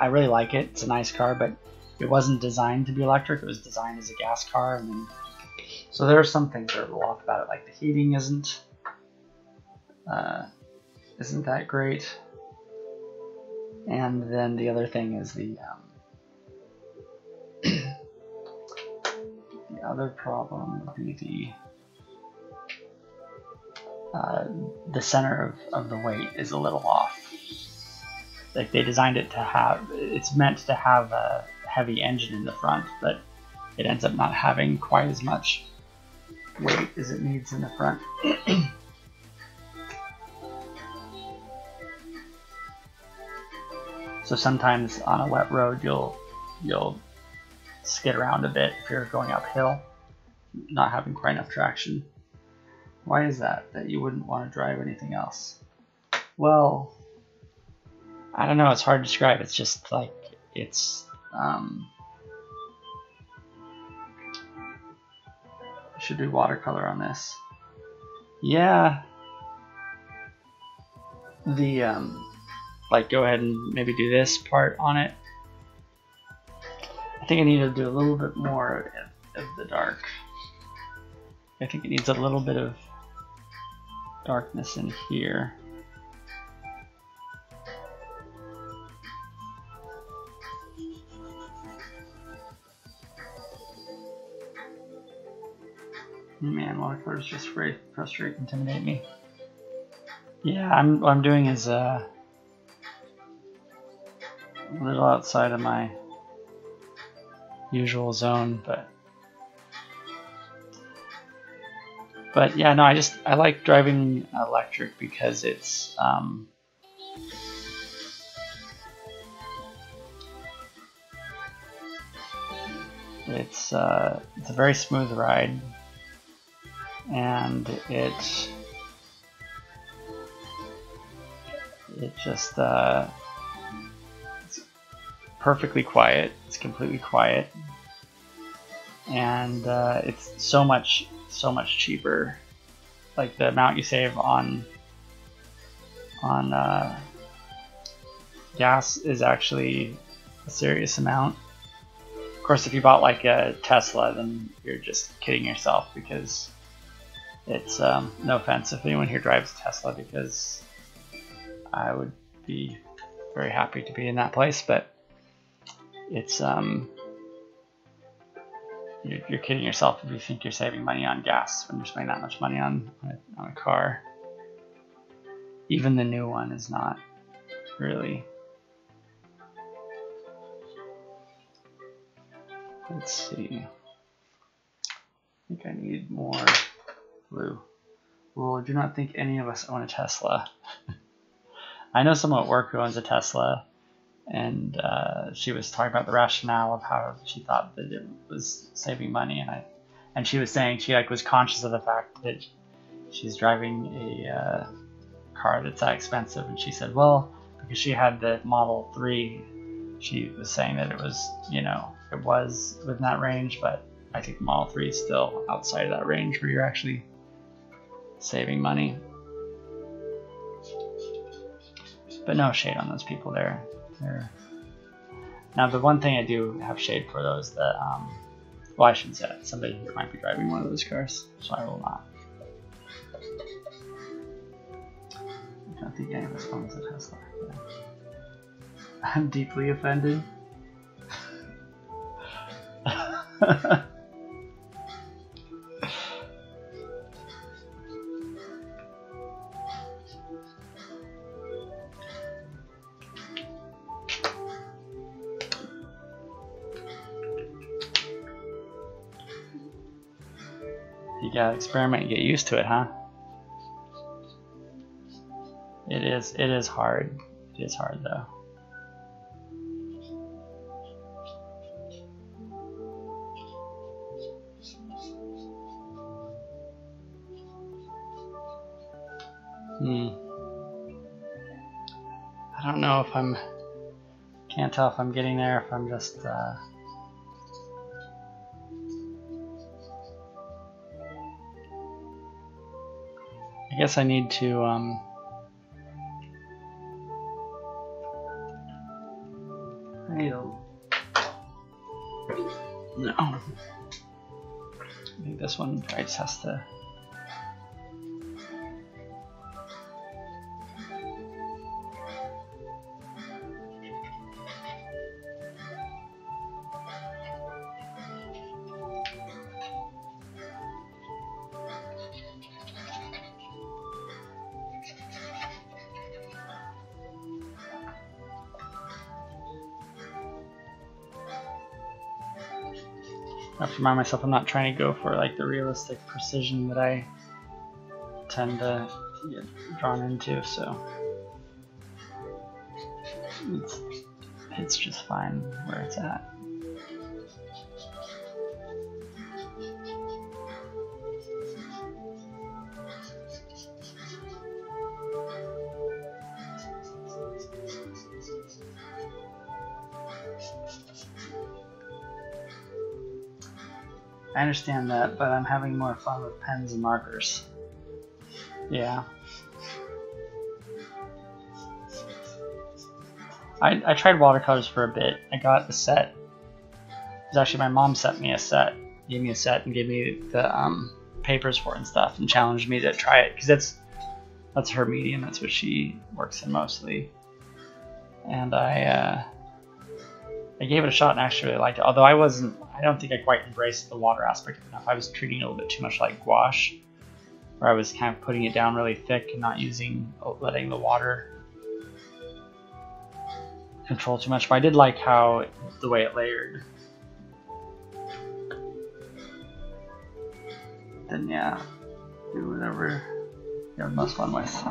I really like it. It's a nice car, but it wasn't designed to be electric. It was designed as a gas car, and then, so there are some things that are a little off about it, like the heating isn't that great. And then the other thing is the other problem would be the center of the weight is a little off. Like they designed it to have, it's meant to have a heavy engine in the front, but it ends up not having quite as much weight as it needs in the front. So sometimes on a wet road you'll skid around a bit if you're going uphill, not having quite enough traction. Why is that you wouldn't want to drive anything else? Well, I don't know, it's hard to describe. It's just like, it's I should do watercolor on this. Yeah, the like go ahead and maybe do this part on it. I think I need to do a little bit more of the dark. I think it needs a little bit of darkness in here. Man, watercolors just very frustrate, intimidate me. Yeah, what I'm doing is a little outside of my usual zone, but yeah, no, I like driving electric because it's a very smooth ride, and it's just it's perfectly quiet. It's completely quiet, and it's so much cheaper. Like the amount you save on gas is actually a serious amount. Of course, if you bought like a Tesla, then you're just kidding yourself, because it's no offense if anyone here drives a Tesla, because I would be very happy to be in that place, but it's you're kidding yourself if you think you're saving money on gas when you're spending that much money on a car. Even the new one is not really. Let's see. I think I need more blue. Well, I do not think any of us own a Tesla. I know someone at work who owns a Tesla, and she was talking about the rationale of how she thought that it was saving money, and she was saying she was conscious of the fact that she's driving a car that's that expensive, and she said, well, because she had the Model 3, she was saying that it was, it was within that range, but I think the Model 3 is still outside of that range where you're actually saving money. But no shade on those people there. Now, the one thing I do have shade for those that, well, I shouldn't say that. Somebody here might be driving one of those cars, so I will not. I don't think any of us owns a Tesla. Yeah. I'm deeply offended. You gotta experiment and get used to it, huh? It is hard. It is hard though. I don't know if can't tell if I'm getting there, if I'm just I guess I need to no. I think this one probably just has to. I have to remind myself I'm not trying to go for like the realistic precision that I tend to get drawn into, so it's just fine where it's at. I understand that, but I'm having more fun with pens and markers. Yeah. I tried watercolors for a bit. I got a set. It was actually my mom sent me a set, gave me a set, and gave me the papers for it and stuff, and challenged me to try it because that's her medium. That's what she works in mostly. And I gave it a shot and actually really liked it. Although I don't think I quite embraced the water aspect enough. I was treating it a little bit too much like gouache, where I was kind of putting it down really thick and not letting the water control too much. But I did like the way it layered. Then yeah, do whatever you have most fun with.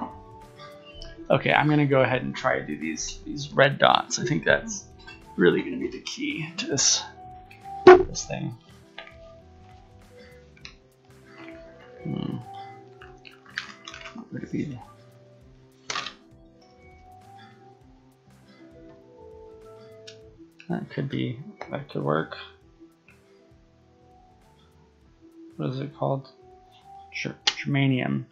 Okay, I'm gonna go ahead and try to do these red dots. I think that's really gonna be the key to this thing. What would it be? That could work. What is it called? Germanium.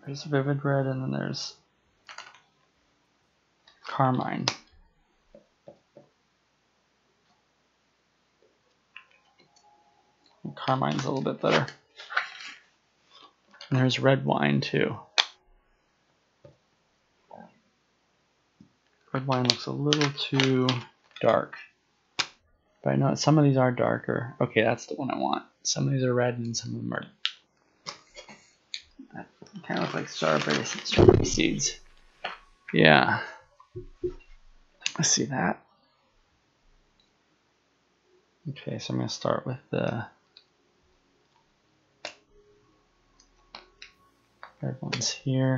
There's vivid red, and then there's carmine. And carmine's a little bit better. And there's red wine too. Red wine looks a little too dark. But I know some of these are darker. Okay, that's the one I want. Some of these are red and some of them are that kind of look like strawberry seeds. Yeah. I see that. Okay, so I'm going to start with the red ones here.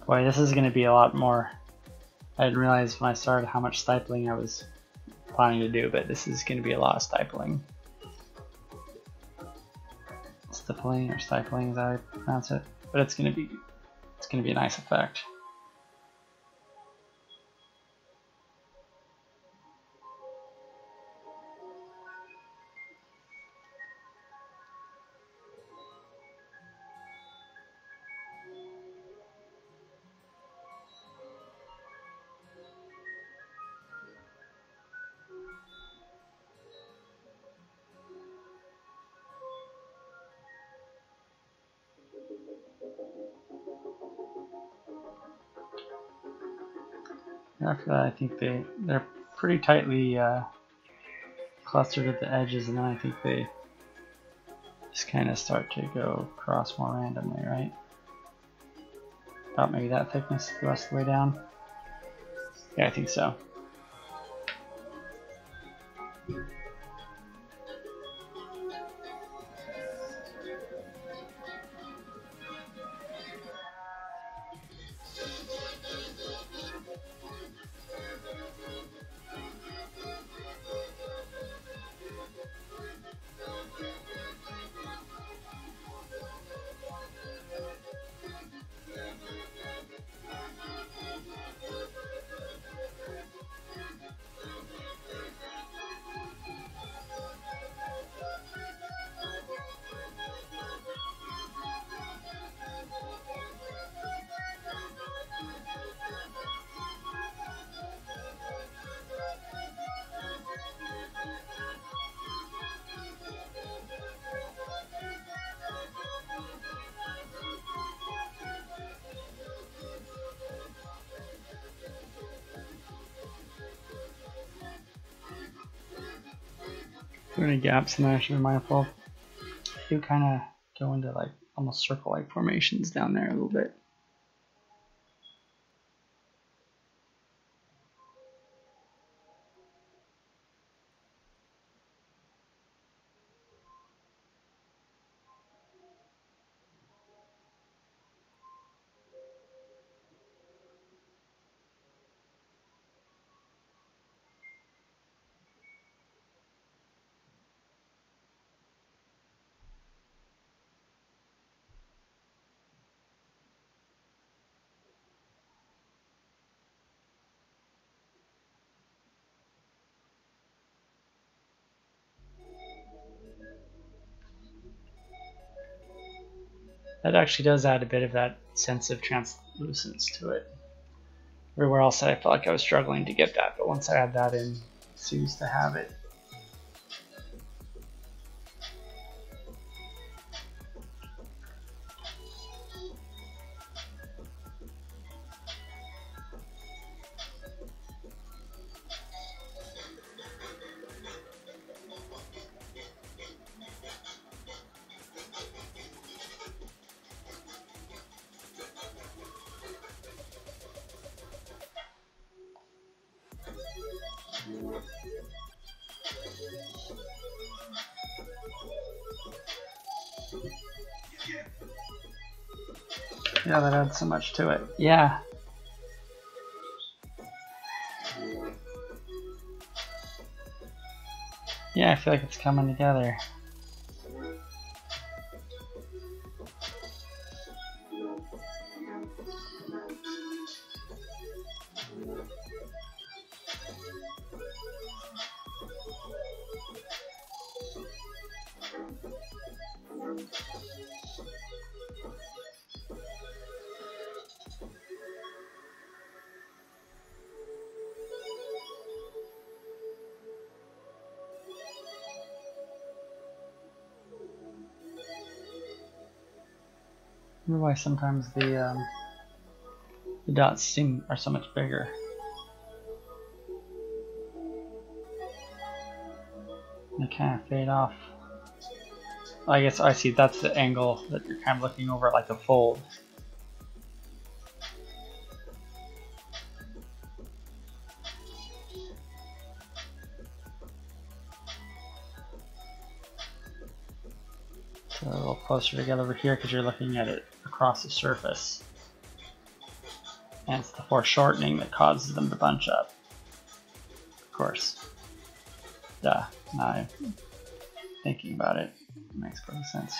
Boy, this is going to be a lot more. I didn't realize when I started how much stippling I was planning to do, but this is going to be a lot of stippling. Stippling or stifling, as I pronounce it. But it's going to be a nice effect. After that, I think they're pretty tightly clustered at the edges, and then I think they just kind of start to go across more randomly, right? About maybe that thickness the rest of the way down. Yeah, I think so. any gaps in there I should be mindful of. You kind of go into like almost circle-like formations down there a little bit. That actually does add a bit of that sense of translucence to it. Everywhere else I felt like I was struggling to get that, but once I add that in, it seems to have it. Yeah, that adds so much to it. Yeah. Yeah, I feel like it's coming together. I wonder why sometimes the dots are so much bigger. They kind of fade off. I guess I see that's the angle that you're kind of looking over like a fold. So a little closer together over here because you're looking at it across the surface. And it's the foreshortening that causes them to bunch up. Of course. Duh. Now I'm thinking about it. It makes perfect sense.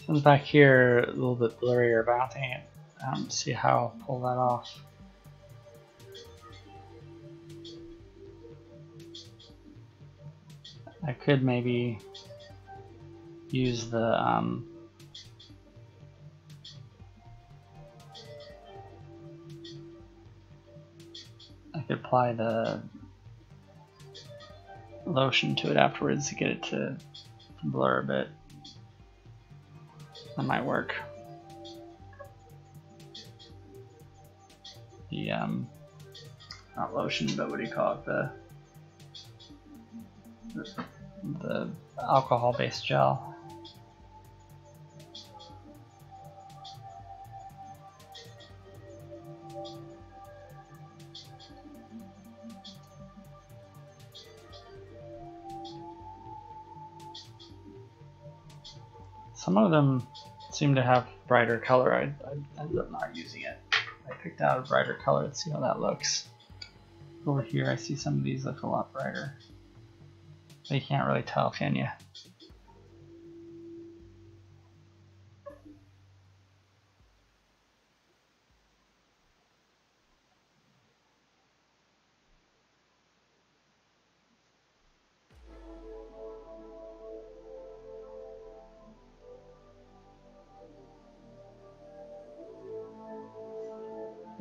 Comes back here a little bit blurrier, but I don't think I don't see how I'll pull that off. I could maybe use the I could apply the lotion to it afterwards to get it to blur a bit. That might work. The not lotion, but what do you call it? The alcohol-based gel. Some of them seem to have brighter color. I ended up not using it. I picked out a brighter color. Let's see how that looks. Over here I see some of these look a lot brighter. But you can't really tell, can you?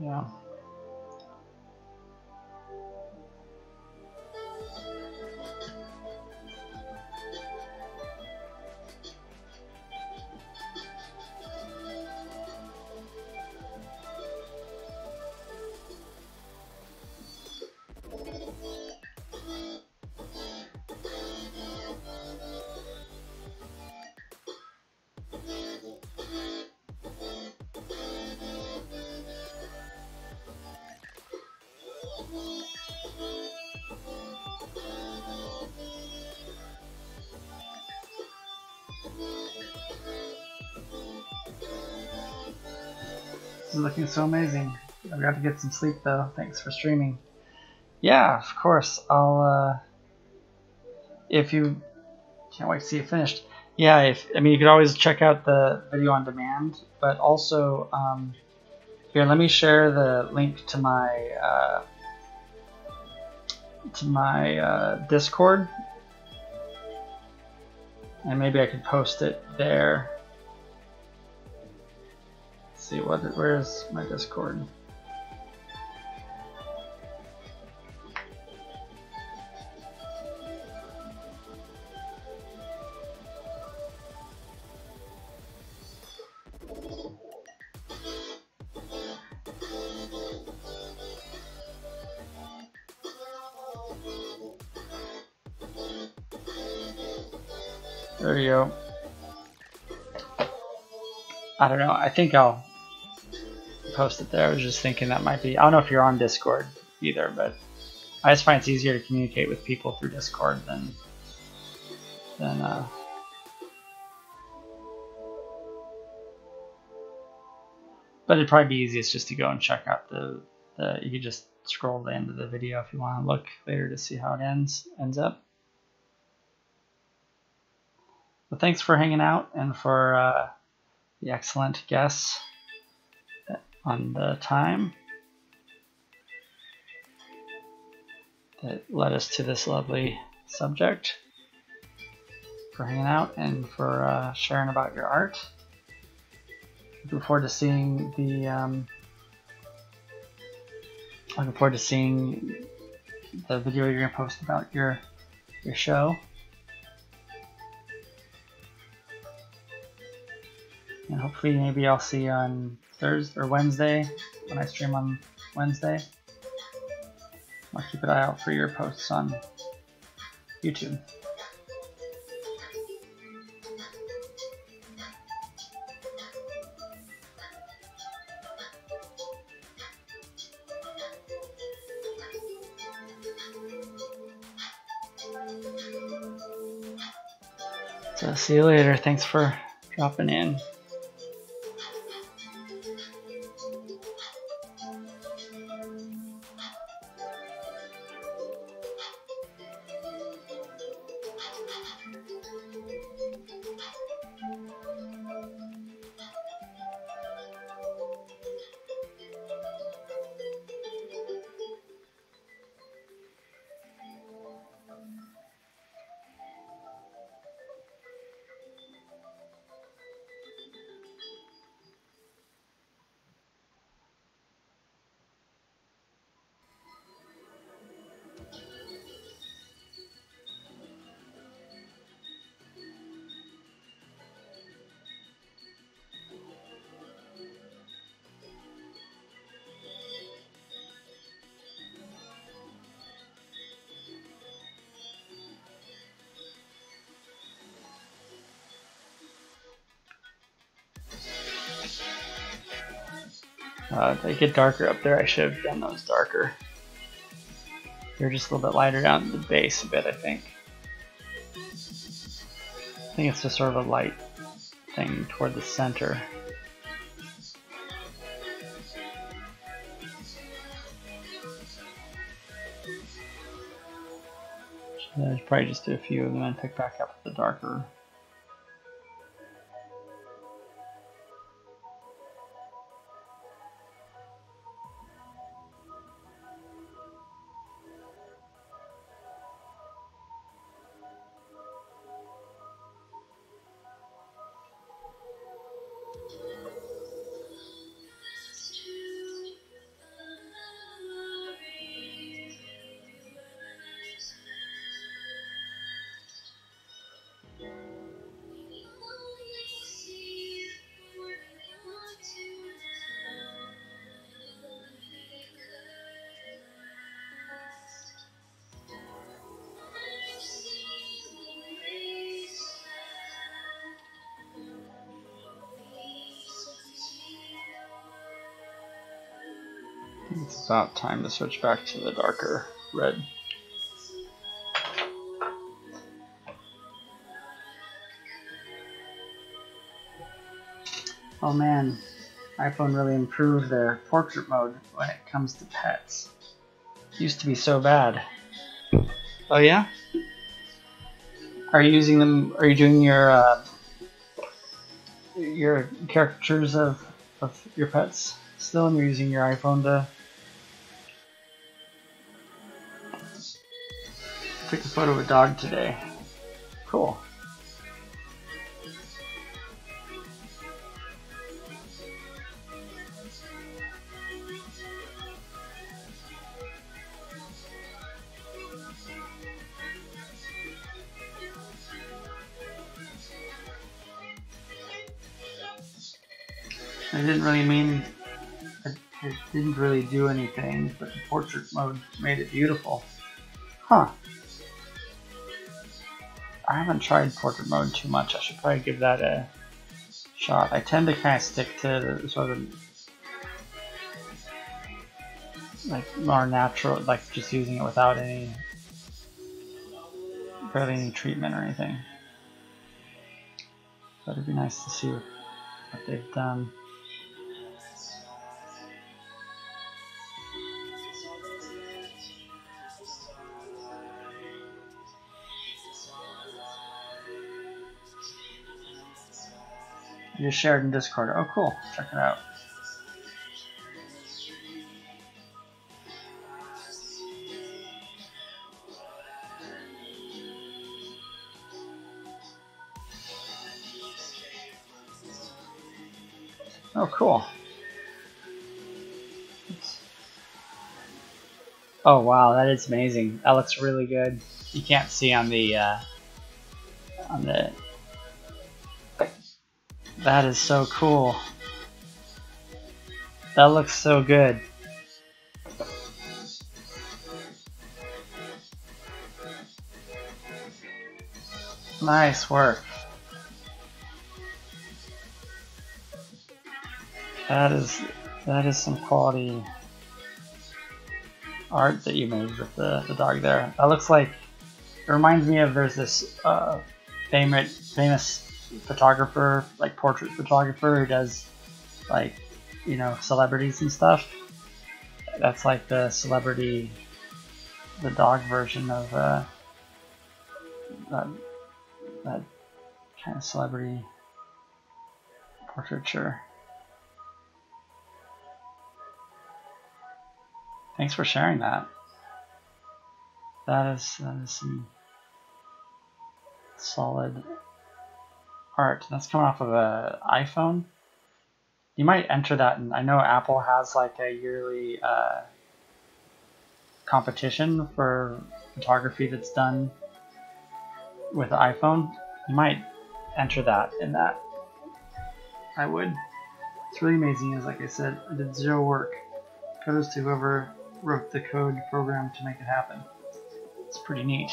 Yeah. This is looking so amazing. I've got to get some sleep though. Thanks for streaming. Yeah, of course. I'll if you can't wait to see it finished. Yeah, I mean you could always check out the video on demand, but also here, let me share the link to my Discord, and maybe I could post it there. Let's see where's my Discord? There you go. I don't know. I think I'll post it there. I was just thinking that might be. I don't know if you're on Discord either, but I just find it's easier to communicate with people through Discord than but it'd probably be easiest just to go and check out the you could just scroll to the end of the video if you want to look later to see how it ends up. But thanks for hanging out and for the excellent guests on the time that led us to this lovely subject, for hanging out and for sharing about your art. Looking forward to seeing the video you're gonna post about your show. And hopefully maybe I'll see you on Thursday or Wednesday when I stream on Wednesday. I'll keep an eye out for your posts on YouTube. So see you later. Thanks for dropping in. They get darker up there. I should have done those darker. They're just a little bit lighter down the base a bit, I think. I think it's just sort of a light thing toward the center. There's probably just do a few of them and pick back up the darker. It's about time to switch back to the darker red. Oh man, iPhone really improved their portrait mode when it comes to pets. It used to be so bad. Oh yeah? Are you using them? Are you doing your caricatures of your pets still, and you're using your iPhone to take a photo of a dog today? Cool. I didn't really mean it didn't really do anything, but the portrait mode made it beautiful. Huh. I haven't tried portrait mode too much. I should probably give that a shot. I tend to kind of stick to sort of like more natural, like just using it without barely any treatment or anything. But it'd be nice to see what they've done. You just shared in Discord. Oh, cool. Check it out. Oh, cool. Oh, wow. That is amazing. That looks really good. You can't see on the that is so cool. That looks so good. Nice work. That is some quality art that you made with the dog there. That looks like, it reminds me of, there's this famous photographer, like portrait photographer, who does like, you know, celebrities and stuff. That's like the dog version of that kind of celebrity portraiture. Thanks for sharing that. That is some solid art. That's coming off of an iPhone. You might enter that, and I know Apple has like a yearly competition for photography that's done with the iPhone. You might enter that in that. I would. It's really amazing. As like I said, I did zero work. Kudos to whoever wrote the code program to make it happen. It's pretty neat.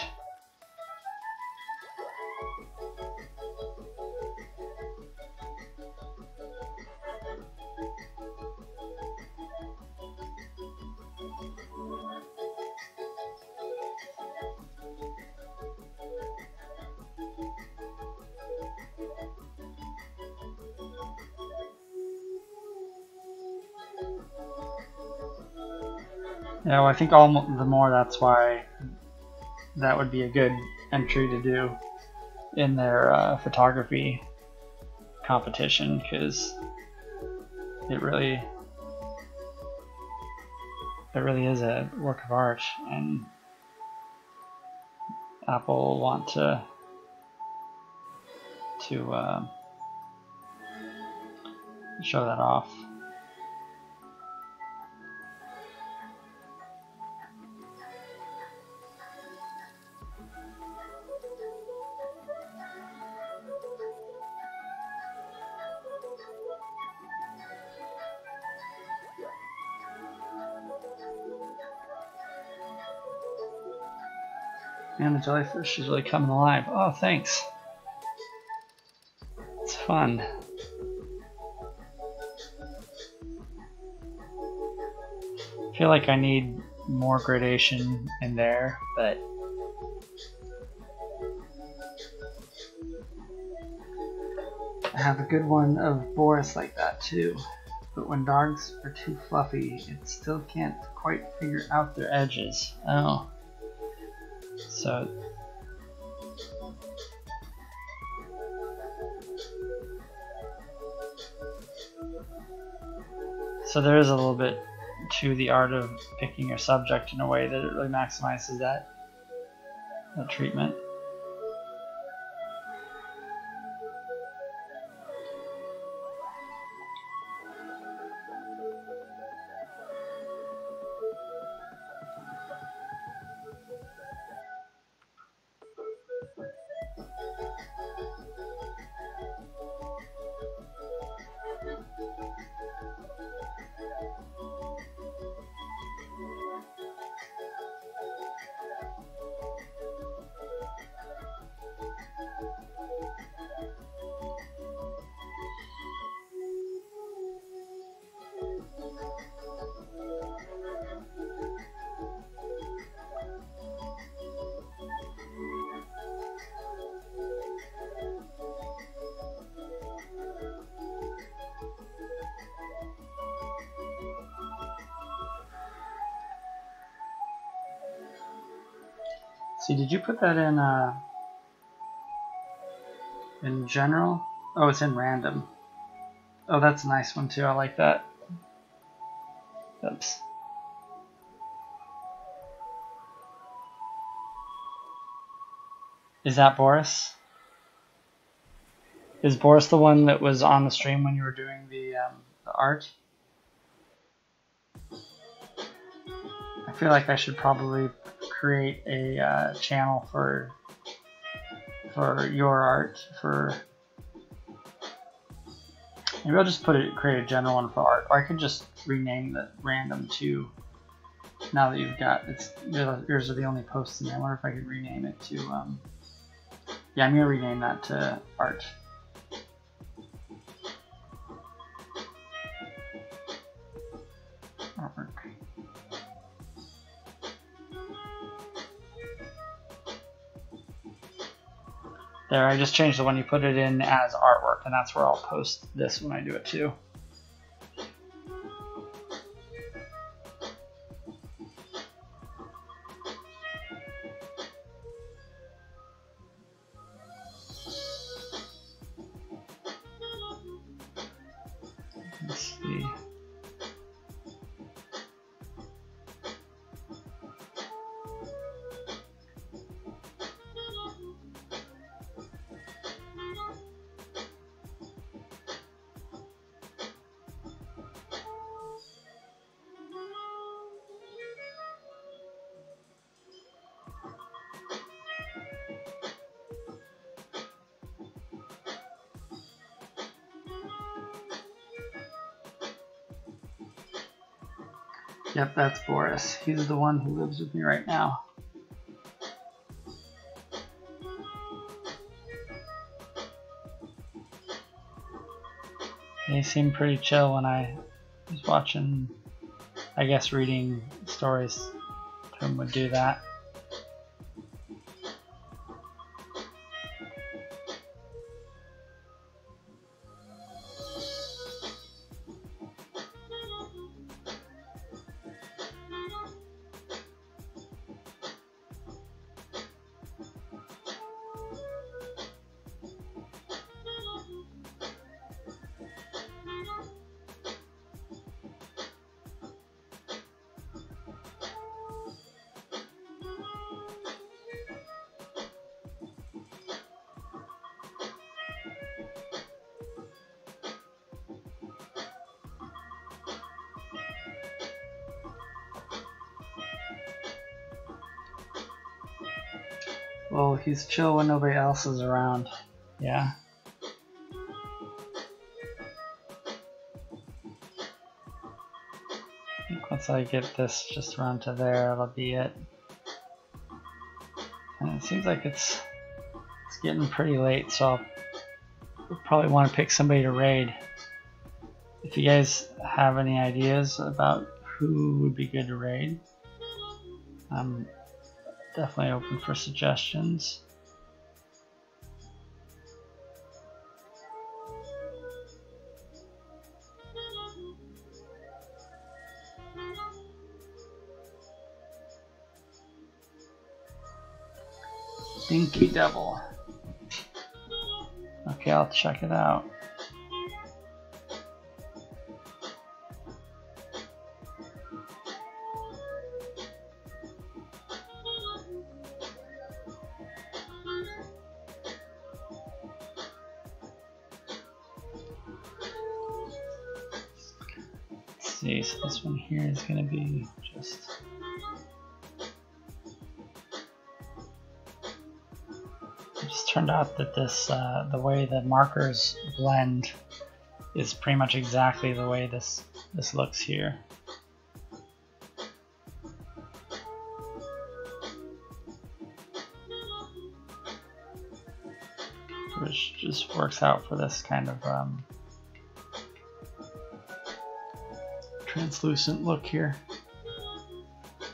Yeah, well, I think all the more that's why that would be a good entry to do in their photography competition, because it really is a work of art, and Apple will want to show that off. And the jellyfish is really coming alive. Oh, thanks. It's fun. I feel like I need more gradation in there, but I have a good one of Boris like that too. But when dogs are too fluffy, it still can't quite figure out their edges. Oh. So there is a little bit to the art of picking your subject in a way that it really maximizes that treatment. See, did you put that in general? Oh, it's in random. Oh, that's a nice one too. I like that. Oops. Is that Boris? Is Boris the one that was on the stream when you were doing the art? I feel like I should probably create a channel for your art. Maybe I'll just create a general one for art, or I could just rename the random to. Now that you've got yours are the only posts in there. I wonder if I could rename it to. Yeah, I'm gonna rename that to art. Artwork. There, I just changed the one you put it in as artwork, and that's where I'll post this when I do it too. Let's see. Yep, that's Boris. He's the one who lives with me right now. He seemed pretty chill when I was watching, I guess reading stories to him would do that. Well, he's chill when nobody else is around. Yeah. I think once I get this just around to there, that'll be it. And it seems like it's getting pretty late, so I'll probably want to pick somebody to raid. If you guys have any ideas about who would be good to raid, I'm definitely open for suggestions. Dinky Devil. Okay, I'll check it out. Let's see, so this one here is going to be just... It just turned out that this, the way the markers blend is pretty much exactly the way this looks here. Which just works out for this kind of translucent look here.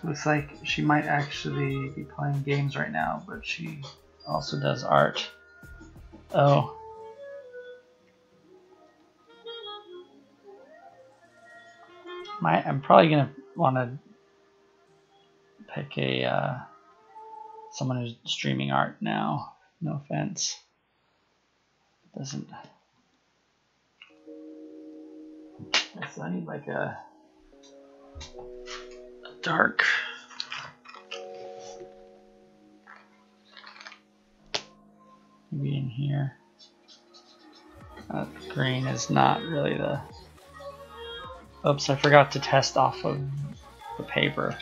Looks like she might actually be playing games right now, but she also does art. Oh. I'm probably gonna want to pick a someone who's streaming art now. No offense. It doesn't. So I need like a dark. Maybe in here. Green is not really the. Oops, I forgot to test off of the paper.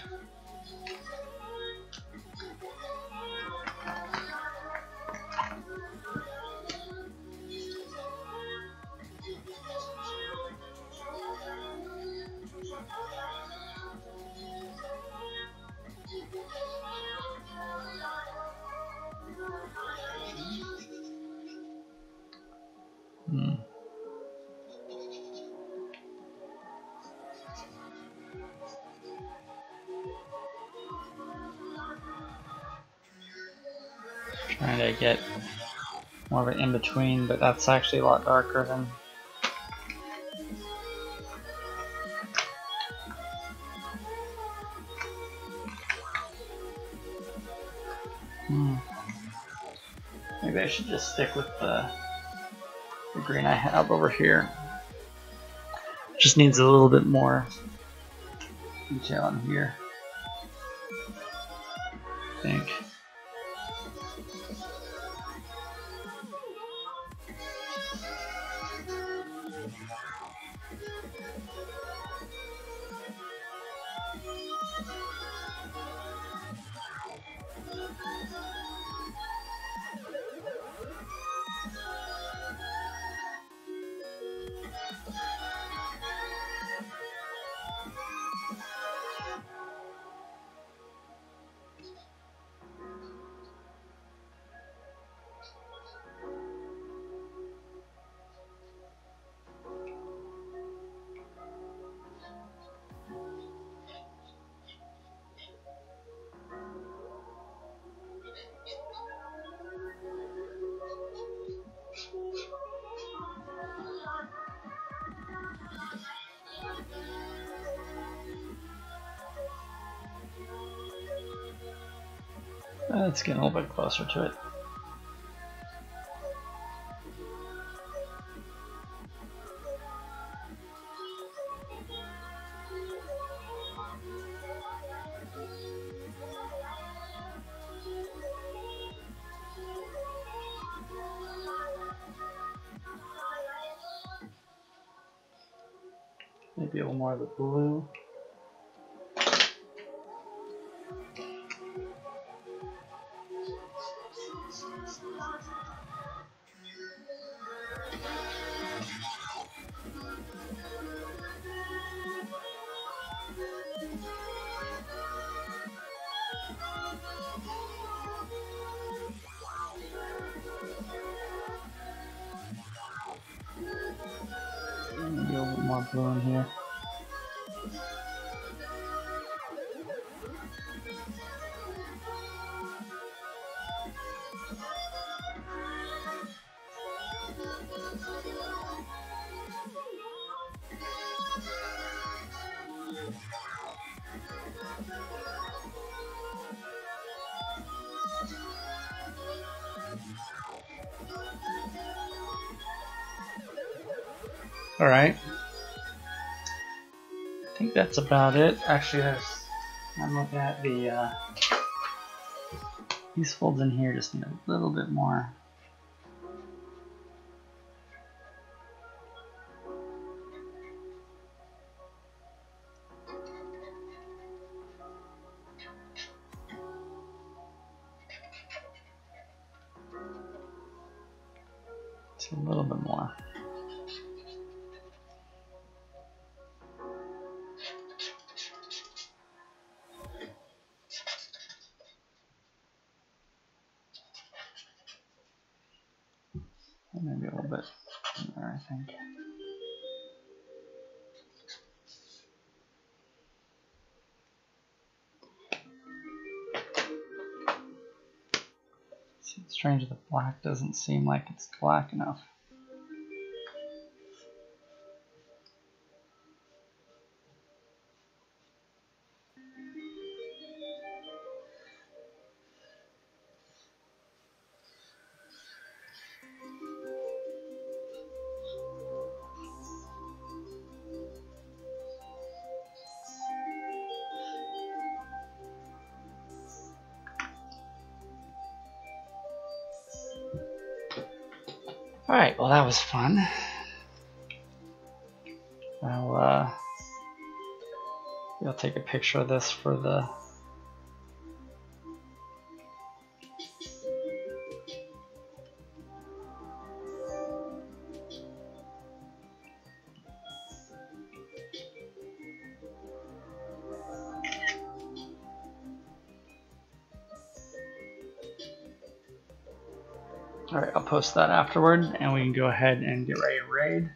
Trying to get more of an in-between, but that's actually a lot darker than... Maybe I should just stick with the green I have over here. Just needs a little bit more detail in here, I think. Let's get a little bit closer to it. Maybe a little more of the blue. Maybe a little more blue in here. All right. I think that's about it. Actually, I'm looking at the these folds in here just need a little bit more. Just a little bit more. Maybe a little bit there, I think. It's strange the black doesn't seem like it's black enough. Alright, well that was fun. I'll take a picture of this for the Alright, I'll post that afterward and we can go ahead and get ready to raid.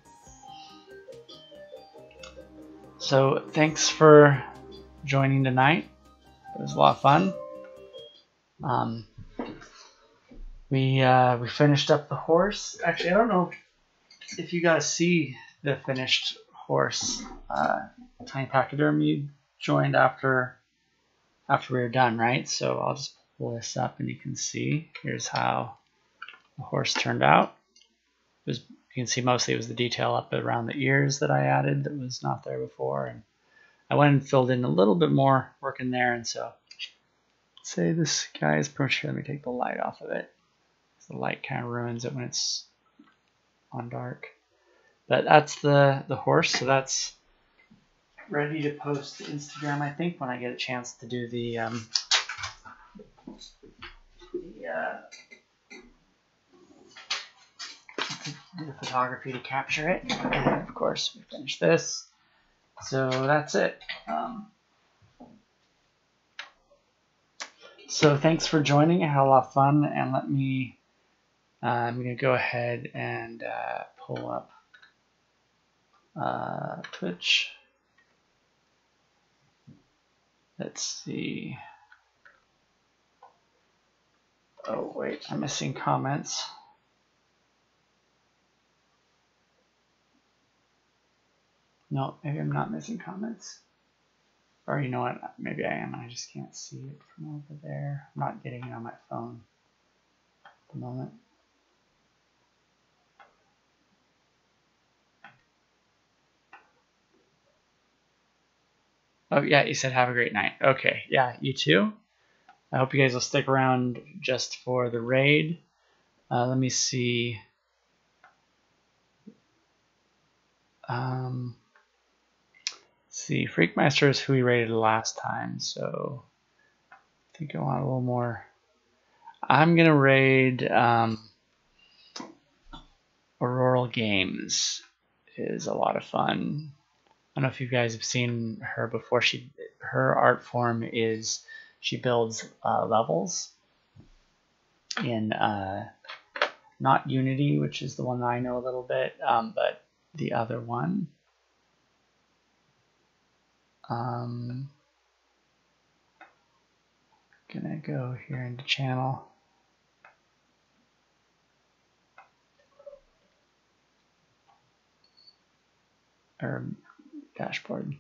So thanks for joining tonight. It was a lot of fun. We finished up the horse. Actually, I don't know if you guys see the finished horse. Tiny Pachyderm, you joined after we were done, right? So I'll just pull this up and you can see. Here's how the horse turned out. You can see mostly it was the detail up around the ears that I added that was not there before, and I went and filled in a little bit more work in there. And so say this guy is pretty sure. Let me take the light off of it. The light kind of ruins it when it's on dark. But that's the horse, so that's ready to post to Instagram, I think, when I get a chance to do the photography to capture it. And of course, we finished this. So that's it. So thanks for joining. I had a lot of fun, and let me. I'm going to go ahead and pull up Twitch. Let's see. Oh, wait, I'm missing comments. No, maybe I'm not missing comments. Or you know what, maybe I am, I just can't see it from over there. I'm not getting it on my phone at the moment. Oh yeah, you said have a great night. Okay, yeah, you too. I hope you guys will stick around just for the raid. Let me see. See, Freakmeister is who we raided last time, so I think I want a little more. I'm gonna raid Auroral Games. It is a lot of fun. don't know if you guys have seen her before. Her art form is she builds levels in not Unity, which is the one that I know a little bit, but the other one. Gonna go here into channel. Or dashboard.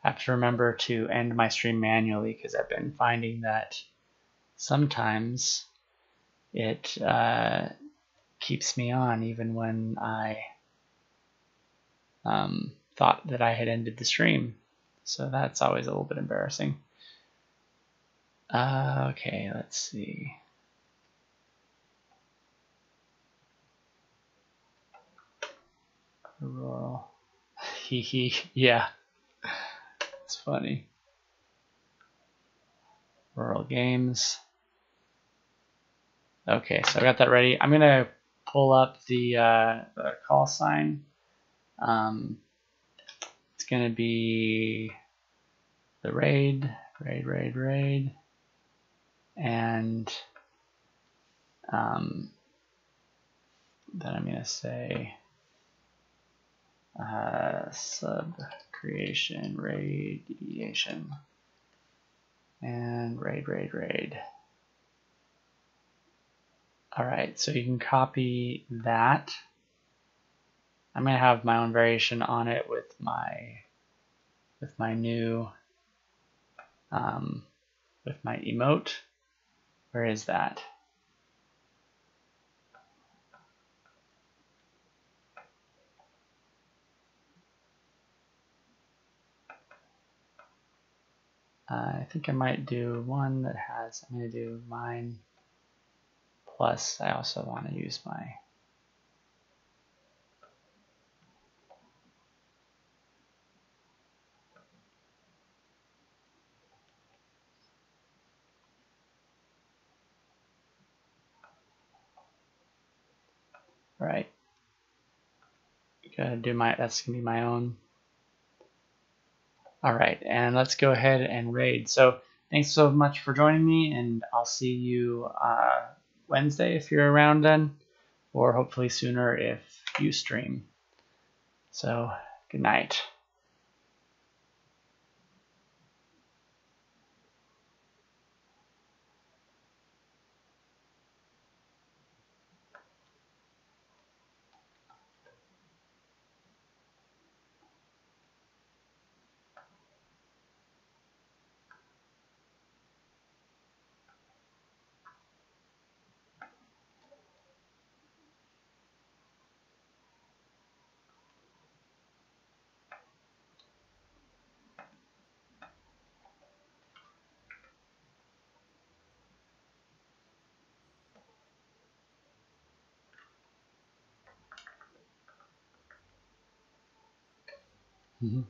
I have to remember to end my stream manually because I've been finding that sometimes it keeps me on even when I thought that I had ended the stream. So that's always a little bit embarrassing. Okay, let's see. Rural. Yeah. It's funny. Rural games. Okay, so I got that ready. I'm gonna pull up the call sign. It's gonna be the raid, and then I'm gonna say subcreation radiation and raid. All right, so you can copy that. I'm gonna have my own variation on it with my new with my emote. Where is that? I think I might do one that has, I'm going to do mine plus I also want to use my right. Gotta do my, that's gonna be my own. All right, and let's go ahead and raid. So thanks so much for joining me, and I'll see you Wednesday if you're around then, or hopefully sooner if you stream. So good night. Mm-hmm.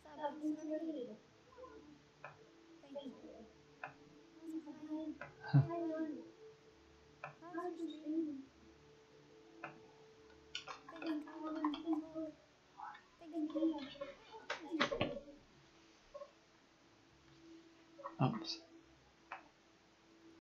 Sub, I'm so raid. Thank you. Also, hi. Hi, everyone. How's your stream? Thanks, Kylan. Thanks, Hulk. Thanks, Mia. Thanks, Jacob. Oops.